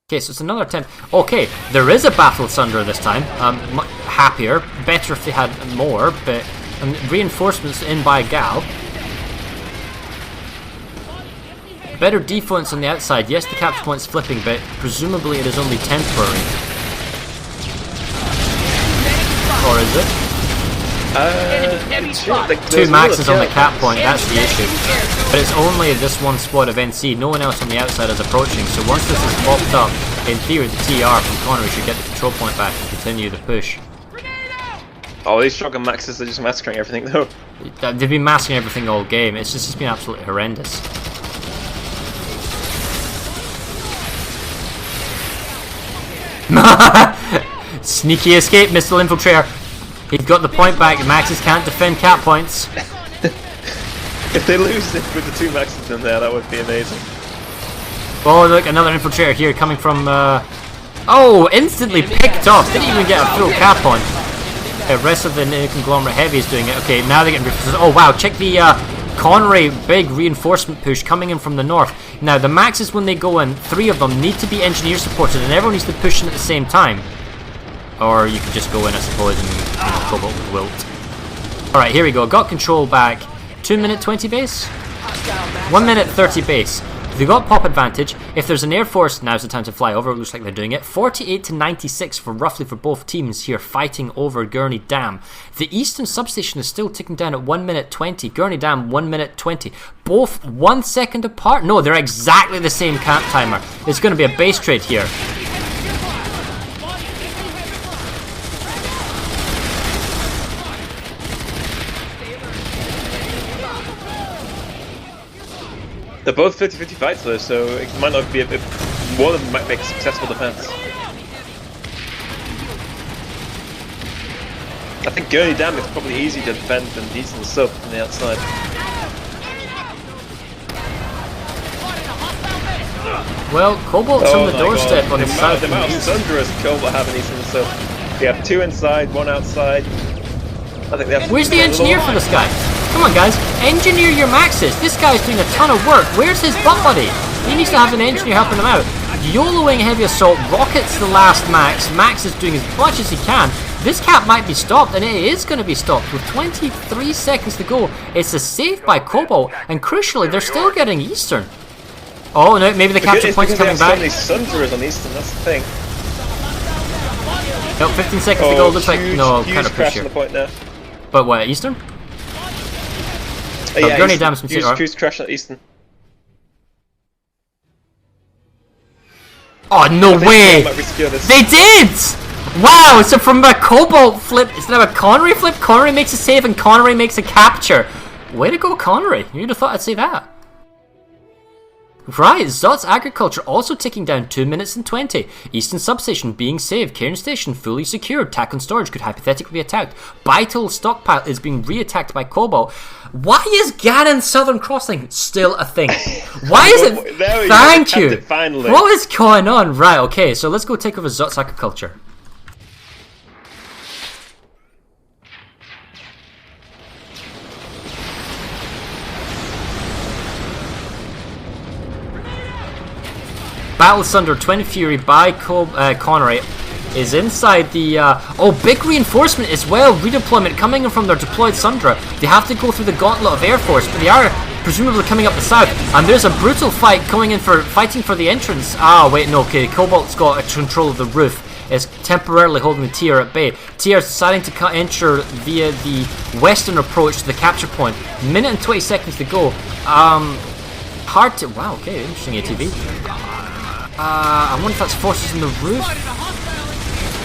[SPEAKER 2] Okay, so it's another attempt. Okay, there is a Battle Sunder this time. Happier. Better if they had more, but reinforcements in by Gal. Better defense on the outside. Yes, the capture point's flipping, but presumably it is only temporary. Or is it? Two maxes on the cap point, that's the issue. But it's only this one squad of NC, no one else on the outside is approaching, so once this is popped up, in theory the TR from Connery should get the control point back and continue the push.
[SPEAKER 3] Oh, these shotgun maxes are just massacring everything though.
[SPEAKER 2] They've been massacring everything all game, it's just been absolutely horrendous. Sneaky escape, Missile Infiltrator. He's got the point back. Maxes can't defend cap points.
[SPEAKER 3] If they lose it with the 2 maxes in there, that would be amazing.
[SPEAKER 2] Oh, look, another infiltrator here coming from... Oh, instantly picked off. Didn't even get a full cap on. The rest of the Conglomerate Heavy is doing it. Okay, now they're getting... Oh, wow, check the Connery big reinforcement push coming in from the north. Now, the Maxes, when they go in, 3 of them need to be engineer supported, and everyone needs to push in at the same time. Or you could just go in, I suppose, and Cobalt would wilt. Alright, here we go. Got control back. 2 minute 20 base? 1 minute 30 base. They got pop advantage. If there's an Air Force, now's the time to fly over. It looks like they're doing it. 48 to 96 for roughly for both teams here fighting over Gurney Dam. The Eastern substation is still ticking down at 1 minute 20. Gurney Dam 1 minute 20. Both 1 second apart. No, they're exactly the same camp timer. It's going to be a base trade here.
[SPEAKER 3] They're both 50-50 fights though, so it might not be a bit. One of them might make a successful defense. I think Gurney Dam is probably easier to defend than Eastern Sub from the outside.
[SPEAKER 2] Well, Cobalt's on the doorstep on the south.
[SPEAKER 3] The amount of Sunderers Cobalt have in Eastern Sub. They have 2 inside, 1 outside. I think they have.
[SPEAKER 2] Where's the engineer for this guy? Come on, guys. Engineer your maxes. This guy's doing a ton of work. Where's his butt buddy? He needs to have an engineer helping him out. YOLOing heavy assault. Rockets the last max. Max is doing as much as he can. This cap might be stopped, and it is going to be stopped with 23 seconds to go. It's a save by Cobalt, and crucially, they're still getting Eastern. Oh no, maybe the capture point's coming back.
[SPEAKER 3] There's so many Sunderers on Eastern, that's the thing.
[SPEAKER 2] Nope, 15 seconds to go. Looks like no, kind of
[SPEAKER 3] crash
[SPEAKER 2] push
[SPEAKER 3] on
[SPEAKER 2] here.
[SPEAKER 3] the point now.
[SPEAKER 2] But what, Eastern?
[SPEAKER 3] Yeah,
[SPEAKER 2] Gurney Dam's from
[SPEAKER 3] huge crash at Eastern.
[SPEAKER 2] Oh, no way! They did! Wow, so from a Cobalt flip, instead of a Connery flip, Connery makes a save and Connery makes a capture. Way to go, Connery. You'd have thought I'd say that. Right, Zot's Agriculture also ticking down 2 minutes and 20. Eastern Substation being saved. Cairn Station fully secured. TAC and storage could hypothetically be attacked. Vital Stockpile is being re-attacked by Cobalt. Why is Ganon Southern Crossing still a thing? Why is it? Thank you.
[SPEAKER 3] Finally.
[SPEAKER 2] What is going on? Right, okay, so let's go take over Zot's Agriculture. Battle Thunder, Twin Fury by Connery is inside the... oh, big reinforcement as well. Redeployment coming in from their deployed Sundra. They have to go through the gauntlet of Air Force, but they are presumably coming up the south. And there's a brutal fight going in for fighting for the entrance. Ah, wait, no, okay. Cobalt's got control of the roof. Is temporarily holding the TR at bay. TR is deciding to enter via the western approach to the capture point. Minute and 20 seconds to go. Hard to... Wow, okay, interesting ATV. I wonder if that's forces in the roof.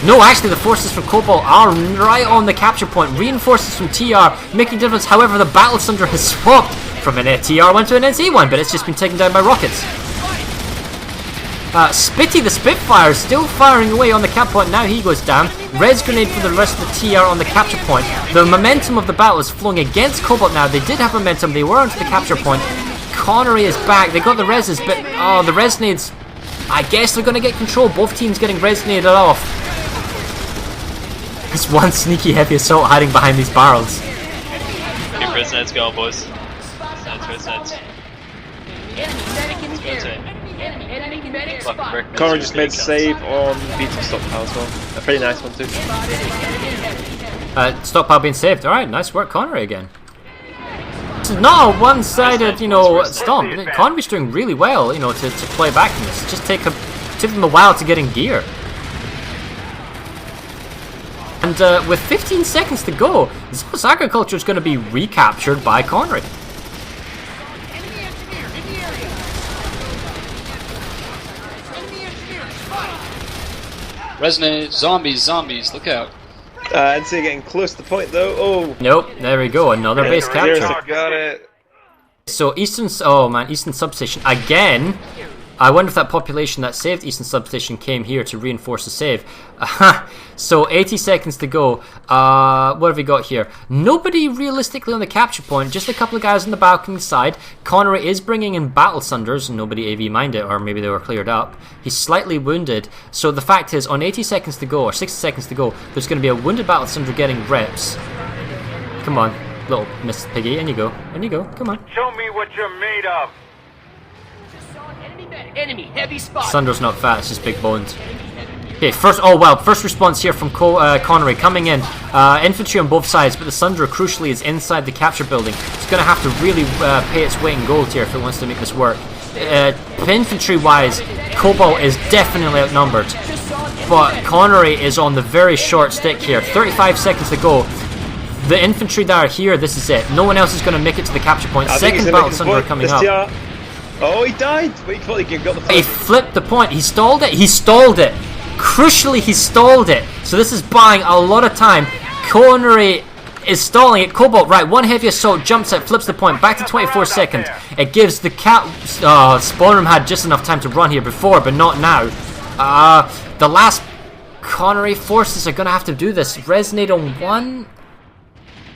[SPEAKER 2] No, actually the forces from Cobalt are right on the capture point. Reinforcements from TR making a difference. However, the Battle Thunder has swapped from an TR1 to an NC1, but it's just been taken down by rockets. Spitty the Spitfire is still firing away on the cap point. Now he goes down. Res grenade for the rest of the TR on the capture point. The momentum of the battle is flowing against Cobalt now. They did have momentum. They were onto the capture point. Connery is back. They got the reses, but oh, the res nades. I guess they're going to get control. Both teams getting resonated off. There's one sneaky heavy assault hiding behind these barrels.
[SPEAKER 8] Keep resonates going, boys. Resonates.
[SPEAKER 3] Connery just made a save on beating Stockpile as well. A pretty nice one too.
[SPEAKER 2] Stockpile being saved. Alright, nice work, Connery again. This is not a one-sided, you know, stomp. Connery's doing really well, you know, to play back in this. Just took them a while to get in gear. And with 15 seconds to go, Zot's Agriculture is going to be recaptured by Connery.
[SPEAKER 10] Resonate, zombies, look out.
[SPEAKER 3] NC getting close to the point though. Oh.
[SPEAKER 2] Nope, there we go, another base capture.
[SPEAKER 3] Got it.
[SPEAKER 2] So Eastern Substation again. I wonder if that population that saved Eastern Substation came here to reinforce the save. So 80 seconds to go. What have we got here? Nobody realistically on the capture point. Just a couple of guys on the balcony side. Connery is bringing in Battle Thunders. Nobody AV minded, or maybe they were cleared up. He's slightly wounded. So the fact is, on 80 seconds to go, or 60 seconds to go, there's going to be a wounded Battle Thunder getting reps. Come on, little Miss Piggy. In you go. In you go. Come on.
[SPEAKER 8] Show me what you're made of.
[SPEAKER 6] Enemy heavy spot.
[SPEAKER 2] Thunder's not fat, it's just big bones. Okay, first response here from Connery coming in. Infantry on both sides, but the Sundra crucially is inside the capture building. It's going to have to really pay its weight in gold here if it wants to make this work. infantry-wise, Cobalt is definitely outnumbered. But Connery is on the very short stick here. 35 seconds to go. The infantry that are here, this is it. No one else is going to make it to the capture point. Second Battle Thunder coming up.
[SPEAKER 3] Oh, he died! But he got the point.
[SPEAKER 2] He flipped the point. He stalled it. He stalled it. Crucially, he stalled it. So this is buying a lot of time. Connery is stalling it. Cobalt, right, one heavy assault, jumps it, flips the point, back to 24 seconds. It gives the spawn room had just enough time to run here before, but not now. The last Connery forces are going to have to do this. Resonate on 1...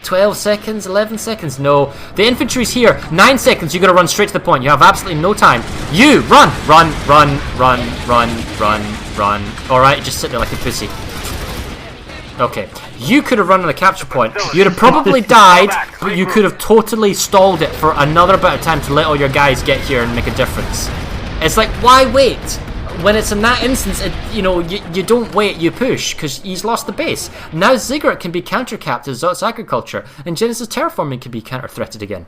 [SPEAKER 2] 12 seconds, 11 seconds, no. The infantry's here, 9 seconds, you're going to run straight to the point. You have absolutely no time. You, run! Alright, just sit there like a pussy. Okay, you could have run on the capture point. You'd have probably died, but you could have totally stalled it for another bit of time to let all your guys get here and make a difference. It's like, why wait? When it's in that instance, you don't wait, you push, because he's lost the base. Now Ziggurat can be counter-capped as Zot's agriculture, and Genesis terraforming can be counter-threated again.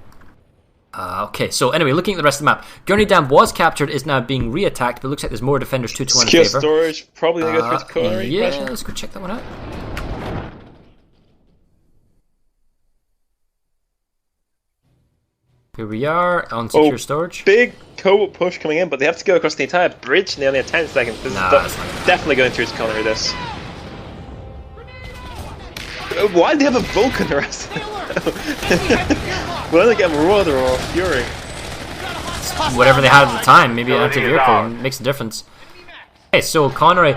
[SPEAKER 2] Okay, so anyway, looking at the rest of the map, Gurney Dam was captured, is now being re-attacked, but looks like there's more defenders 2-1 in
[SPEAKER 3] Secure
[SPEAKER 2] favour.
[SPEAKER 3] storage, probably going to go through to Connery.
[SPEAKER 2] Yeah, let's go check that one out. Here we are on secure storage.
[SPEAKER 3] Big Cobalt push coming in, but they have to go across the entire bridge in only 10 seconds. This is definitely going through to Connery, this. Why do they have a Vulcan arrest? Will they get Marauder or Fury?
[SPEAKER 2] Whatever they had at the time, maybe an anti-vehicle makes a difference. Okay, so Connery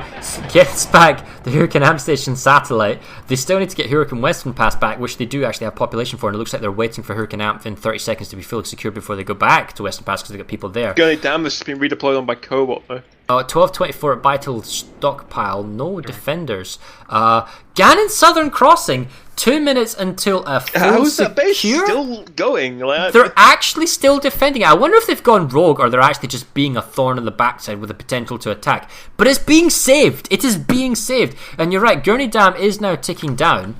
[SPEAKER 2] gets back the Hurricane Amp Station satellite. They still need to get Hurricane Western Pass back, which they do actually have population for, and it looks like they're waiting for Hurricane Amp in 30 seconds to be fully secured before they go back to Western Pass because they've got people there.
[SPEAKER 3] Gurney Dam has just been redeployed on by Cobalt though.
[SPEAKER 2] 1224 at Vital Stockpile, no defenders. Ganon Southern Crossing, 2 minutes until a full
[SPEAKER 3] How's
[SPEAKER 2] secure?
[SPEAKER 3] that base still going?
[SPEAKER 2] They're actually still defending it. I wonder if they've gone rogue or they're actually just being a thorn in the backside with the potential to attack. But it's being saved. It is being saved. And you're right, Gurney Dam is now ticking down.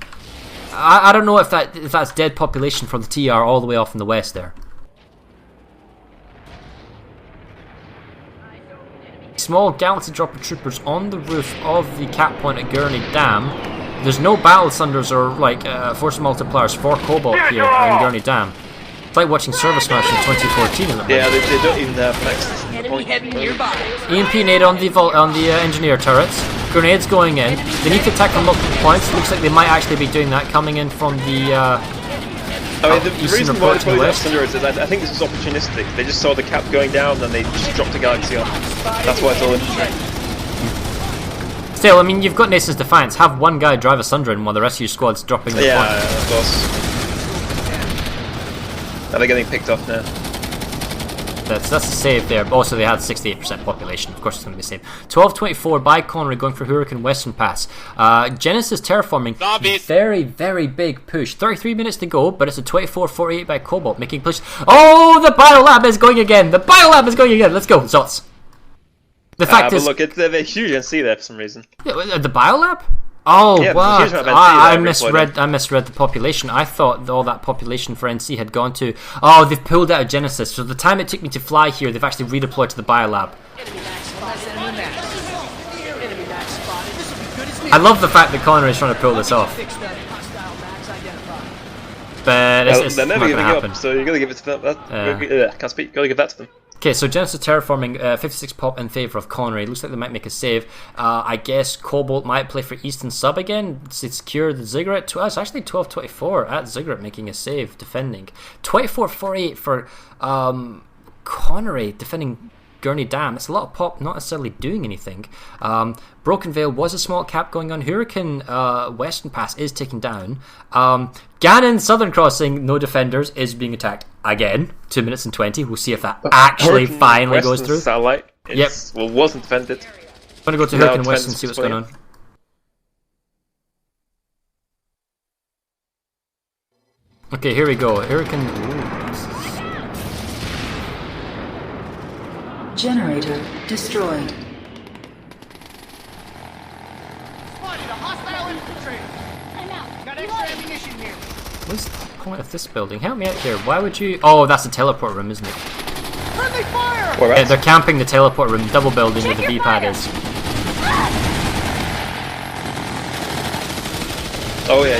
[SPEAKER 2] I don't know if that's dead population from the TR all the way off in the west there. Small Galaxy Dropper Troopers on the roof of the cap point at Gurney Dam. There's no battle thunders or like force multipliers for Cobalt here in Gurney Dam. It's like watching ServerSmash in 2014.
[SPEAKER 3] Yeah, they don't even have next.
[SPEAKER 2] EMP nade on the engineer turrets. Grenades going in. They need to attack from multiple points. Looks like they might actually be doing that coming in from the.
[SPEAKER 3] The reason why they probably have thunders is I think this is opportunistic. They just saw the cap going down and they just dropped a galaxy on. That's why it's all infantry.
[SPEAKER 2] Still, I mean, you've got Nace's Defiance. Have one guy drive a Sundering while the rest of your squad's dropping the point.
[SPEAKER 3] Yeah, of course. Are they getting picked off now?
[SPEAKER 2] That's a save there. Also, they had 68% population. Of course, it's going to be a save. 1224 by Connery going for Hurricane Western Pass. Genesis terraforming.
[SPEAKER 8] Zombies.
[SPEAKER 2] Very, very big push. 33 minutes to go, but it's a 24-48 by Cobalt making push. Oh, the Biolab is going again. The Biolab is going again. Let's go, Zots. The fact is,
[SPEAKER 3] look, they're huge and see there for some reason.
[SPEAKER 2] Yeah, the Biolab. Oh,
[SPEAKER 3] yeah,
[SPEAKER 2] wow! I misread the population. I thought all that population for NC had gone to. Oh, they've pulled out of Genesis. So the time it took me to fly here, they've actually redeployed to the Biolab. I love the fact that Connery is trying to pull this off. But it's
[SPEAKER 3] they're never
[SPEAKER 2] not
[SPEAKER 3] giving
[SPEAKER 2] going to happen.
[SPEAKER 3] up, so you got to give it to them. Can't speak. Got to give that to them.
[SPEAKER 2] Okay, so Genesis terraforming, 56 pop in favour of Connery. Looks like they might make a save. I guess Cobalt might play for Easton sub again to secure the Ziggurat. It's actually 12-24 at Ziggurat making a save, defending. 24-48 for Connery defending Gurney Dam. It's a lot of pop, not necessarily doing anything. Broken Veil was a small cap going on. Hurricane Western Pass is taking down. Ganon Southern Crossing, no defenders, is being attacked again. 2 minutes and 20. We'll see if that actually finally
[SPEAKER 3] Western
[SPEAKER 2] goes through.
[SPEAKER 3] Satellite wasn't defended.
[SPEAKER 2] I'm going to go to Hurricane West and see what's going on. Okay, here we go. Hurricane.
[SPEAKER 5] Generator destroyed.
[SPEAKER 2] What's the point of this building? Help me out here. Why would you... Oh, that's the teleport room, isn't it?
[SPEAKER 3] Where
[SPEAKER 2] Yeah,
[SPEAKER 3] else?
[SPEAKER 2] they're camping the teleport room, double building where the V-pad is.
[SPEAKER 3] Oh yeah.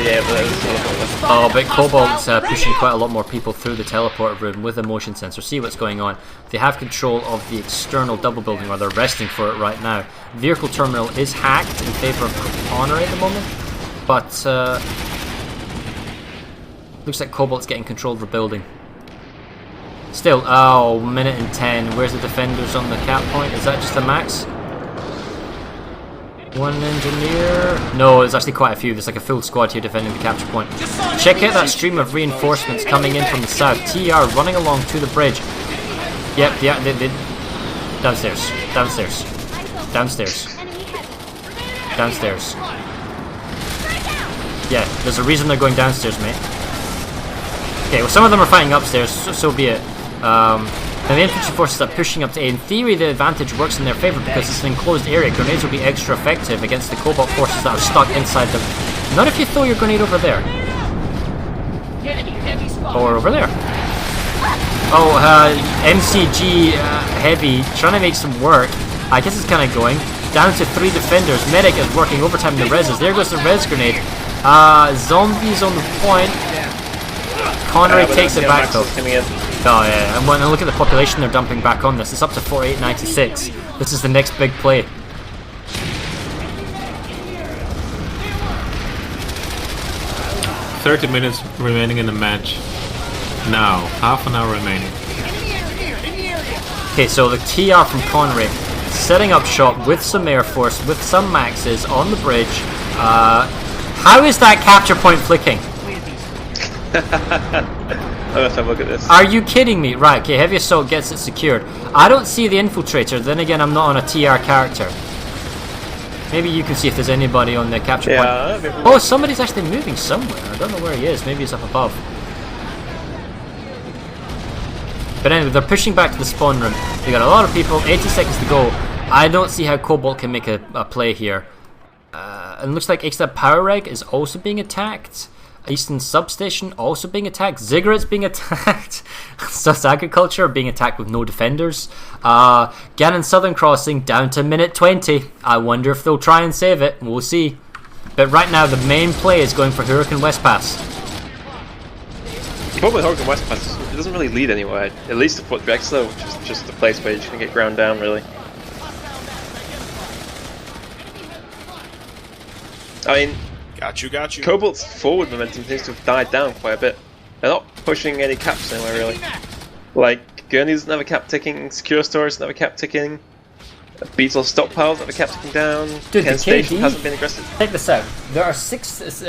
[SPEAKER 2] Oh, but Cobalt's pushing quite a lot more people through the teleport room with a motion sensor. See what's going on. They have control of the external double building, or they're resting for it right now. Vehicle terminal is hacked in favor of Connery at the moment, but looks like Cobalt's getting control of the building. Still, oh, minute and 10. Where's the defenders on the cap point? Is that just a max? One engineer. No, there's actually quite a few. There's like a full squad here defending the capture point. Check out that stream of reinforcements coming in from the south. TR running along to the bridge. Yep, yeah, they downstairs. Downstairs. Downstairs. Downstairs. Yeah, there's a reason they're going downstairs, mate. Okay, well, some of them are fighting upstairs, so be it. And the infantry forces are pushing up to A. In theory, the advantage works in their favour because it's an enclosed area. Grenades will be extra effective against the Cobalt forces that are stuck inside them. Not if you throw your grenade over there. Or over there. Oh, MCG Heavy, trying to make some work. I guess it's kind of going. Down to 3 defenders. Medic is working overtime in the reses. There goes the res grenade. Zombies on the point. Connery takes it back though. Oh yeah, and when I look at the population they're dumping back on this, it's up to 4896. This is the next big play.
[SPEAKER 4] $30 minutes remaining in the match. Now, half an hour remaining.
[SPEAKER 2] Okay, so the TR from Connery setting up shop with some air force, with some maxes on the bridge. How is that capture point flicking?
[SPEAKER 3] Let's have a look at this.
[SPEAKER 2] Are you kidding me? Right, okay, heavy assault gets it secured. I don't see the infiltrator, then again I'm not on a TR character. Maybe you can see if there's anybody on the capture point. Oh, somebody's actually moving somewhere. I don't know where he is, maybe he's up above. But anyway, they're pushing back to the spawn room. They got a lot of people, 80 seconds to go. I don't see how Cobalt can make a play here. And it looks like Extra Power Reg is also being attacked. Eastern Substation also being attacked. Ziggurats being attacked. Sus Agriculture being attacked with no defenders. Gannon Southern Crossing down to minute 20. I wonder if they'll try and save it. We'll see. But right now the main play is going for Hurricane West Pass.
[SPEAKER 3] The problem with Hurricane West Pass is it doesn't really lead anywhere. At least to Fort Drexler, which is just a place where you're just going to get ground down, really. I mean,
[SPEAKER 11] got you.
[SPEAKER 3] Cobalt's forward momentum seems to have died down quite a bit. They're not pushing any caps anywhere, really. Like, Gurney doesn't have a cap ticking, Secure Storage doesn't have a cap ticking, Beetle Stockpile doesn't have a cap ticking down,
[SPEAKER 2] Dude,
[SPEAKER 3] Ken
[SPEAKER 2] the
[SPEAKER 3] Station
[SPEAKER 2] KD
[SPEAKER 3] hasn't been aggressive.
[SPEAKER 2] Check this out. There are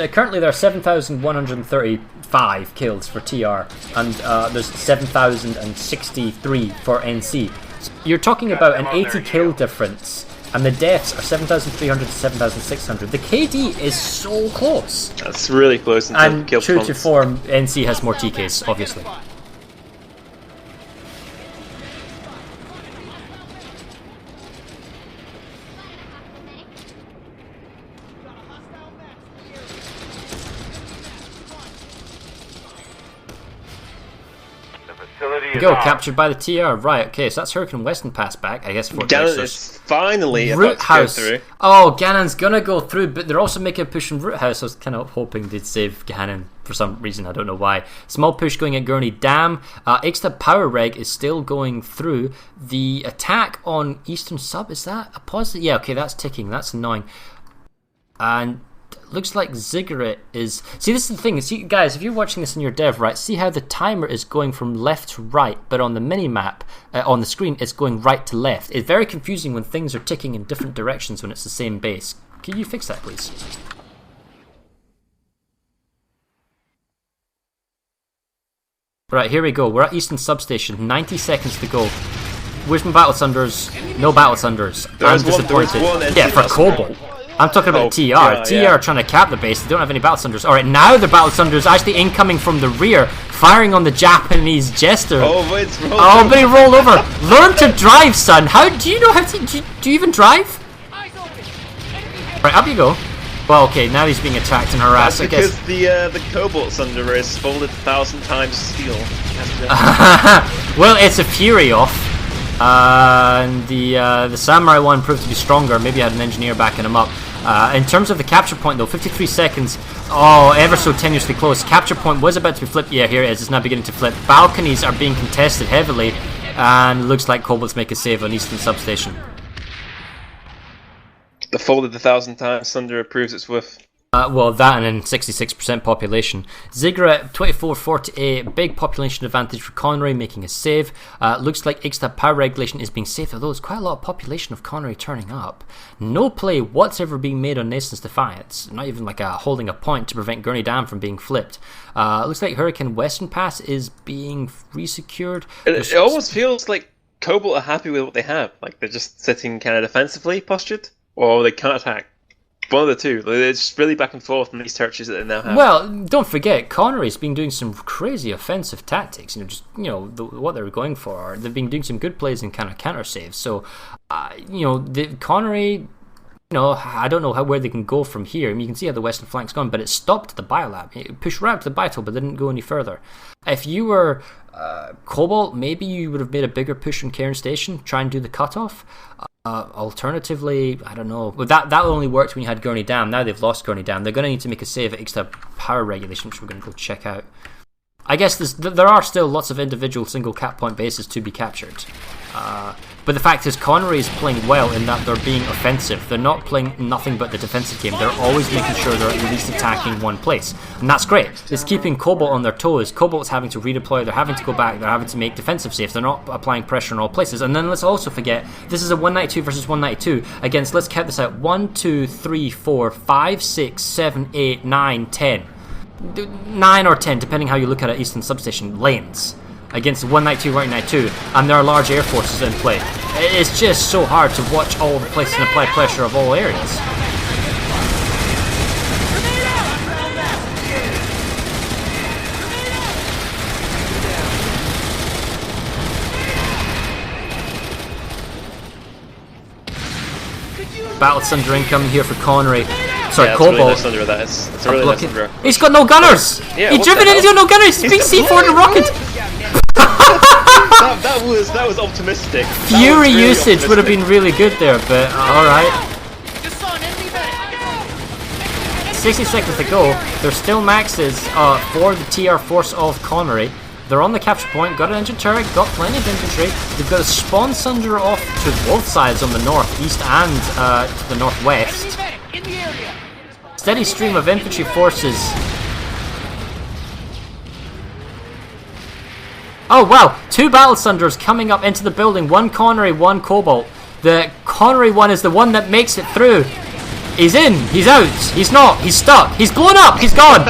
[SPEAKER 2] currently there are 7,135 kills for TR, and there's 7,063 for NC. So you're talking about an 80 kill difference, and the deaths are 7,300 to 7,600. The KD is so close.
[SPEAKER 3] That's really close in terms of kill
[SPEAKER 2] true to
[SPEAKER 3] performance.
[SPEAKER 2] form, NC has more TKs, obviously. Go, captured by the TR. Right, okay, so that's Hurricane Western Pass back, I guess.
[SPEAKER 3] Gannon is finally
[SPEAKER 2] Root
[SPEAKER 3] about
[SPEAKER 2] House.
[SPEAKER 3] to go through.
[SPEAKER 2] Oh, Gannon's gonna go through, but they're also making a push in Root House. I was kind of hoping they'd save Gannon for some reason, I don't know why. Small push going at Gurney Dam. Extra Power Reg is still going through. The attack on Eastern Sub, is that a positive? Yeah, okay, that's ticking, that's annoying. And looks like Ziggurat is... See, this is the thing. See, guys, if you're watching this in your dev, right, see how the timer is going from left to right, but on the mini-map, on the screen, it's going right to left. It's very confusing when things are ticking in different directions when it's the same base. Can you fix that, please? Right, here we go. We're at Eastern Substation. 90 seconds to go. Where's my Battle Thunders? No Battle Thunders. I'm disappointed. Yeah, for Cobalt. I'm talking about TR.
[SPEAKER 3] Yeah,
[SPEAKER 2] TR
[SPEAKER 3] yeah.
[SPEAKER 2] trying to cap the base. They don't have any Battle Thunders. Alright, now the Battle Thunders actually incoming from the rear, firing on the Japanese jester.
[SPEAKER 3] Oh, but it's rolled
[SPEAKER 2] Oh, but he rolled over. Learn to drive, son. How do you know how to... Do you even drive? Right, up you go. Well, okay, now he's being attacked and harassed,
[SPEAKER 3] That's
[SPEAKER 2] I guess.
[SPEAKER 3] because the Cobalt Thunder is folded 1,000 times steel.
[SPEAKER 2] Well, it's a Fury off. And the Samurai one proved to be stronger. Maybe had an engineer backing him up. In terms of the capture point, though, 53 seconds. Oh, ever so tenuously close. Capture point was about to be flipped. Yeah, here it is. It's now beginning to flip. Balconies are being contested heavily. And looks like Cobalt's make a save on Eastern Substation.
[SPEAKER 3] The folded 1,000 times, Thunder proves its worth.
[SPEAKER 2] Well, that and then 66% population. Ziggurat 24-48, big population advantage for Connery, making a save. Looks like Ixtab power regulation is being saved, although there's quite a lot of population of Connery turning up. No play whatsoever being made on Nason's Defiance, not even like holding a point to prevent Gurney Dam from being flipped. Looks like Hurricane Western Pass is being resecured.
[SPEAKER 3] It almost feels like Cobalt are happy with what they have. Like they're just sitting kind of defensively postured, or they can't attack. One of the two. It's really back and forth in these territories that they now have.
[SPEAKER 2] Well, don't forget, Connery's been doing some crazy offensive tactics. What they're going for. They've been doing some good plays and kind of counter saves. So, Connery. I don't know where they can go from here. I mean, you can see how the western flank's gone, but it stopped the biolab. It pushed right up to the Biotol, but didn't go any further. If you were Cobalt, maybe you would have made a bigger push on Cairn Station, try and do the cutoff. Alternatively, I don't know. But that only worked when you had Gurney Dam. Now they've lost Gurney Dam. They're going to need to make a save at Ixtab power regulation, which we're going to go check out. I guess there are still lots of individual single cap point bases to be captured. But the fact is, Connery is playing well in that they're being offensive. They're not playing nothing but the defensive game. They're always making sure they're at least attacking one place. And that's great. It's keeping Cobalt on their toes. Cobalt's having to redeploy. They're having to go back. They're having to make defensive saves. They're not applying pressure in all places. And then let's also forget, this is a 192 versus 192 against, let's count this out, 1, 2, 3, 4, 5, 6, 7, 8, 9, 10. 9 or 10, depending how you look at it, Eastern Substation lanes against 192, 192, and there are large air forces in play. It's just so hard to watch all the places and apply pressure of all areas. Battle Thunder incoming here for Connery. Sorry, Cobalt.
[SPEAKER 3] Really nice Thunder, that is. It's a really nice Thunder.
[SPEAKER 2] He's got no gunners!
[SPEAKER 3] Yeah,
[SPEAKER 2] he's driven in, he's got no gunners! He's being C4 the rocket!
[SPEAKER 3] that was optimistic.
[SPEAKER 2] Fury usage would have been really good there, but alright. 60 seconds to go. There's still maxes for the TR force of Connery. They're on the capture point, got an engine turret, got plenty of infantry. They've got a spawn sunder off to both sides on the northeast and to the northwest. Steady stream of infantry forces. Oh wow, 2 battle sunders coming up into the building. 1 Connery, 1 Cobalt. The Connery one is the one that makes it through. He's in, he's out, he's not, he's stuck, he's blown up, he's gone.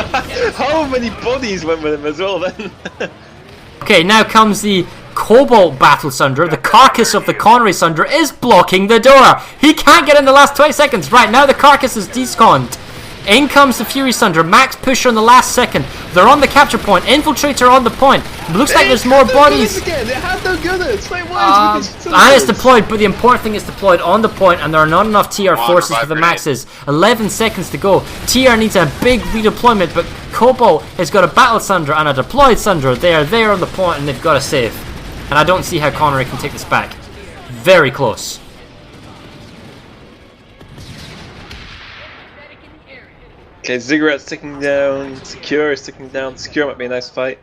[SPEAKER 3] How many bodies went with him as well then?
[SPEAKER 2] Okay, now comes the Cobalt Battle Sunder. The carcass of the Connery Sunder is blocking the door. He can't get in the last 20 seconds. Right, now the carcass is desconned. In comes the Fury Sunder. Max pusher on the last second. They're on the capture point. Infiltrator on the point. Looks like there's more bodies.
[SPEAKER 3] They had no gunners.
[SPEAKER 2] And it's deployed, but the important thing is deployed on the point, and there are not enough TR forces for the maxes. 11 seconds to go. TR needs a big redeployment, but Cobalt has got a Battle Sunder and a deployed Sunder. They are there on the point, and they've got a save. And I don't see how Connery can take this back. Very close.
[SPEAKER 3] Okay, Ziggurat's ticking down, Secure is ticking down. Secure might be a nice fight.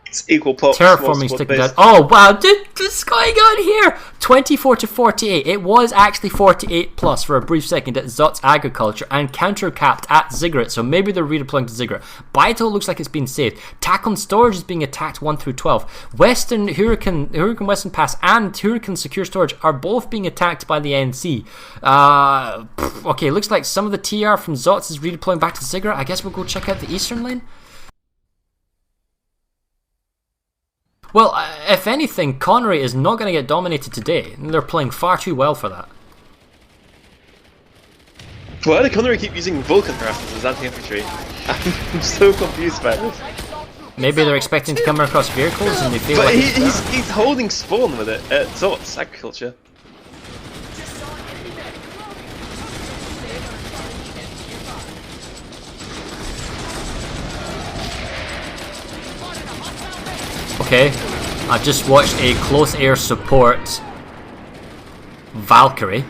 [SPEAKER 3] It's equal pop.
[SPEAKER 2] Terraforming sticking down. Oh wow, what's going on here? 24-48. It was actually 48 plus for a brief second at Zot's Agriculture and counter-capped at Ziggurat, so maybe they're redeploying to Ziggurat. Baito looks like it's been saved. Tac-on Storage is being attacked 1 through 12. Western Hurricane Western Pass and Hurricane Secure Storage are both being attacked by the NC. Okay, looks like some of the TR from Zots is redeploying back to Ziggurat. I guess we'll go check out the eastern lane. Well, if anything, Connery is not going to get dominated today. They're playing far too well for that.
[SPEAKER 3] Why did Connery keep using Vulcan harassers as anti-infantry? I'm so confused by this.
[SPEAKER 2] Maybe they're expecting to come across vehicles and they feel like...
[SPEAKER 3] he's holding spawn with it at Zot's Agriculture.
[SPEAKER 2] Okay. I've just watched a close air support Valkyrie.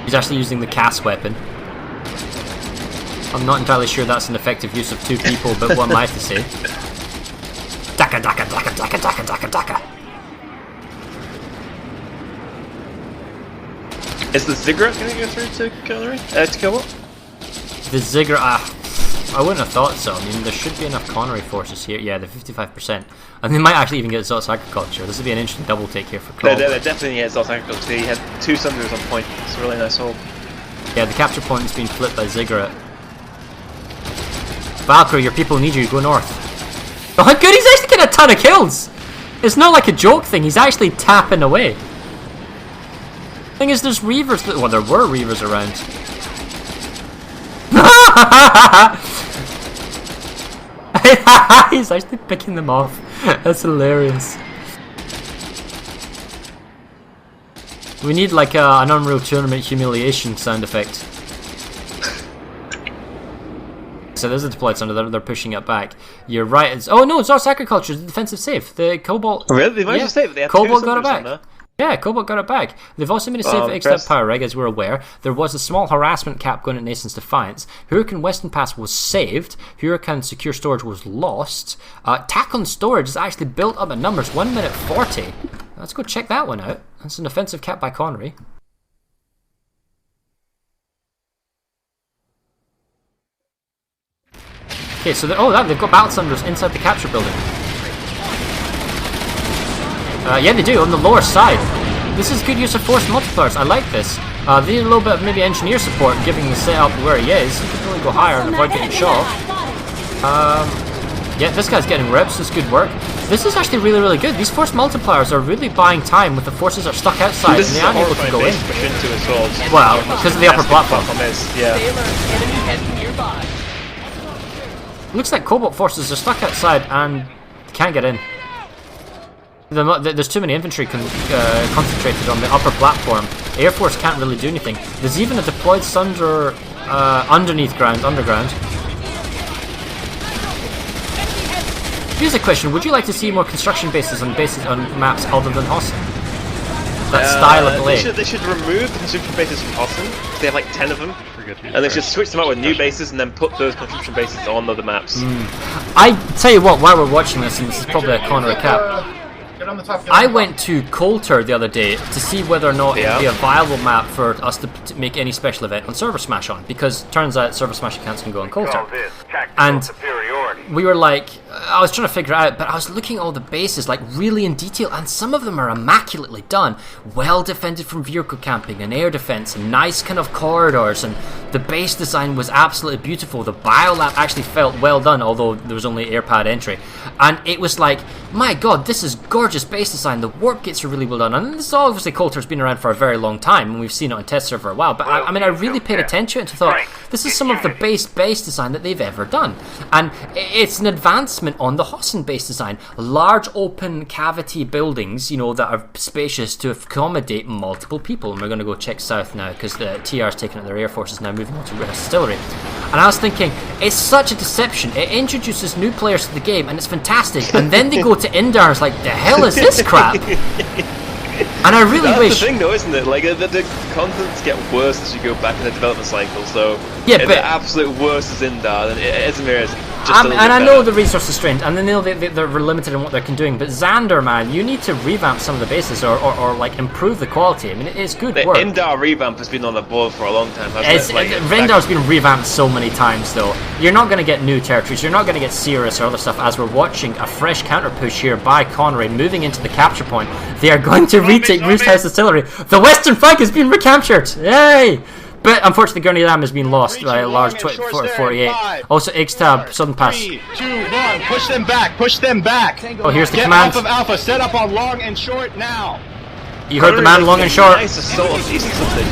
[SPEAKER 2] He's actually using the cast weapon. I'm not entirely sure that's an effective use of 2 people, but what am I to say? Daka daka daka daka daka daka daka.
[SPEAKER 3] Is the ziggurat going to go through to Connery? To Cobalt?
[SPEAKER 2] The ziggurat, I wouldn't have thought so. I mean, there should be enough Connery forces here. Yeah, the 55%. And they might actually even get Zot's agriculture. This would be an interesting double take here for Cobalt.
[SPEAKER 3] They definitely get Zot's agriculture. He had 2 Sunders on point. It's a really nice hold.
[SPEAKER 2] Yeah, the capture point has been flipped by ziggurat. Valkyrie, your people need you. Go north. Oh, good. He's actually getting a ton of kills. It's not like a joke thing. He's actually tapping away. Thing is, there's Reavers. Well, there were Reavers around. He's actually picking them off. That's hilarious. We need like an Unreal Tournament humiliation sound effect. So there's a deployed Sunder. They're pushing it back. You're right. It's, oh no, it's our agriculture. It's a defensive save. The Cobalt.
[SPEAKER 3] Oh, really? They managed to save it. They had
[SPEAKER 2] Cobalt
[SPEAKER 3] 2
[SPEAKER 2] got it
[SPEAKER 3] Sunders
[SPEAKER 2] back. Yeah, Cobalt got it back. They've also made a save at Extent Power Reg, as we're aware. There was a small harassment cap going at Nason's Defiance. Hurricane Western Pass was saved. Hurricane Secure Storage was lost. Tack on Storage is actually built up in numbers. 1 minute 40. Let's go check that one out. That's an offensive cap by Connery. Okay, so they've got Battle Sunders inside the capture building. Yeah, they do, on the lower side. This is good use of force multipliers. I like this. They need a little bit of maybe engineer support, giving the setup where he is. He can really go higher and avoid getting shot. Yeah, this guy's getting rips. This is good work. This is actually really, really good. These force multipliers are really buying time with the forces that are stuck outside, and they aren't able to go in. Well, because of the upper platform.
[SPEAKER 3] Yeah.
[SPEAKER 2] Looks like Cobalt forces are stuck outside and can't get in. There's too many infantry concentrated on the upper platform. Air Force can't really do anything. There's even a deployed Sunder underground. Here's a question: would you like to see more construction bases on maps other than Hossin? That style of play.
[SPEAKER 3] They should remove the construction bases from Hossin. They have like 10 of them. And they should switch them out with new bases and then put those construction bases on other maps.
[SPEAKER 2] I tell you what, while we're watching this, and this is probably a Connery cap, I went to Coulter the other day to see whether or not it would be a viable map for us to make any special event on ServerSmash on, because it turns out ServerSmash accounts can go on Coulter. And we were like, I was trying to figure it out, but I was looking at all the bases like really in detail, and some of them are immaculately done, well defended from vehicle camping and air defense and nice kind of corridors, and the base design was absolutely beautiful. The biolab actually felt well done, although there was only airpad entry, and it was like, my god, this is gorgeous base design. The warp gates are really well done, and this obviously Coulter's been around for a very long time, and we've seen it on test server for a while, but I mean, I really paid attention and thought, this is some of the base design that they've ever done, and it's an advancement on the Hossin base design. Large open cavity buildings, you know, that are spacious to accommodate multiple people. And we're going to go check south now, because the TR's taking out their air forces now, moving on to Distillery. And I was thinking, it's such a deception. It introduces new players to the game, and it's fantastic, and then they go to Indar, and it's like, the hell is this crap? And I really wish...
[SPEAKER 3] That's the thing though, isn't it? Like, the contents get worse as you go back in the development cycle, so...
[SPEAKER 2] Yeah, but...
[SPEAKER 3] the absolute worst is Indar, and Izmir is just a little
[SPEAKER 2] and I
[SPEAKER 3] bit
[SPEAKER 2] know
[SPEAKER 3] better.
[SPEAKER 2] the resource is strained, and they're limited in what they can do, but Xander, man, you need to revamp some of the bases, or like, improve the quality. I mean, it's good
[SPEAKER 3] the
[SPEAKER 2] work.
[SPEAKER 3] Indar revamp has been on the board for a long time, hasn't it? Like,
[SPEAKER 2] Rendar's been revamped so many times, though. You're not going to get new territories, you're not going to get Cirrus or other stuff, as we're watching a fresh counter push here by Connery, moving into the capture point. They are going to retake Roost House Distillery. The western flank has been recaptured! Yay! But unfortunately, Gurney Ram has been lost by a large 48. Also, Ixtab, Southern Pass.
[SPEAKER 9] 3, 2, 1, push them back, push them back.
[SPEAKER 2] Oh, here's the
[SPEAKER 9] Get
[SPEAKER 2] command.
[SPEAKER 9] off of Alpha, set up on long and short now.
[SPEAKER 2] You heard the man, long and short.
[SPEAKER 3] Nice assault on east something.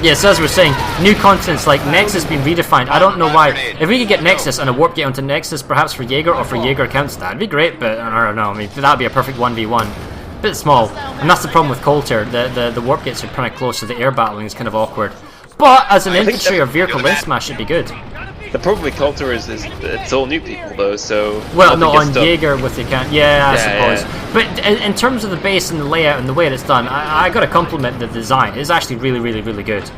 [SPEAKER 2] Yes, as we're saying, new contents like Nexus being redefined. I don't know why. If we could get Nexus and a warp gate onto Nexus, perhaps for Jaeger or for Jaeger accounts, that'd be great, but I don't know. I mean, that'd be a perfect 1v1. Bit small. And that's the problem with Coulter. The warp gates are kind of close, so the air battling is kind of awkward. But as an infantry or vehicle lane smash, it'd be good.
[SPEAKER 3] The problem with Coulter is it's all new people though, so...
[SPEAKER 2] Well, no, on Jaeger with the account, yeah, I suppose. Yeah. But in terms of the base and the layout and the way it's done, I got to compliment the design. It's actually really, really, really good.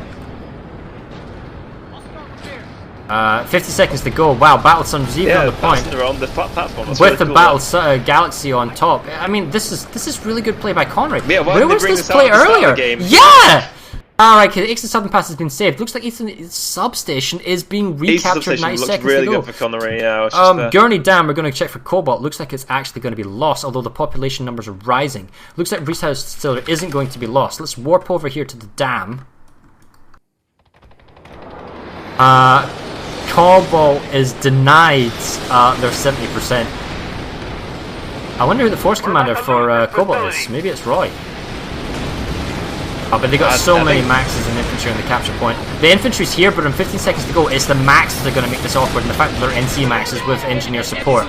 [SPEAKER 2] 50 seconds to go. Wow, Battle Sunder's even on the point.
[SPEAKER 3] On the platform.
[SPEAKER 2] With really the cool, Battle Galaxy on top. I mean, this is really good play by Connery.
[SPEAKER 3] Yeah,
[SPEAKER 2] where was this play earlier? Yeah! Alright, okay, the Eastern Southern Pass has been saved. Looks like Eastern Substation is being recaptured 90 seconds
[SPEAKER 3] really
[SPEAKER 2] ago.
[SPEAKER 3] Good for Connery, yeah.
[SPEAKER 2] Gurney Dam, we're going to check for Cobalt. Looks like it's actually going to be lost, although the population numbers are rising. Looks like Reese Distillery isn't going to be lost. Let's warp over here to the dam. Cobalt is denied their 70%. I wonder who the force commander for Cobalt is. Maybe it's Roy. Oh, but they got so many maxes and infantry on the capture point. The infantry's here, but in 15 seconds to go, it's the maxes that are going to make this awkward, and the fact that they're NC maxes with engineer support.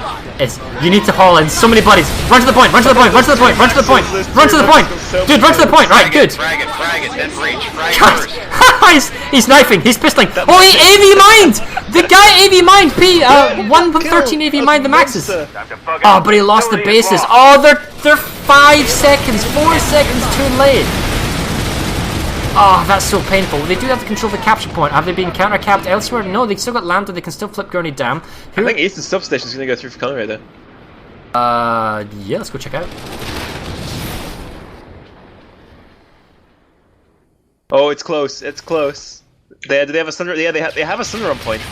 [SPEAKER 2] You need to haul in so many buddies. Run to the point, run to the point, run to the point, run to the point, run to the point! Dude, run to the point, right, good!
[SPEAKER 9] Frag it, then breach, frag first.
[SPEAKER 2] He's knifing, he's pistoling. Oh, he AV mined! The guy AV mined, 113 AV mined the maxes. Oh, but he lost the bases. Oh, they're 5 seconds, 4 seconds too late. Oh, that's so painful. They do have to control the capture point. Have they been counter-capped elsewhere? No, they still got Lambda. They can still flip Gurney Dam.
[SPEAKER 3] I think Eastern Substation is going to go through for Connery, though.
[SPEAKER 2] Yeah, let's go check out.
[SPEAKER 3] Oh, it's close. It's close. Do they have a Sunder? Yeah, they have a Sunder on point.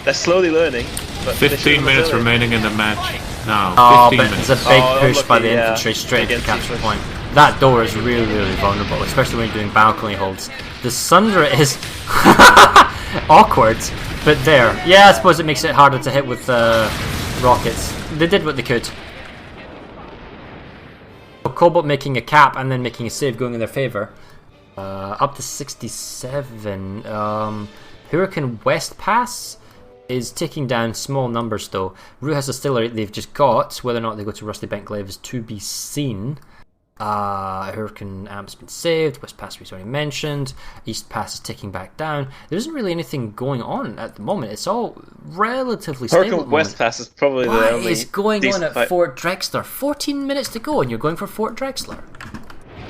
[SPEAKER 3] They're slowly learning. But
[SPEAKER 4] 15 minutes remaining in the match. No, 15
[SPEAKER 2] but
[SPEAKER 4] minutes.
[SPEAKER 2] It's a big push by the infantry straight to the capture point. That door is really, really vulnerable, especially when you're doing balcony holds. The Sunder is awkward, but there. Yeah, I suppose it makes it harder to hit with rockets. They did what they could. Cobalt making a cap and then making a save going in their favour. Up to 67. Hurricane West Pass is taking down small numbers though. Rue has a distillery they've just got. Whether or not they go to Rusty Bank Glaive is to be seen. Hurricane Amp's been saved. West Pass we've already mentioned. East Pass is ticking back down. There isn't really anything going on at the moment. It's all relatively stable.
[SPEAKER 3] Hurricane West Pass is probably the only.
[SPEAKER 2] What is going on at Fort Drexler? 14 minutes to go, and you're going for Fort Drexler.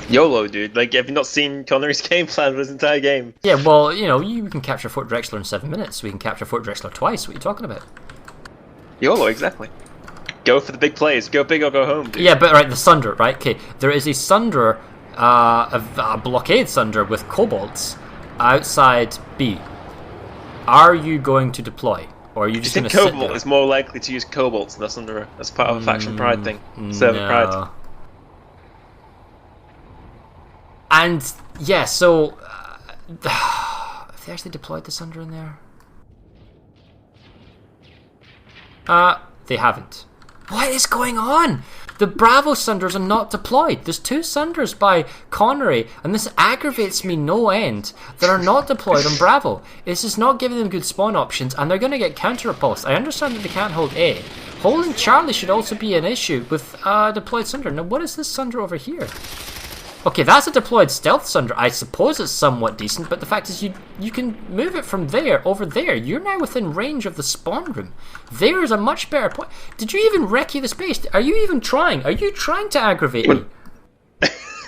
[SPEAKER 3] YOLO, dude. Like, have you not seen Connery's game plan for this entire game?
[SPEAKER 2] Yeah, well, you know, you can capture Fort Drexler in 7 minutes. We can capture Fort Drexler twice. What are you talking about?
[SPEAKER 3] YOLO, exactly. Go for the big plays. Go big or go home, dude.
[SPEAKER 2] Yeah, but right, the Sunder, right? Okay, there is a Sunder, a blockade Sunder with Cobalts outside B. Are you going to deploy? Or are you just going to sit there?
[SPEAKER 3] Cobalt is more likely to use Cobalts than the Sunder as part of a faction pride thing. Server pride.
[SPEAKER 2] And, yeah, so... have they actually deployed the Sunder in there? They haven't. What is going on? The Bravo Sunders are not deployed. There's 2 Sunders by Connery, and this aggravates me no end. That are not deployed on Bravo. It's just not giving them good spawn options, and they're going to get counter-repulsed. I understand that they can't hold A. Holding Charlie should also be an issue with deployed Sunder. Now, what is this Sunder over here? Okay, that's a deployed stealth Sunder. I suppose it's somewhat decent, but the fact is you can move it from there over there. You're now within range of the spawn room. There is a much better point. Did you even recce the space? Are you even trying? Are you trying to aggravate me?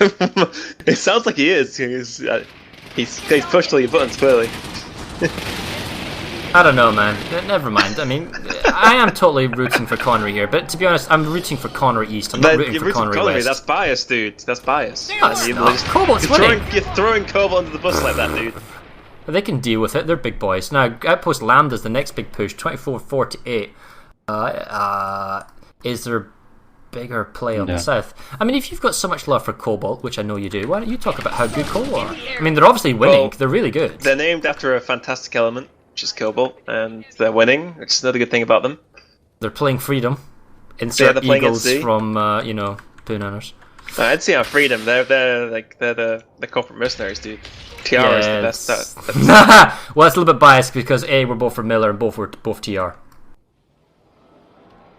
[SPEAKER 3] It sounds like he is. He's pushed all your buttons, clearly.
[SPEAKER 2] I don't know, man. Never mind. I mean, I am totally rooting for Connery here, but to be honest, I'm rooting for Connery East. I'm not rooting for Connery West.
[SPEAKER 3] That's bias, dude. That's bias.
[SPEAKER 2] No, it's not. Cobalt's winning.
[SPEAKER 3] You're throwing Cobalt under the bus like that, dude.
[SPEAKER 2] They can deal with it. They're big boys. Now, Outpost Lambda's the next big push, 24-48. Is there bigger play on the south? I mean, if you've got so much love for Cobalt, which I know you do, why don't you talk about how good Cobalt are? I mean, they're obviously winning. Well, they're really good.
[SPEAKER 3] They're named after a fantastic element, which is Cobalt, and they're winning, which is another good thing about them.
[SPEAKER 2] They're playing Freedom. Insert Eagles from, Poonanners.
[SPEAKER 3] I'd see our Freedom. They're the corporate mercenaries, dude. TR is the best.
[SPEAKER 2] Well, it's a little bit biased because A, we're both for Miller and both TR.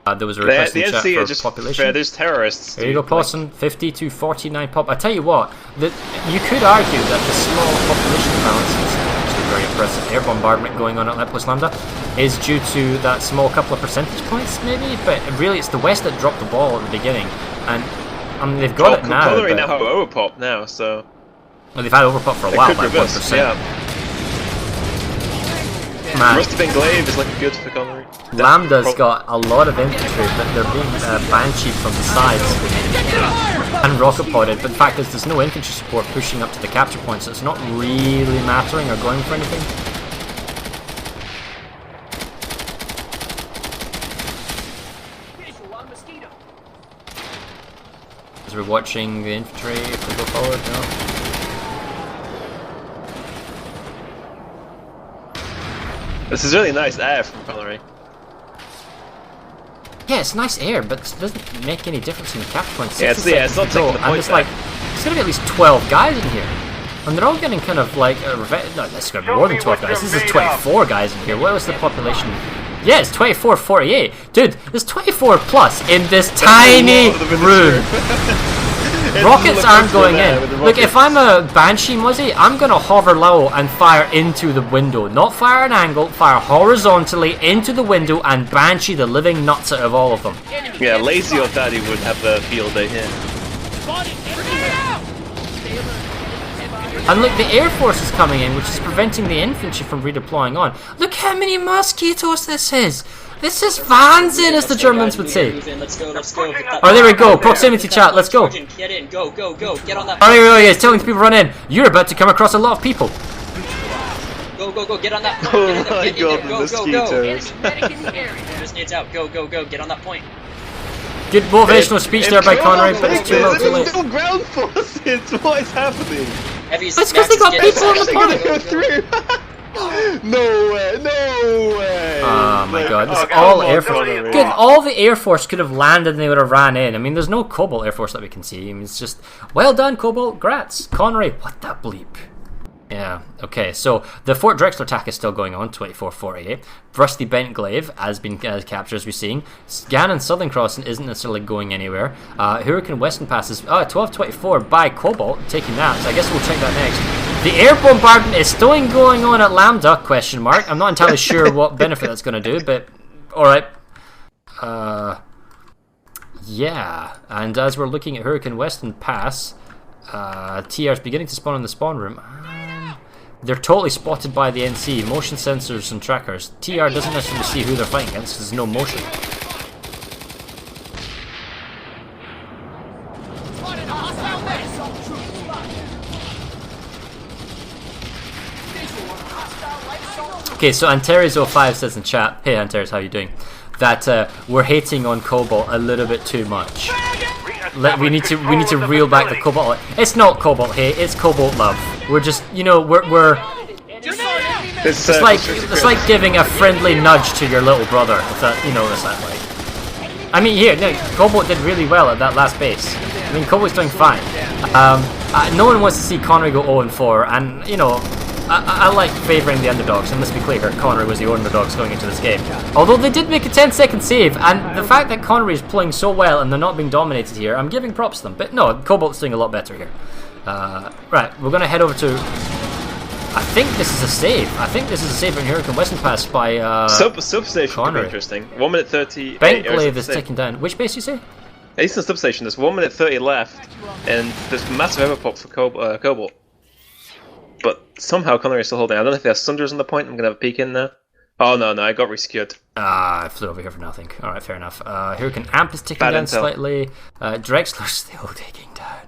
[SPEAKER 2] There was a request in chat for
[SPEAKER 3] just
[SPEAKER 2] population.
[SPEAKER 3] There's terrorists.
[SPEAKER 2] There you go, Pawson. 50 to 49 pop. I tell you what, you could argue that the small population balance is actually very aggressive air bombardment going on at Outpost Lambda is due to that small couple of percentage points, maybe. But really, it's the West that dropped the ball at the beginning, and I mean they've got it now.
[SPEAKER 3] Connery now have overpop now, so
[SPEAKER 2] well, they've had overpop for a while by 1%.
[SPEAKER 3] Yeah.
[SPEAKER 2] Man.
[SPEAKER 3] Must have been Glaive is looking good for Connery.
[SPEAKER 2] Lambda's got a lot of infantry, but they're being bansheed from the sides and rocket podded. But the fact is, there's no infantry support pushing up to the capture point, so it's not really mattering or going for anything. As we're watching the infantry, if they go forward, no.
[SPEAKER 3] This is really nice air from Connery.
[SPEAKER 2] Yeah, it's nice air, but it doesn't make any difference in the capture points.
[SPEAKER 3] Yeah, it's not taking the point.
[SPEAKER 2] And it's like, there's gonna be at least 12 guys in here. And they're all getting kind of like a no, this is gonna be more than 12 guys. This is 24 guys in here. What was the population? Yeah, it's 2448. Dude, there's 24 plus in this tiny room. Rockets aren't going in. Look, if I'm a Banshee Muzzy, I'm gonna hover low and fire into the window. Not fire an angle, fire horizontally into the window and Banshee the living nuts out of all of them.
[SPEAKER 3] Yeah, Lazy or Daddy would have the field day here.
[SPEAKER 2] And look, the Air Force is coming in, which is preventing the infantry from redeploying on. Look how many mosquitoes this is! This is Wahnsinn, as the Germans would say.
[SPEAKER 11] Let's go, let's go.
[SPEAKER 2] Oh, there we go. Proximity chat, let's go.
[SPEAKER 11] Get in, go, go, go. Get on that.
[SPEAKER 2] Oh, there we go. He's telling the people to run in. You're about to come across a lot of people.
[SPEAKER 11] Go, go, go. Get on that point.
[SPEAKER 3] Oh my god, the mosquitoes.
[SPEAKER 11] Just needs out. Go, go, go. Get on that point.
[SPEAKER 2] Good motivational speech there by Connery, but it's too little too late.
[SPEAKER 3] There's no ground forces. What is happening?
[SPEAKER 11] It's
[SPEAKER 2] because they got people on the point.
[SPEAKER 3] Go through. No way, no way!
[SPEAKER 2] Oh my god, this is all Air Force. Good, all the Air Force could have landed and they would have ran in. I mean, there's no Cobalt Air Force that we can see. I mean, it's just, well done, Cobalt, grats. Connery, what the bleep? Yeah, okay, so the Fort Drexler attack is still going on, 24-48. Rusty Bent Glaive has been captured, as we're seeing. Gannon Southern Crossing isn't necessarily going anywhere. Hurricane Western Pass is 12-24 by Cobalt, taking that, so I guess we'll check that next. The air bombardment is still going on at Lambda, question mark. I'm not entirely sure what benefit that's going to do, but alright. Yeah, and as we're looking at Hurricane Western Pass, TR is beginning to spawn in the spawn room. They're totally spotted by the NC, motion sensors and trackers. TR doesn't necessarily see who they're fighting against because there's no motion. Okay, so Antares05 says in chat, hey Antares, how you doing? That we're hating on Cobalt a little bit too much. We need to reel back the Cobalt. It's not Cobalt hate, it's Cobalt love. We're just, you know, we're it's like giving a friendly nudge to your little brother, if that, you notice that way. I mean, here, no, Cobalt did really well at that last base. I mean, Cobalt's doing fine. No one wants to see Connery go 0-4, and you know, I like favouring the underdogs, and let's be clear, Connery was the underdogs going into this game. Although they did make a 10-second save, and the fact that Connery is playing so well and they're not being dominated here, I'm giving props to them. But no, Cobalt's doing a lot better here. Right, we're going to head over to... I think this is a save. I think this is a save in Hurricane Western Pass by
[SPEAKER 3] Substation could be interesting. 1 minute 30...
[SPEAKER 2] Bent Glaive is taken down. Which base you say?
[SPEAKER 3] Eastern Substation, there's 1 minute 30 left, and there's massive overpop for Cobalt. But somehow Connery is still holding. I don't know if he has Sunders on the point. I'm going to have a peek in there. Oh, no, I got resecured.
[SPEAKER 2] I flew over here for nothing. Alright, fair enough. Hurricane Amp is ticking down slightly. Drexler's still taking down.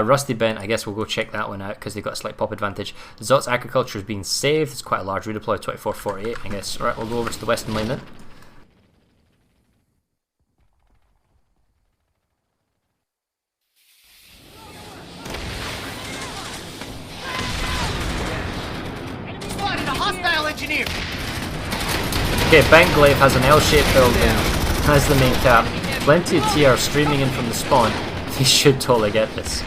[SPEAKER 2] Rusty Bent, I guess we'll go check that one out because they've got a slight pop advantage. Zot's Agriculture is being saved. It's quite a large redeploy, 24-48, I guess. Alright, we'll go over to the western lane then. Okay, Bent Glaive has an L-shaped building as the main cap. Plenty of TR streaming in from the spawn. He should totally get this.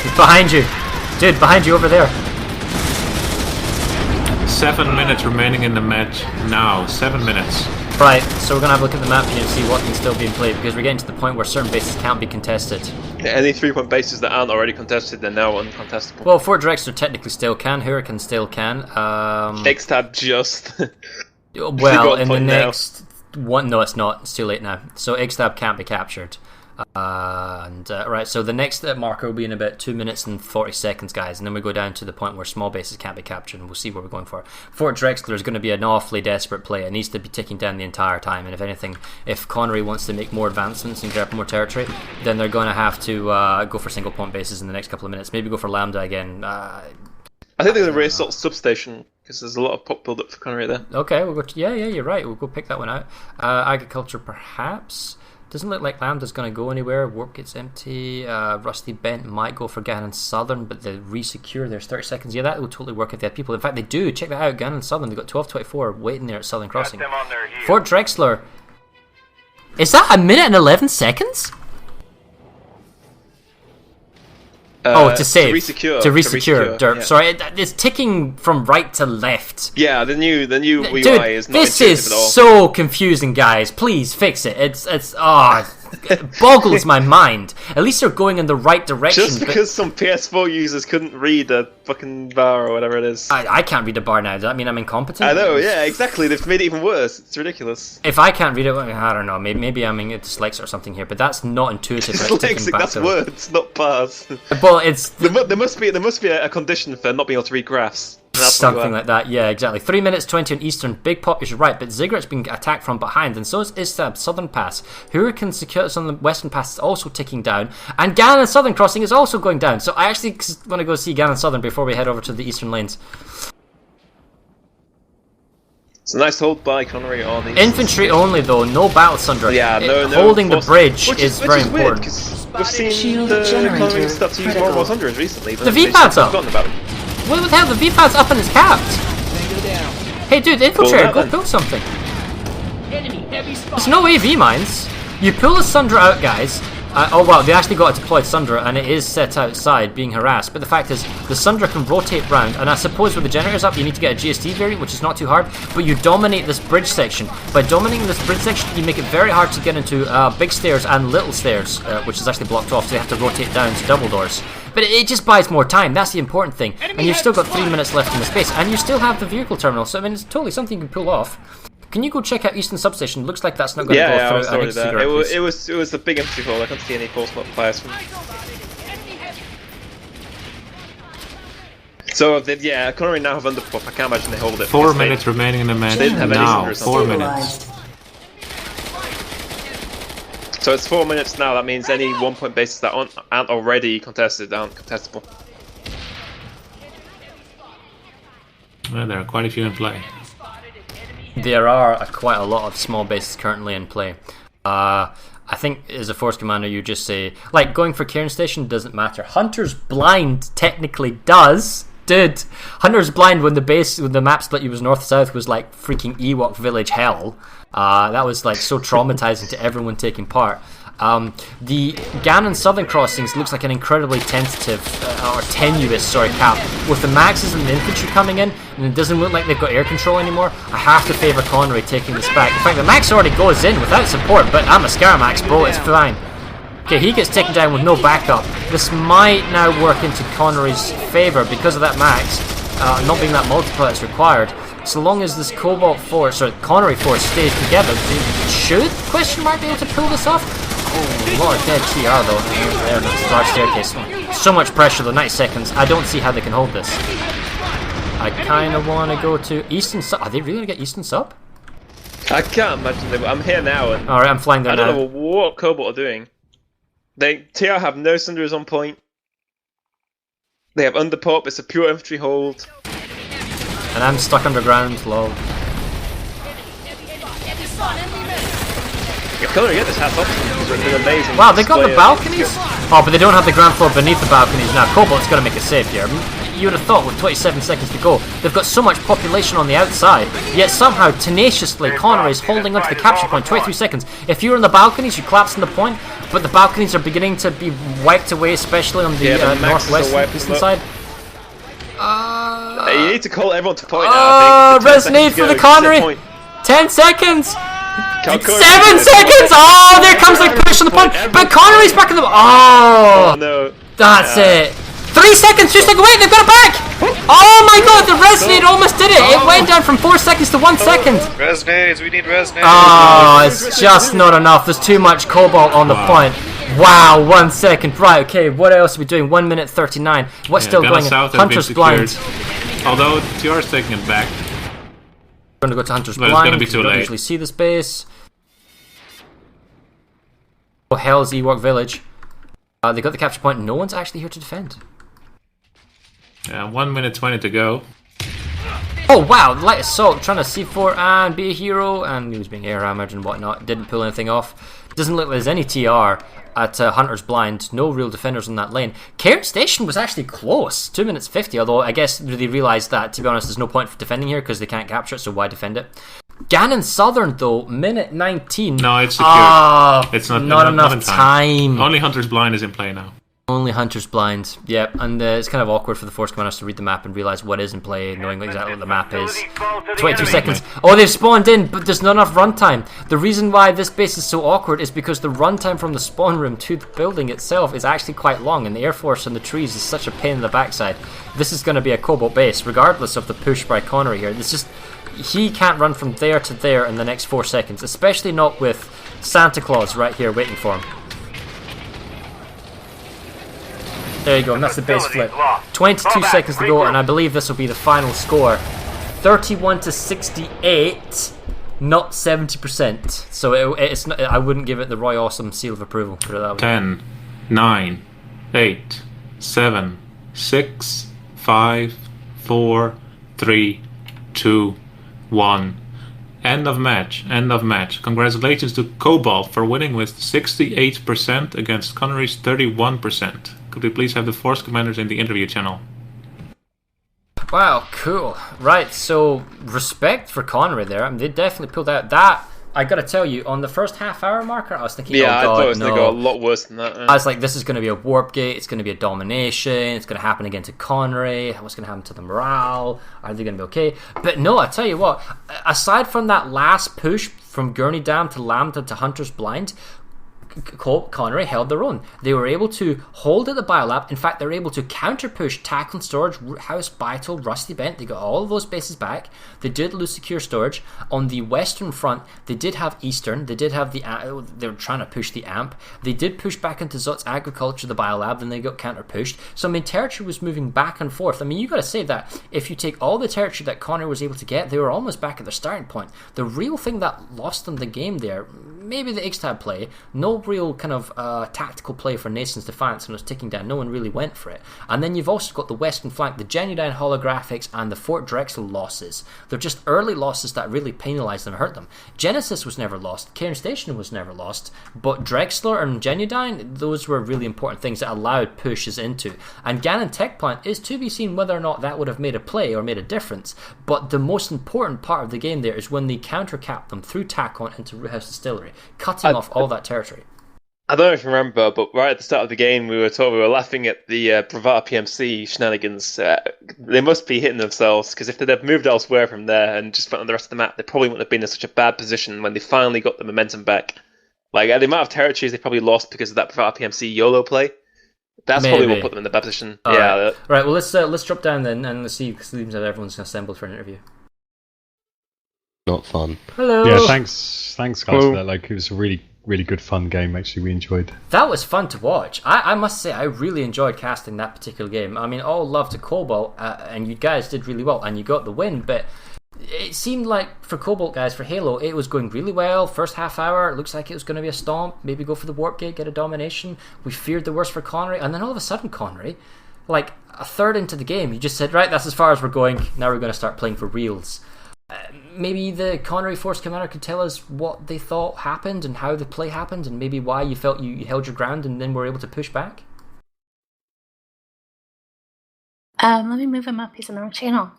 [SPEAKER 2] He's behind you! Dude, behind you over there!
[SPEAKER 4] 7 minutes remaining in the match now. 7 minutes.
[SPEAKER 2] Right, so we're going to have a look at the map here and see what can still be in play, because we're getting to the point where certain bases can't be contested.
[SPEAKER 3] Yeah, any 3-point bases that aren't already contested, they're now uncontestable.
[SPEAKER 2] Well, Fort Drexler technically still can, Hurricane still can.
[SPEAKER 3] X-Tab just...
[SPEAKER 2] well, in the next... one, no, it's not. It's too late now. So Ixtab can't be captured. Right, so the next marker will be in about 2 minutes and 40 seconds, guys, and then we go down to the point where small bases can't be captured, and we'll see where we're going for. Fort Drexler is going to be an awfully desperate play. It needs to be ticking down the entire time, and if anything, if Connery wants to make more advancements and grab more territory, then they're going to have to go for single point bases in the next couple of minutes. Maybe go for Lambda again.
[SPEAKER 3] I think they're going to raise sort of substation, because there's a lot of pop build-up for Connery there.
[SPEAKER 2] Okay, we'll go yeah, you're right. We'll go pick that one out. Agriculture, perhaps. Doesn't look like Lambda's going to go anywhere. Warp gets empty. Rusty Bent might go for Gannon Southern, but they re-secure. There's 30 seconds. Yeah, that would totally work if they had people. In fact, they do. Check that out. Gannon Southern. They've got 12:24 waiting there at Southern Crossing. Fort Drexler. Is that 1 minute and 11 seconds? To save. To re-secure. Derp. Yeah. Sorry, it's ticking from right to left.
[SPEAKER 3] Yeah, the new UI is not
[SPEAKER 2] this
[SPEAKER 3] intuitive at all.
[SPEAKER 2] is so confusing, guys. Please fix it. It boggles my mind. At least they're going in the right direction.
[SPEAKER 3] Just because some PS4 users couldn't read a fucking bar or whatever it is.
[SPEAKER 2] I can't read a bar now. Does that mean I'm incompetent?
[SPEAKER 3] I know, yeah, exactly. They've made it even worse. It's ridiculous.
[SPEAKER 2] If I can't read it, I don't know. Maybe I'm dyslexic or something here, but that's not intuitive.
[SPEAKER 3] Dyslexic, that's words, not bars.
[SPEAKER 2] Well, it's...
[SPEAKER 3] There must be a condition for not being able to read graphs.
[SPEAKER 2] Something like that, yeah, exactly. 3 minutes 20 on Eastern. Big pop is right, but Ziggurat's being attacked from behind, and so is Istab, Southern Pass. Hurricane secures on the Western Pass is also ticking down, and Gannon Southern Crossing is also going down. So I actually want to go see Gannon Southern before we head over to the Eastern lanes.
[SPEAKER 3] It's a nice hold by Connery on the
[SPEAKER 2] infantry only, though, no battle sunder.
[SPEAKER 3] Yeah,
[SPEAKER 2] holding the bridge is very important.
[SPEAKER 3] We've seen the Connery stuff to use more 100s recently.
[SPEAKER 2] The V-pad's up. What the hell? The V-pad's up and it's capped. Hey, dude, infiltrator, go build something. There's no AV mines. You pull the Sundra out, guys. Oh wow, they actually got a deployed Sundra, and it is set outside being harassed. But the fact is, the Sundra can rotate round, and I suppose with the generators up, you need to get a GST variant, which is not too hard. But you dominate this bridge section. By dominating this bridge section, you make it very hard to get into big stairs and little stairs, which is actually blocked off. So they have to rotate down to double doors. But it just buys more time. That's the important thing. And you've still got 3 minutes left in the space, and you still have the vehicle terminal. So I mean, it's totally something you can pull off. Can you go check out Eastern Substation? Looks like that's not going to go through.
[SPEAKER 3] Yeah, I was already there. It was a big empty hole. I can't see any force multipliers from. So yeah, Connery now have underpop. I can't imagine they hold it.
[SPEAKER 4] 4 minutes remaining in the match.
[SPEAKER 3] They didn't have
[SPEAKER 4] now.
[SPEAKER 3] any
[SPEAKER 4] 4 minutes.
[SPEAKER 3] So it's 4 minutes now. That means any 1 point bases that aren't already contested aren't contestable.
[SPEAKER 4] Well, there are quite a few in play.
[SPEAKER 2] There are quite a lot of small bases currently in play. I think as a force commander you just say, like, going for Cairn Station doesn't matter. Hunter's Blind technically does. Dude, Hunter's Blind when the map split you was north-south was like freaking Ewok village hell. That was like so traumatizing to everyone taking part. The Gannon Southern Crossings looks like an incredibly tenuous cap with the Maxes and the infantry coming in, and it doesn't look like they've got air control anymore. I have to favour Connery taking this back. In fact, the Max already goes in without support, but I'm a Scaramax, bro, it's fine. Okay, he gets taken down with no backup. This might now work into Connery's favour because of that Max not being that multiplier that's required. So long as this Cobalt force, or Connery force, stays together, they should, question mark, be able to pull this off? Oh, a lot of dead TR though. There, the large staircase. So much pressure though, 90 seconds. I don't see how they can hold this. I kind of want to go to Eastern Sub. Are they really going to get Eastern Sub?
[SPEAKER 3] I can't imagine them. I'm here now. And
[SPEAKER 2] alright, I'm flying there now.
[SPEAKER 3] I don't know what Cobalt are doing. TR have no Sunders on point. They have underpop, it's a pure infantry hold.
[SPEAKER 2] And I'm stuck underground, lol.
[SPEAKER 3] If Connery get this hats off, it's been amazing.
[SPEAKER 2] Wow, they got the balconies? Oh, but they don't have the ground floor beneath the balconies now. Cobalt's got to make a save here. You would have thought with 27 seconds to go, they've got so much population on the outside, yet somehow, tenaciously, Connery is holding onto the capture point. 23 seconds. If you were in the balconies, you collapse on the point, but the balconies are beginning to be wiped away, especially on the northwest and eastern side.
[SPEAKER 3] You need to call everyone to point now, I think.
[SPEAKER 2] Resonate for the Connery! 10 seconds! seconds! Oh, there comes the push on the point, but Connery's back in the... Oh,
[SPEAKER 3] no.
[SPEAKER 2] That's it. 3 seconds, just like, wait, they've got it back! Oh my god, the resonate almost did it! It went down from 4 seconds to 1 second!
[SPEAKER 9] Resonades, we need resonades!
[SPEAKER 2] Oh, it's just not enough. There's too much Cobalt on the point. Wow, 1 second. Right, okay, what else are we doing? 1 minute 39. What's still going on? Hunter's Blind.
[SPEAKER 4] Although TR's taking it back.
[SPEAKER 2] We're going to go to Hunter's
[SPEAKER 4] But
[SPEAKER 2] Blind.
[SPEAKER 4] it's going to be too
[SPEAKER 2] We don't
[SPEAKER 4] late.
[SPEAKER 2] usually see this base. Oh, hell's Ewok Village. They got the capture point. No one's actually here to defend.
[SPEAKER 4] Yeah, 1 minute 20 to go.
[SPEAKER 2] Oh wow, Light Assault trying to C4 and be a hero, and he was being air hammered and whatnot. Didn't pull anything off. Doesn't look like there's any TR at Hunter's Blind. No real defenders in that lane. Cairn Station was actually close. 2 minutes 50, although I guess they realised that, to be honest, there's no point for defending here because they can't capture it, so why defend it? Gannon Southern, though, minute 19.
[SPEAKER 4] No, it's secured.
[SPEAKER 2] Ah,
[SPEAKER 4] It's not
[SPEAKER 2] enough
[SPEAKER 4] in
[SPEAKER 2] time.
[SPEAKER 4] Only Hunter's Blind is in play now.
[SPEAKER 2] Only Hunter's Blind, yep, and it's kind of awkward for the Force Commanders to read the map and realise what is in play, knowing exactly what the map is. 22 seconds. Oh, they've spawned in, but there's not enough runtime. The reason why this base is so awkward is because the runtime from the spawn room to the building itself is actually quite long, and the Air Force and the trees is such a pain in the backside. This is going to be a Cobalt base, regardless of the push by Connery here. It's just, he can't run from there to there in the next 4 seconds, especially not with Santa Claus right here waiting for him. There you go, and that's the base flip. 22 seconds to go, and I believe this will be the final score. 31 to 68, not 70%. So it's not, I wouldn't give it the Roy Awesome seal of approval. Put it that way.
[SPEAKER 4] 10, 9, 8, 7, 6, 5, 4, 3, 2, 1. End of match. End of match. Congratulations to Cobalt for winning with 68% against Connery's 31%. Could we please have the Force Commanders in the interview channel?
[SPEAKER 2] Wow, cool. Right, so respect for Connery there. I mean, they definitely pulled out that. I gotta tell you, on the first half-hour marker, I was thinking,
[SPEAKER 3] yeah,
[SPEAKER 2] oh god,
[SPEAKER 3] I thought it was
[SPEAKER 2] no.
[SPEAKER 3] going to go a lot worse than that.
[SPEAKER 2] I was like, this is going to be a warp gate, it's going to be a domination, it's going to happen again to Connery, what's going to happen to the morale, are they going to be okay? But no, I tell you what, aside from that last push from Gurney Dam to Lambda to Hunter's Blind, Connery held their own. They were able to hold at the biolab. In fact, they were able to counter push Tackle and Storage, House, Vital, Rusty Bent. They got all of those bases back. They did lose secure storage. On the western front, they did have Eastern. They did have they were trying to push the AMP. They did push back into Zot's Agriculture, the biolab, then they got counter pushed. So I mean, territory was moving back and forth. I mean, you got to say that if you take all the territory that Connery was able to get, they were almost back at their starting point. The real thing that lost them the game there, maybe the Ixtab play, no real kind of tactical play for Nason's Defiance when it was ticking down. No one really went for it. And then you've also got the western flank, the Genuine holographics and the Fort Drexel losses. They're just early losses that really penalised them and hurt them. Genesis was never lost, Cairn Station was never lost, but Drexler and Genuine, those were really important things that allowed pushes into. And Gannon Tech Plant is to be seen whether or not that would have made a play or made a difference. But the most important part of the game there is when they counter-capped them through Tacon into Root House Distillery, cutting off all that territory.
[SPEAKER 3] I don't know if you remember, but right at the start of the game, we were laughing at the Bravata PMC shenanigans. They must be hitting themselves, because if they'd have moved elsewhere from there and just went on the rest of the map, they probably wouldn't have been in such a bad position when they finally got the momentum back. Like, the amount of territories they probably lost because of that Bravata PMC YOLO play, that's probably what put them in the bad position.
[SPEAKER 2] Right. Right, well, let's drop down then, and let's see, because it seems that everyone's assembled for an interview.
[SPEAKER 12] Not fun.
[SPEAKER 2] Hello!
[SPEAKER 13] Yeah, thanks guys for that. Like, it was a really good fun game, actually. We enjoyed.
[SPEAKER 2] That was fun to watch. I must say, I really enjoyed casting that particular game. I mean, all love to Cobalt, and you guys did really well, and you got the win, but it seemed like for Cobalt guys, for Halo, it was going really well. First half hour, it looks like it was going to be a stomp, maybe go for the warp gate, get a domination. We feared the worst for Connery, and then all of a sudden Connery, like a third into the game, you just said, right, that's as far as we're going, now we're going to start playing for reals. Maybe the Connery Force Commander could tell us what they thought happened and how the play happened, and maybe why you felt you held your ground and then were able to push back?
[SPEAKER 14] Let me move him up, he's on the wrong channel.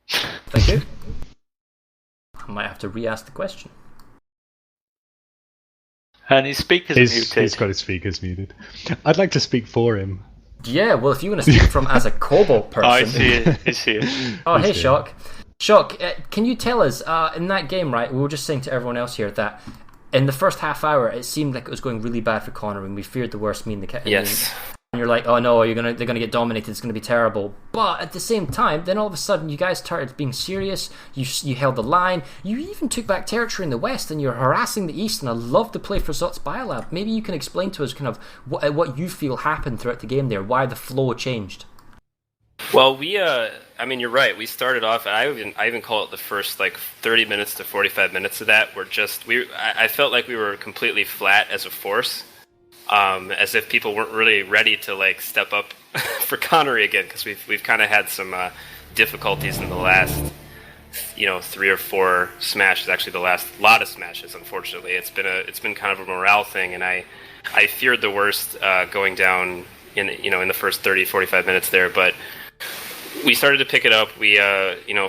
[SPEAKER 2] Thank you. I might have to re-ask the question.
[SPEAKER 8] And his speaker's muted.
[SPEAKER 13] He's got his speakers muted. I'd like to speak for him.
[SPEAKER 2] Yeah, well, if you want to speak from as a Cobalt person...
[SPEAKER 8] Oh, I see it. He's here.
[SPEAKER 2] Oh, hey, Shock. Shock, can you tell us, in that game, right, we were just saying to everyone else here that in the first half hour, it seemed like it was going really bad for Connery, and we feared the worst, me and the
[SPEAKER 15] Yes.
[SPEAKER 2] And you're like, oh no, they're gonna get dominated, it's gonna be terrible. But at the same time, then all of a sudden you guys started being serious, you held the line, you even took back territory in the west, and you're harassing the east, and I love the play for Zot's Biolab. Maybe you can explain to us kind of what you feel happened throughout the game there, why the flow changed.
[SPEAKER 15] Well, I mean, you're right. We started off, and I even call it the first 30 minutes to 45 minutes of that were just I felt like we were completely flat as a force, as if people weren't really ready to step up for Connery again, because we've kind of had some difficulties in the last 3 or 4 smashes. Actually, the last lot of smashes. Unfortunately, it's been kind of a morale thing, and I feared the worst going down in the first 30, 45 minutes there, but. We started to pick it up. We,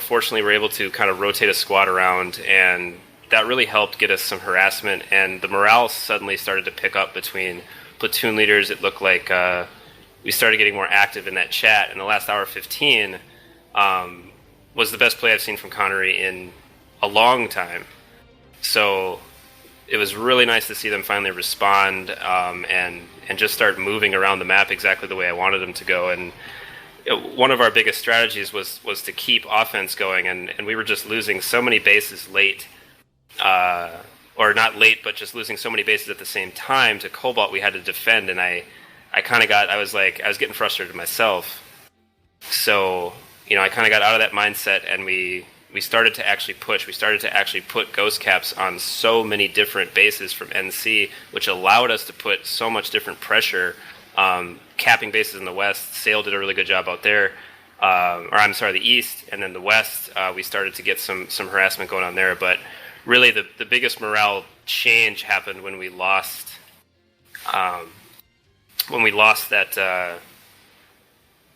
[SPEAKER 15] fortunately were able to kind of rotate a squad around, and that really helped get us some harassment, and the morale suddenly started to pick up between platoon leaders. It looked like we started getting more active in that chat, and the last hour 15 was the best play I've seen from Connery in a long time. So it was really nice to see them finally respond and just start moving around the map exactly the way I wanted them to go. And one of our biggest strategies was to keep offense going, and we were just losing so many bases late, or not late, but just losing so many bases at the same time to Cobalt. We had to defend, and I was getting frustrated myself. So I kind of got out of that mindset, and we started to actually push. We started to actually put ghost caps on so many different bases from NC, which allowed us to put so much different pressure. Capping bases in the west. Sale did a really good job out there, the east, and then the west. We started to get some harassment going on there, but really the biggest morale change happened when we lost that the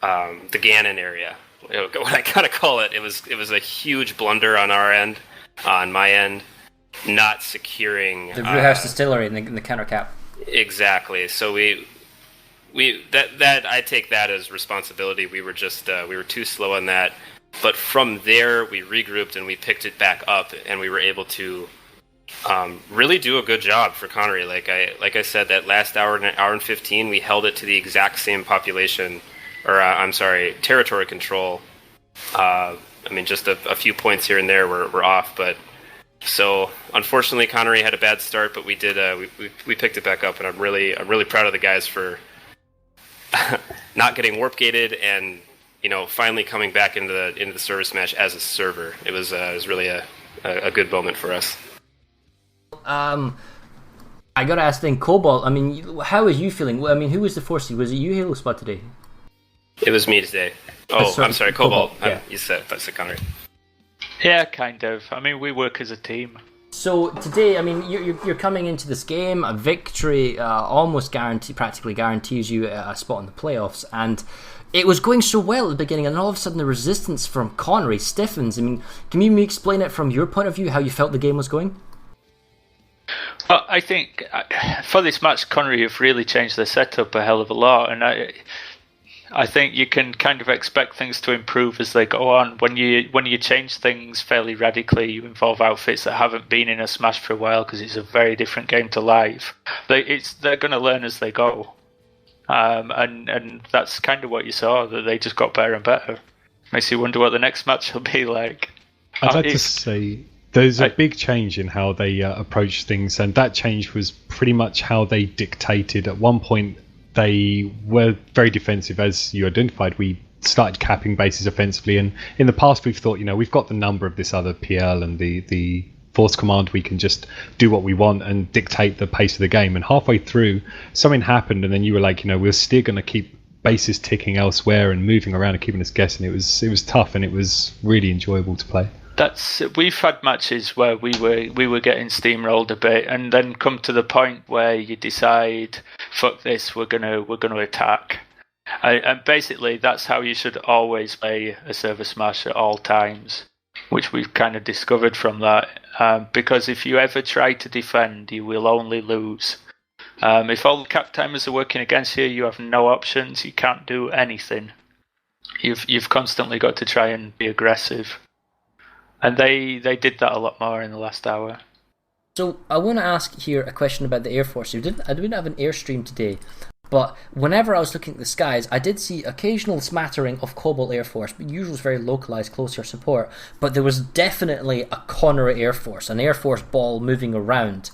[SPEAKER 15] Ganon area. What I gotta call it. It was a huge blunder on our end, on my end, not securing
[SPEAKER 2] the Brewhouse Distillery in the counter cap.
[SPEAKER 15] Exactly. So that I take that as responsibility. We were just we were too slow on that, but from there we regrouped and we picked it back up, and we were able to really do a good job for Connery. Like I said, that last hour and 15, we held it to the exact same population, or territory control. Just a few points here and there were off, but. So unfortunately, Connery had a bad start, but we did we picked it back up, and I'm really proud of the guys for not getting warp gated and finally coming back into the ServerSmash as a server. It was really a good moment for us.
[SPEAKER 2] I gotta ask then, Cobalt. How are you feeling? Who was the force? Was it you, Halo Spot, today?
[SPEAKER 15] It was me today. Oh, I'm sorry, Cobalt.
[SPEAKER 2] Yeah.
[SPEAKER 15] You said Connery.
[SPEAKER 8] Yeah, kind of. We work as a team.
[SPEAKER 2] So today, you're coming into this game. A victory almost practically guarantees you a spot in the playoffs, and it was going so well at the beginning, and all of a sudden the resistance from Connery stiffens. Can you explain it from your point of view, how you felt the game was going?
[SPEAKER 8] Well, I think for this match, Connery have really changed their setup a hell of a lot, and I think you can kind of expect things to improve as they go on. When you change things fairly radically, you involve outfits that haven't been in a Smash for a while, because it's a very different game to live. They're going to learn as they go, and that's kind of what you saw. That they just got better and better. Makes you wonder what the next match will be like.
[SPEAKER 13] I'd like to say there's a big change in how they approach things, and that change was pretty much how they dictated. At one point, they were very defensive, as you identified. We started capping bases offensively, and in the past we've thought, we've got the number of this other PL and the Force Command, we can just do what we want and dictate the pace of the game. And halfway through, something happened, and then you were like, we're still going to keep bases ticking elsewhere and moving around and keeping us guessing. It was tough, and it was really enjoyable to play.
[SPEAKER 8] We've had matches where we were getting steamrolled a bit, and then come to the point where you decide, fuck this, we're gonna attack. And basically, that's how you should always play a ServerSmash at all times, which we've kind of discovered from that. Because if you ever try to defend, you will only lose. If all the cap timers are working against you, you have no options. You can't do anything. You've constantly got to try and be aggressive. And they did that a lot more in the last hour.
[SPEAKER 2] So I want to ask here a question about the Air Force. I didn't have an airstream today, but whenever I was looking at the skies, I did see occasional smattering of Cobalt Air Force, but usually it was very localized, close to your support. But there was definitely a Connery Air Force, an Air Force ball moving around.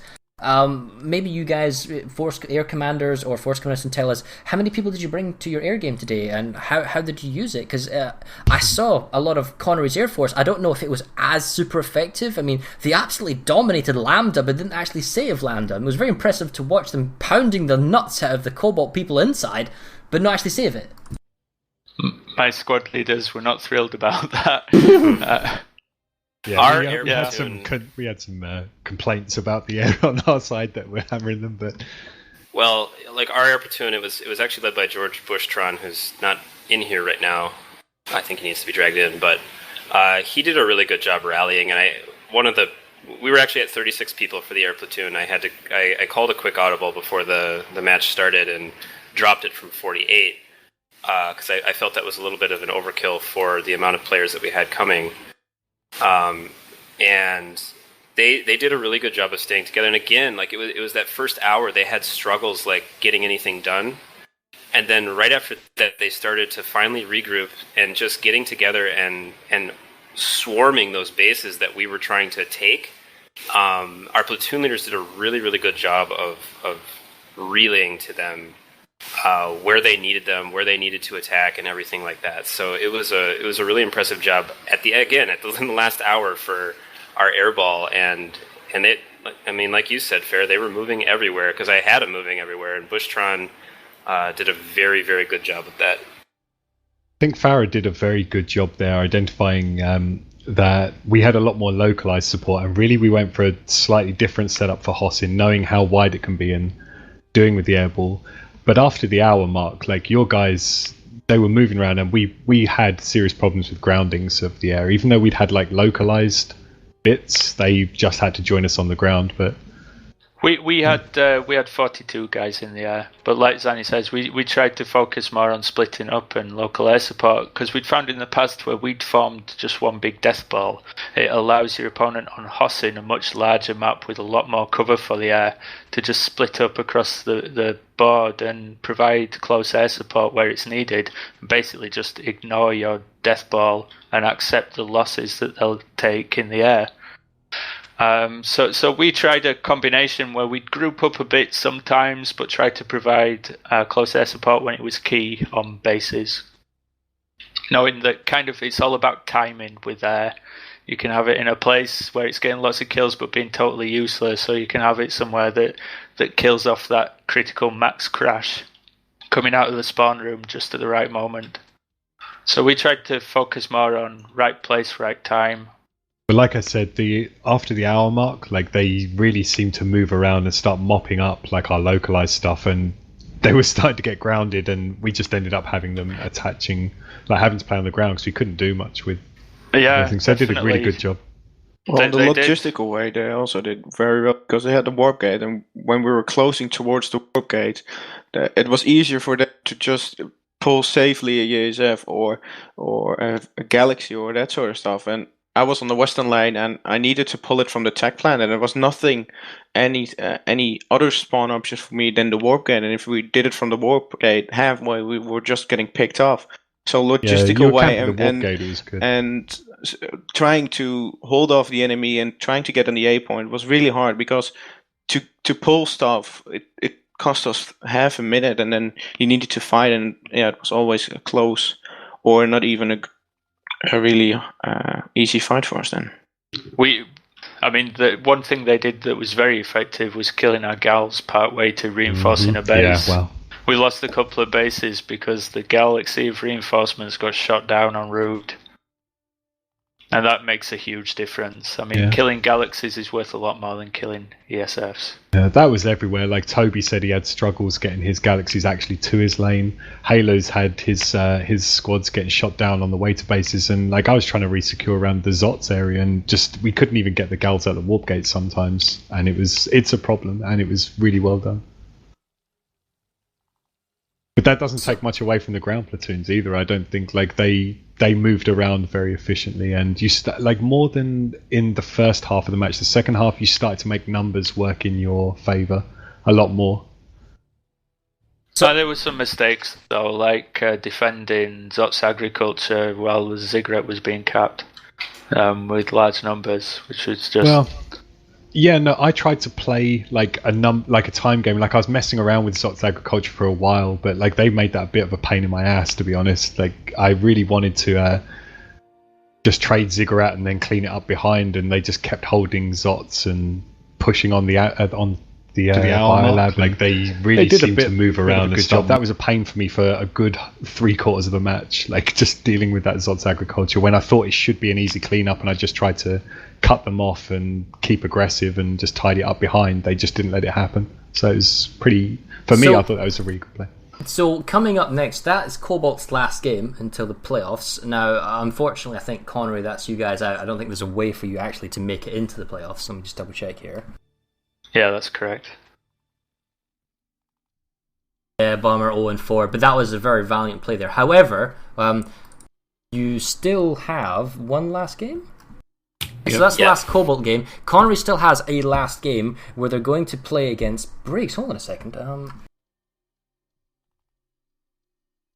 [SPEAKER 2] Maybe you guys, Force Air Commanders or Force Commanders, can tell us how many people did you bring to your air game today, and how did you use it? Because I saw a lot of Connery's Air Force. I don't know if it was as super effective. I mean, they absolutely dominated Lambda, but didn't actually save Lambda. It was very impressive to watch them pounding the nuts out of the Cobalt people inside, but not actually save it.
[SPEAKER 8] My squad leaders were not thrilled about that.
[SPEAKER 13] We had some complaints about the air on our side that we're hammering them, but
[SPEAKER 15] well, like our air platoon, it was actually led by George Bushtron, who's not in here right now. I think he needs to be dragged in, but he did a really good job rallying. And we were actually at 36 people for the air platoon. I called a quick audible before the match started and dropped it from 48 because I felt that was a little bit of an overkill for the amount of players that we had coming. And they did a really good job of staying together. And again, like it was that first hour they had struggles like getting anything done. And then right after that, they started to finally regroup and just getting together and swarming those bases that we were trying to take. Our platoon leaders did a really, really good job of relaying to them where they needed them, where they needed to attack, and everything like that. So it was a really impressive job in the last hour for our airball, and it. I mean, like you said, Fair, they were moving everywhere because I had them moving everywhere, and Bushtron did a very, very good job with that.
[SPEAKER 13] I think Farah did a very good job there identifying that we had a lot more localized support, and really we went for a slightly different setup for Hossin, knowing how wide it can be and doing with the airball. But after the hour mark, like your guys, they were moving around, and we had serious problems with groundings of the air. Even though we'd had like localized bits, they just had to join us on the ground. But
[SPEAKER 8] we had 42 guys in the air, but like Zanny says, we tried to focus more on splitting up and local air support, because we'd found in the past where we'd formed just one big death ball, it allows your opponent on Hossin, a much larger map with a lot more cover for the air, to just split up across the board and provide close air support where it's needed, and basically just ignore your death ball and accept the losses that they'll take in the air. So we tried a combination where we'd group up a bit sometimes, but try to provide close air support when it was key on bases. Knowing that kind of it's all about timing with air. You can have it in a place where it's getting lots of kills but being totally useless, so you can have it somewhere that kills off that critical max crash coming out of the spawn room just at the right moment. So we tried to focus more on right place, right time.
[SPEAKER 13] But like I said, after the hour mark, like they really seemed to move around and start mopping up like our localized stuff, and they were starting to get grounded, and we just ended up having them having to play on the ground because we couldn't do much with everything. So they did a really good job.
[SPEAKER 16] Well, the logistical way they also did very well, because they had the warp gate, and when we were closing towards the warp gate, it was easier for them to just pull safely a ESF or a Galaxy or that sort of stuff. And I was on the western line, and I needed to pull it from the tech plant, and there was nothing, any other spawn options for me than the warp gate. And if we did it from the warp gate halfway, we were just getting picked off. So logistical way and trying to hold off the enemy and trying to get on the A point was really hard, because to pull stuff, it cost us half a minute, and then you needed to fight, and it was always a close or not even a really easy fight for us then.
[SPEAKER 8] The one thing they did that was very effective was killing our gals partway to reinforcing a base.
[SPEAKER 13] Yeah, well.
[SPEAKER 8] We lost a couple of bases because the galaxy of reinforcements got shot down en route. And that makes a huge difference. Killing galaxies is worth a lot more than killing ESFs.
[SPEAKER 13] Yeah, that was everywhere. Like Toby said, he had struggles getting his galaxies actually to his lane. Halo's had his squads getting shot down on the way to bases, and like I was trying to resecure around the Zots area, and just we couldn't even get the gals at the warp gate sometimes, and it's a problem, and it was really well done. But that doesn't take much away from the ground platoons either. I don't think. Like they they moved around very efficiently, and you like more than in the first half of the match. The second half, you start to make numbers work in your favor a lot more.
[SPEAKER 8] So there were some mistakes though, like defending Zot's agriculture while the Ziggurat was being capped with large numbers, which was just.
[SPEAKER 13] Yeah, no, I tried to play like a time game. Like I was messing around with Zot's agriculture for a while, but like they made that a bit of a pain in my ass, to be honest. Like I really wanted to just trade Ziggurat and then clean it up behind, and they just kept holding Zots and pushing on the biolab. Like they really seemed to move around and stuff. That was a pain for me for a good 3/4 of the match. Like just dealing with that Zot's agriculture when I thought it should be an easy cleanup, and I just tried to cut them off and keep aggressive and just tidy it up behind. They just didn't let it happen. So it was pretty. For me, I thought that was a really good play.
[SPEAKER 2] So coming up next, that is Cobalt's last game until the playoffs. Now, unfortunately, I think Connery, that's you guys out. I don't think there's a way for you actually to make it into the playoffs. Let me just double check here.
[SPEAKER 8] Yeah, that's correct.
[SPEAKER 2] Yeah, Bomber 0-4, but that was a very valiant play there. However, you still have one last game? So that's the last Cobalt game. Connery still has a last game where they're going to play against Briggs. Hold on a second.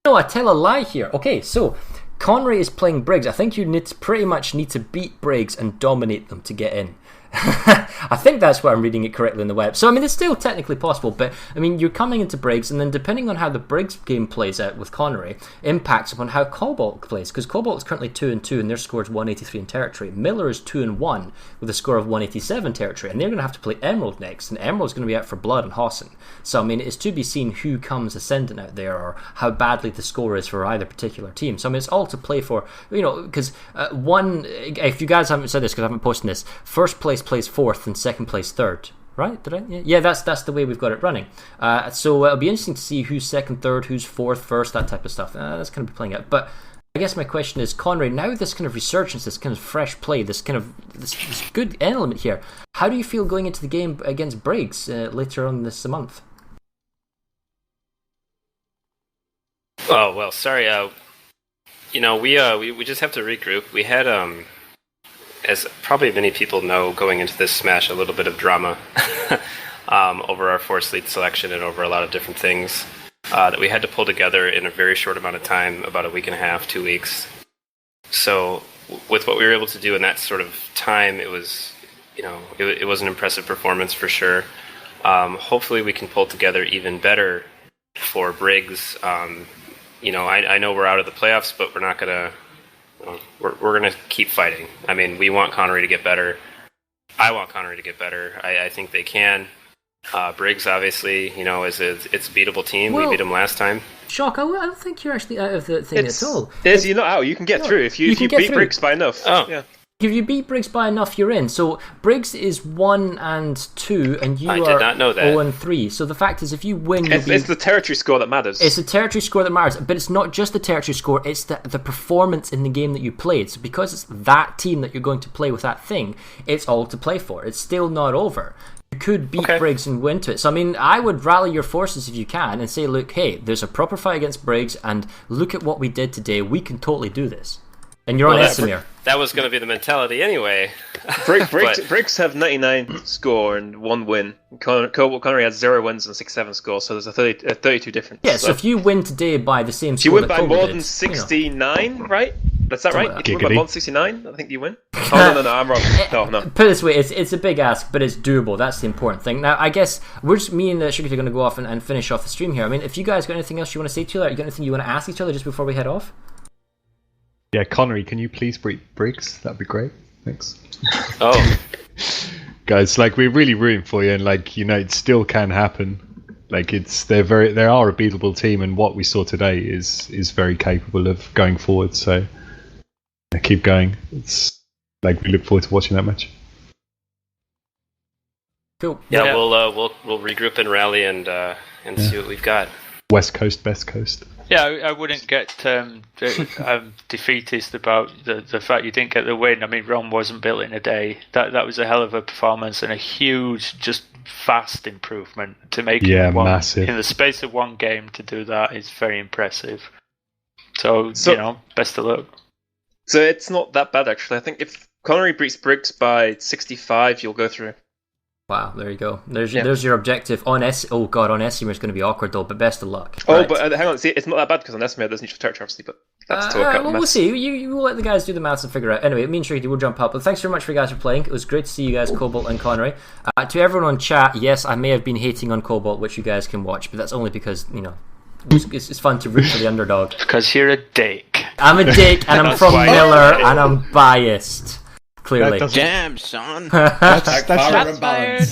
[SPEAKER 2] No, I tell a lie here. Okay, so Connery is playing Briggs. I think you pretty much need to beat Briggs and dominate them to get in. I think that's why I'm reading it correctly in the web. So, I mean, it's still technically possible, but, I mean, you're coming into Briggs, and then depending on how the Briggs game plays out with Connery, impacts upon how Cobalt plays, because Cobalt is currently 2-2, and their score is 183 in territory. Miller is 2-1, with a score of 187 territory, and they're going to have to play Emerald next, and Emerald's going to be out for Blood and Hossin. So, I mean, it's to be seen who comes ascendant out there, or how badly the score is for either particular team. So, I mean, it's all to play for, you know, because if you guys haven't said this, because I haven't posted this, first place plays fourth and second place third, right? Did I? Yeah, that's the way we've got it running. So it'll be interesting to see who's second, third, who's fourth, first, that type of stuff. That's going to be playing out. But I guess my question is, Connery, now this kind of resurgence, this kind of fresh play, this kind of this good element here, how do you feel going into the game against Briggs later on this month?
[SPEAKER 15] Oh well, sorry. You know, we just have to regroup. We had as probably many people know, going into this Smash, a little bit of drama over our Force Lead selection and over a lot of different things that we had to pull together in a very short amount of time, about a week and a half, 2 weeks. So with what we were able to do in that sort of time, it was, you know, it was an impressive performance for sure. Hopefully we can pull together even better for Briggs. You know, I know we're out of the playoffs, but we're not going to... We're going to keep fighting. I mean, we want Connery to get better. I want Connery to get better. I think they can. Briggs, obviously, you know, it's a beatable team. We beat them last time.
[SPEAKER 2] Shock, I don't think you're actually out of the thing at all.
[SPEAKER 3] You're not out. You can get through if you beat Briggs by enough.
[SPEAKER 15] Oh.
[SPEAKER 3] Yeah.
[SPEAKER 2] If you beat Briggs by enough, you're in. So Briggs is 1-2, and you
[SPEAKER 15] did not know that.
[SPEAKER 2] 0-3. So the fact is, if you win,
[SPEAKER 3] it's the territory score that matters.
[SPEAKER 2] It's the territory score that matters, but it's not just the territory score. It's the performance in the game that you played. So because it's that team that you're going to play with that thing, it's all to play for. It's still not over. You could beat Briggs and win to it. So I mean, I would rally your forces if you can and say, look, hey, there's a proper fight against Briggs, and look at what we did today. We can totally do this. And you're on Esamir.
[SPEAKER 15] That was going to be the mentality anyway.
[SPEAKER 3] Briggs have 99 score and 1 win. Connery has 0 wins and 6-7 score, so there's a 32 difference.
[SPEAKER 2] Yeah, so if you win today by the same score,
[SPEAKER 3] you win by more than 69, right? That's that right? If you win by more than 69, I think you win. Oh, no, I'm wrong. No.
[SPEAKER 2] Put it this way, it's a big ask, but it's doable. That's the important thing. Now, I guess me and Sugar are going to go off and finish off the stream here. I mean, if you guys got anything else you want to say to each other, you got anything you want to ask each other just before we head off?
[SPEAKER 13] Yeah, Connery, can you please beat Briggs? That'd be great. Thanks.
[SPEAKER 15] Oh.
[SPEAKER 13] Guys, like, we're really rooting for you, and, like, you know, it still can happen. Like, they are a beatable team, and what we saw today is very capable of going forward, so keep going. It's like, we look forward to watching that match.
[SPEAKER 2] Cool.
[SPEAKER 15] Yeah, we'll regroup and rally and see what we've got.
[SPEAKER 13] West Coast, Best Coast.
[SPEAKER 8] Yeah, I wouldn't get defeatist about the fact you didn't get the win. I mean, Rome wasn't built in a day. That was a hell of a performance and a huge, just fast improvement to make
[SPEAKER 13] massive.
[SPEAKER 8] In the space of one game to do that is very impressive. So you know, best of luck.
[SPEAKER 3] So it's not that bad, actually. I think if Connery beats Briggs by 65, you'll go through.
[SPEAKER 2] Wow, there you go. There's your objective. On Oh god, on Esimir it's going to be awkward though, but best of luck.
[SPEAKER 3] Oh,
[SPEAKER 2] right.
[SPEAKER 3] but hang on, see, it's not that bad because on Esimir there's neutral territory, obviously, but that's to work out.
[SPEAKER 2] We'll see. You let the guys do the maths and figure it out. Anyway, me and Shriki will jump up. But thanks very much for you guys for playing. It was great to see you guys, Cobalt and Connery. To everyone on chat, yes, I may have been hating on Cobalt, which you guys can watch, but that's only because, it's fun to root for the underdog.
[SPEAKER 8] Because you're a dick.
[SPEAKER 2] I'm a dick, and I'm from Miller, and I'm biased. Clearly.
[SPEAKER 16] Damn, son.
[SPEAKER 13] That's
[SPEAKER 6] Shots fired.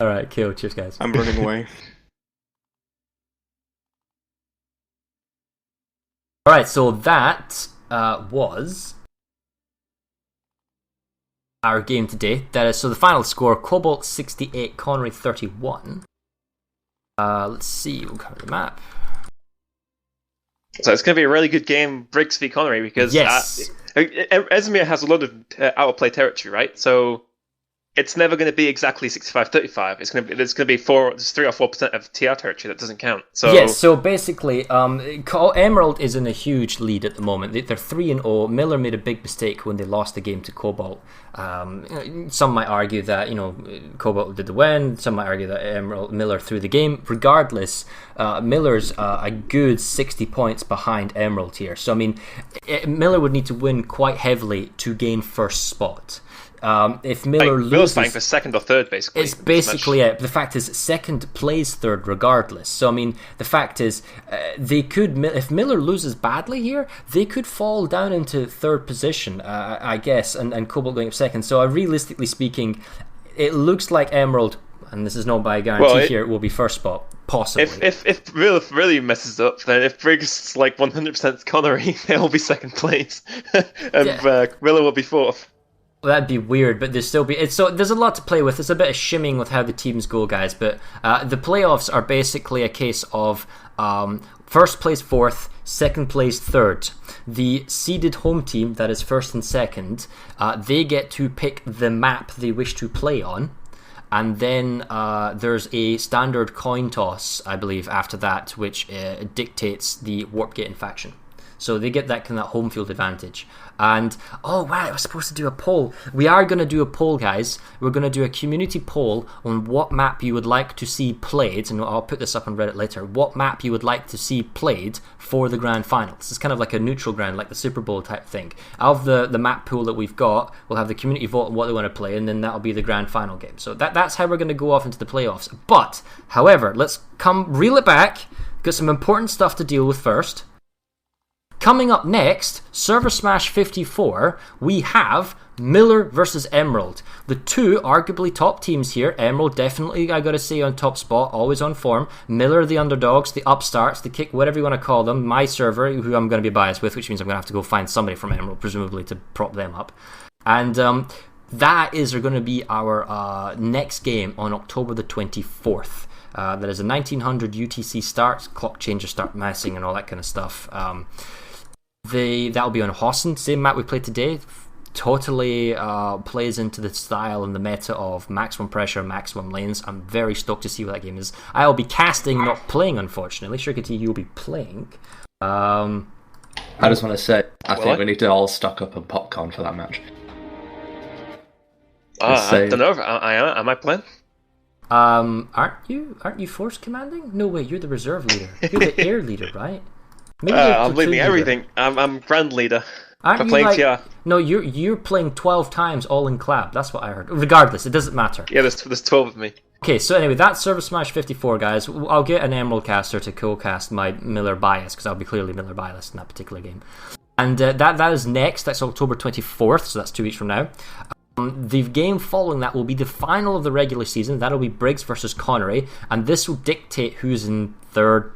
[SPEAKER 2] Alright, cool. Cheers, guys.
[SPEAKER 16] I'm running away.
[SPEAKER 2] Alright, so that was our game today. That is, so the final score, Cobalt 68, Connery 31. Let's see, we'll cover the map.
[SPEAKER 3] So it's going to be a really good game, Briggs v Connery, because Esimir has a lot of out-of-play territory, right? So it's never going to be exactly 65-35. It's going to be there's 3 or 4% of TR territory that doesn't count. So
[SPEAKER 2] yes, so basically, Emerald is in a huge lead at the moment. They're 3-0. Miller made a big mistake when they lost the game to Cobalt. Some might argue that Cobalt did the win. Some might argue that Miller threw the game. Regardless, Miller's a good 60 points behind Emerald here. So I mean, Miller would need to win quite heavily to gain first spot. If Miller loses,
[SPEAKER 3] Miller's fighting for second or third, basically.
[SPEAKER 2] It's basically it. The fact is, second plays third regardless. So I mean, the fact is, they could. If Miller loses badly here, they could fall down into third position, I guess, and Cobalt going up second. So realistically speaking, it looks like Emerald, and this is not by guarantee here, it will be first spot. Possibly.
[SPEAKER 3] If really messes up, then if Briggs is like 100% Connery, they'll be second place, and Miller will be fourth.
[SPEAKER 2] Well, that'd be weird, but there's a lot to play with. There's a bit of shimming with how the teams go, guys. But the playoffs are basically a case of first place fourth, second place third. The seeded home team, that is first and second, they get to pick the map they wish to play on. And then there's a standard coin toss, I believe, after that, which dictates the warp gate and faction. So they get that kind of home field advantage. And, oh wow, I was supposed to do a poll. We are going to do a poll, guys. We're going to do a community poll on what map you would like to see played, and I'll put this up on Reddit later, what map you would like to see played for the grand final. This is kind of like a neutral ground, like the Super Bowl type thing. Out of the map pool that we've got, we'll have the community vote on what they want to play, and then that'll be the grand final game. So that's how we're going to go off into the playoffs. But, however, let's reel it back. Got some important stuff to deal with first. Coming up next, ServerSmash 54, we have Miller versus Emerald. The two arguably top teams here. Emerald definitely, I gotta say, on top spot, always on form. Miller the underdogs, the upstarts, the kick, whatever you want to call them. My server, who I'm going to be biased with, which means I'm going to have to go find somebody from Emerald, presumably, to prop them up. And that is going to be our next game on October the 24th. That is a 1900 UTC start, clock changes start messing and all that kind of stuff. That'll be on Hossin, same map we played today. Totally plays into the style and the meta of maximum pressure, maximum lanes. I'm very stoked to see what that game is. I'll be casting, not playing, unfortunately. Shirkati, you'll be playing.
[SPEAKER 7] I just want to say, I think we need to all stock up on popcorn for that match.
[SPEAKER 3] I don't know. Am I playing?
[SPEAKER 2] Aren't you force commanding? No way, you're the reserve leader. You're the air leader, right? Maybe
[SPEAKER 3] I'm leading everything. I'm grand leader.
[SPEAKER 2] Aren't you
[SPEAKER 3] playing TR.
[SPEAKER 2] No, you're playing 12 times all in collab. That's what I heard. Regardless, it doesn't matter.
[SPEAKER 3] Yeah, there's 12 of me.
[SPEAKER 2] Okay, so anyway, that's ServerSmash 54, guys. I'll get an Emerald caster to co-cast my Miller bias, because I'll be clearly Miller biased in that particular game. And that is next. That's October 24th, so that's 2 weeks from now. The game following that will be the final of the regular season. That'll be Briggs versus Connery, and this will dictate who's in third,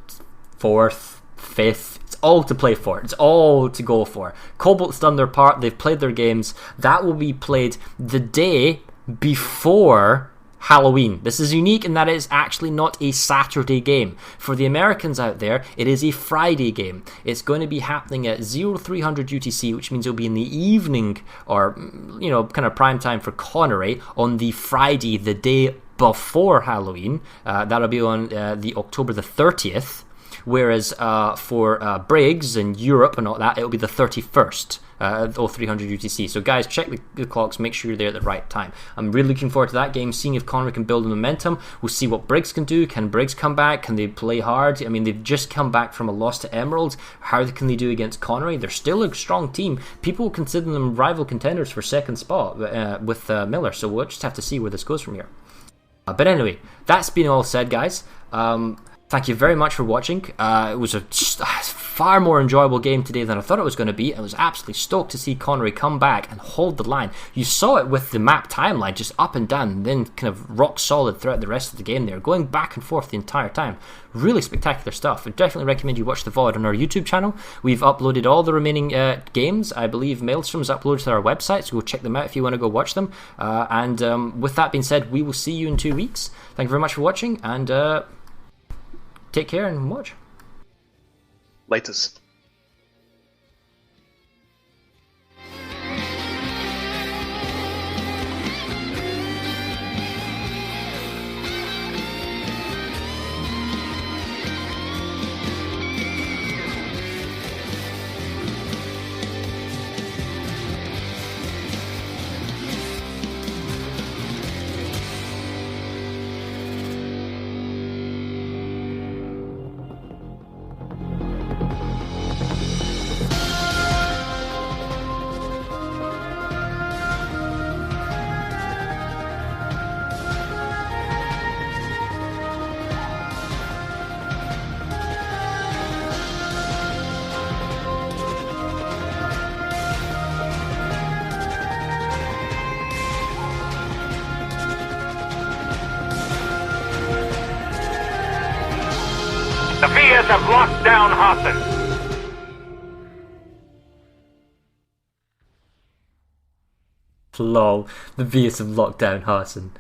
[SPEAKER 2] fourth, fifth. It's all to play for. It's all to go for. Cobalt's done their part. They've played their games. That will be played the day before Halloween. This is unique in that it is actually not a Saturday game. For the Americans out there, it is a Friday game. It's going to be happening at 0300 UTC, which means it'll be in the evening, or kind of prime time for Connery on the Friday, the day before Halloween. That'll be on the October the 30th. whereas for Briggs and Europe and all that, it'll be the 31st. 0300 UTC. So guys, check the clocks, make sure you're there at the right time. I'm really looking forward to that game, seeing if Connery can build momentum. We'll see what Briggs can do. Can Briggs come back? Can they play hard? I mean, they've just come back from a loss to Emerald. How can they do against Connery? They're still a strong team. People consider them rival contenders for second spot with Miller, so we'll just have to see where this goes from here. But anyway, that's been all said, guys. Thank you very much for watching. It was a far more enjoyable game today than I thought it was going to be. I was absolutely stoked to see Connery come back and hold the line. You saw it with the map timeline, just up and down, and then kind of rock solid throughout the rest of the game there, going back and forth the entire time. Really spectacular stuff. I definitely recommend you watch the VOD on our YouTube channel. We've uploaded all the remaining games. I believe Maelstrom's uploaded to our website, so go check them out if you want to go watch them. And with that being said, we will see you in 2 weeks. Thank you very much for watching, and take care and watch.
[SPEAKER 3] Latest.
[SPEAKER 17] The Vias have locked down Hossin.
[SPEAKER 2] Lol, the Vias have locked down Hossin.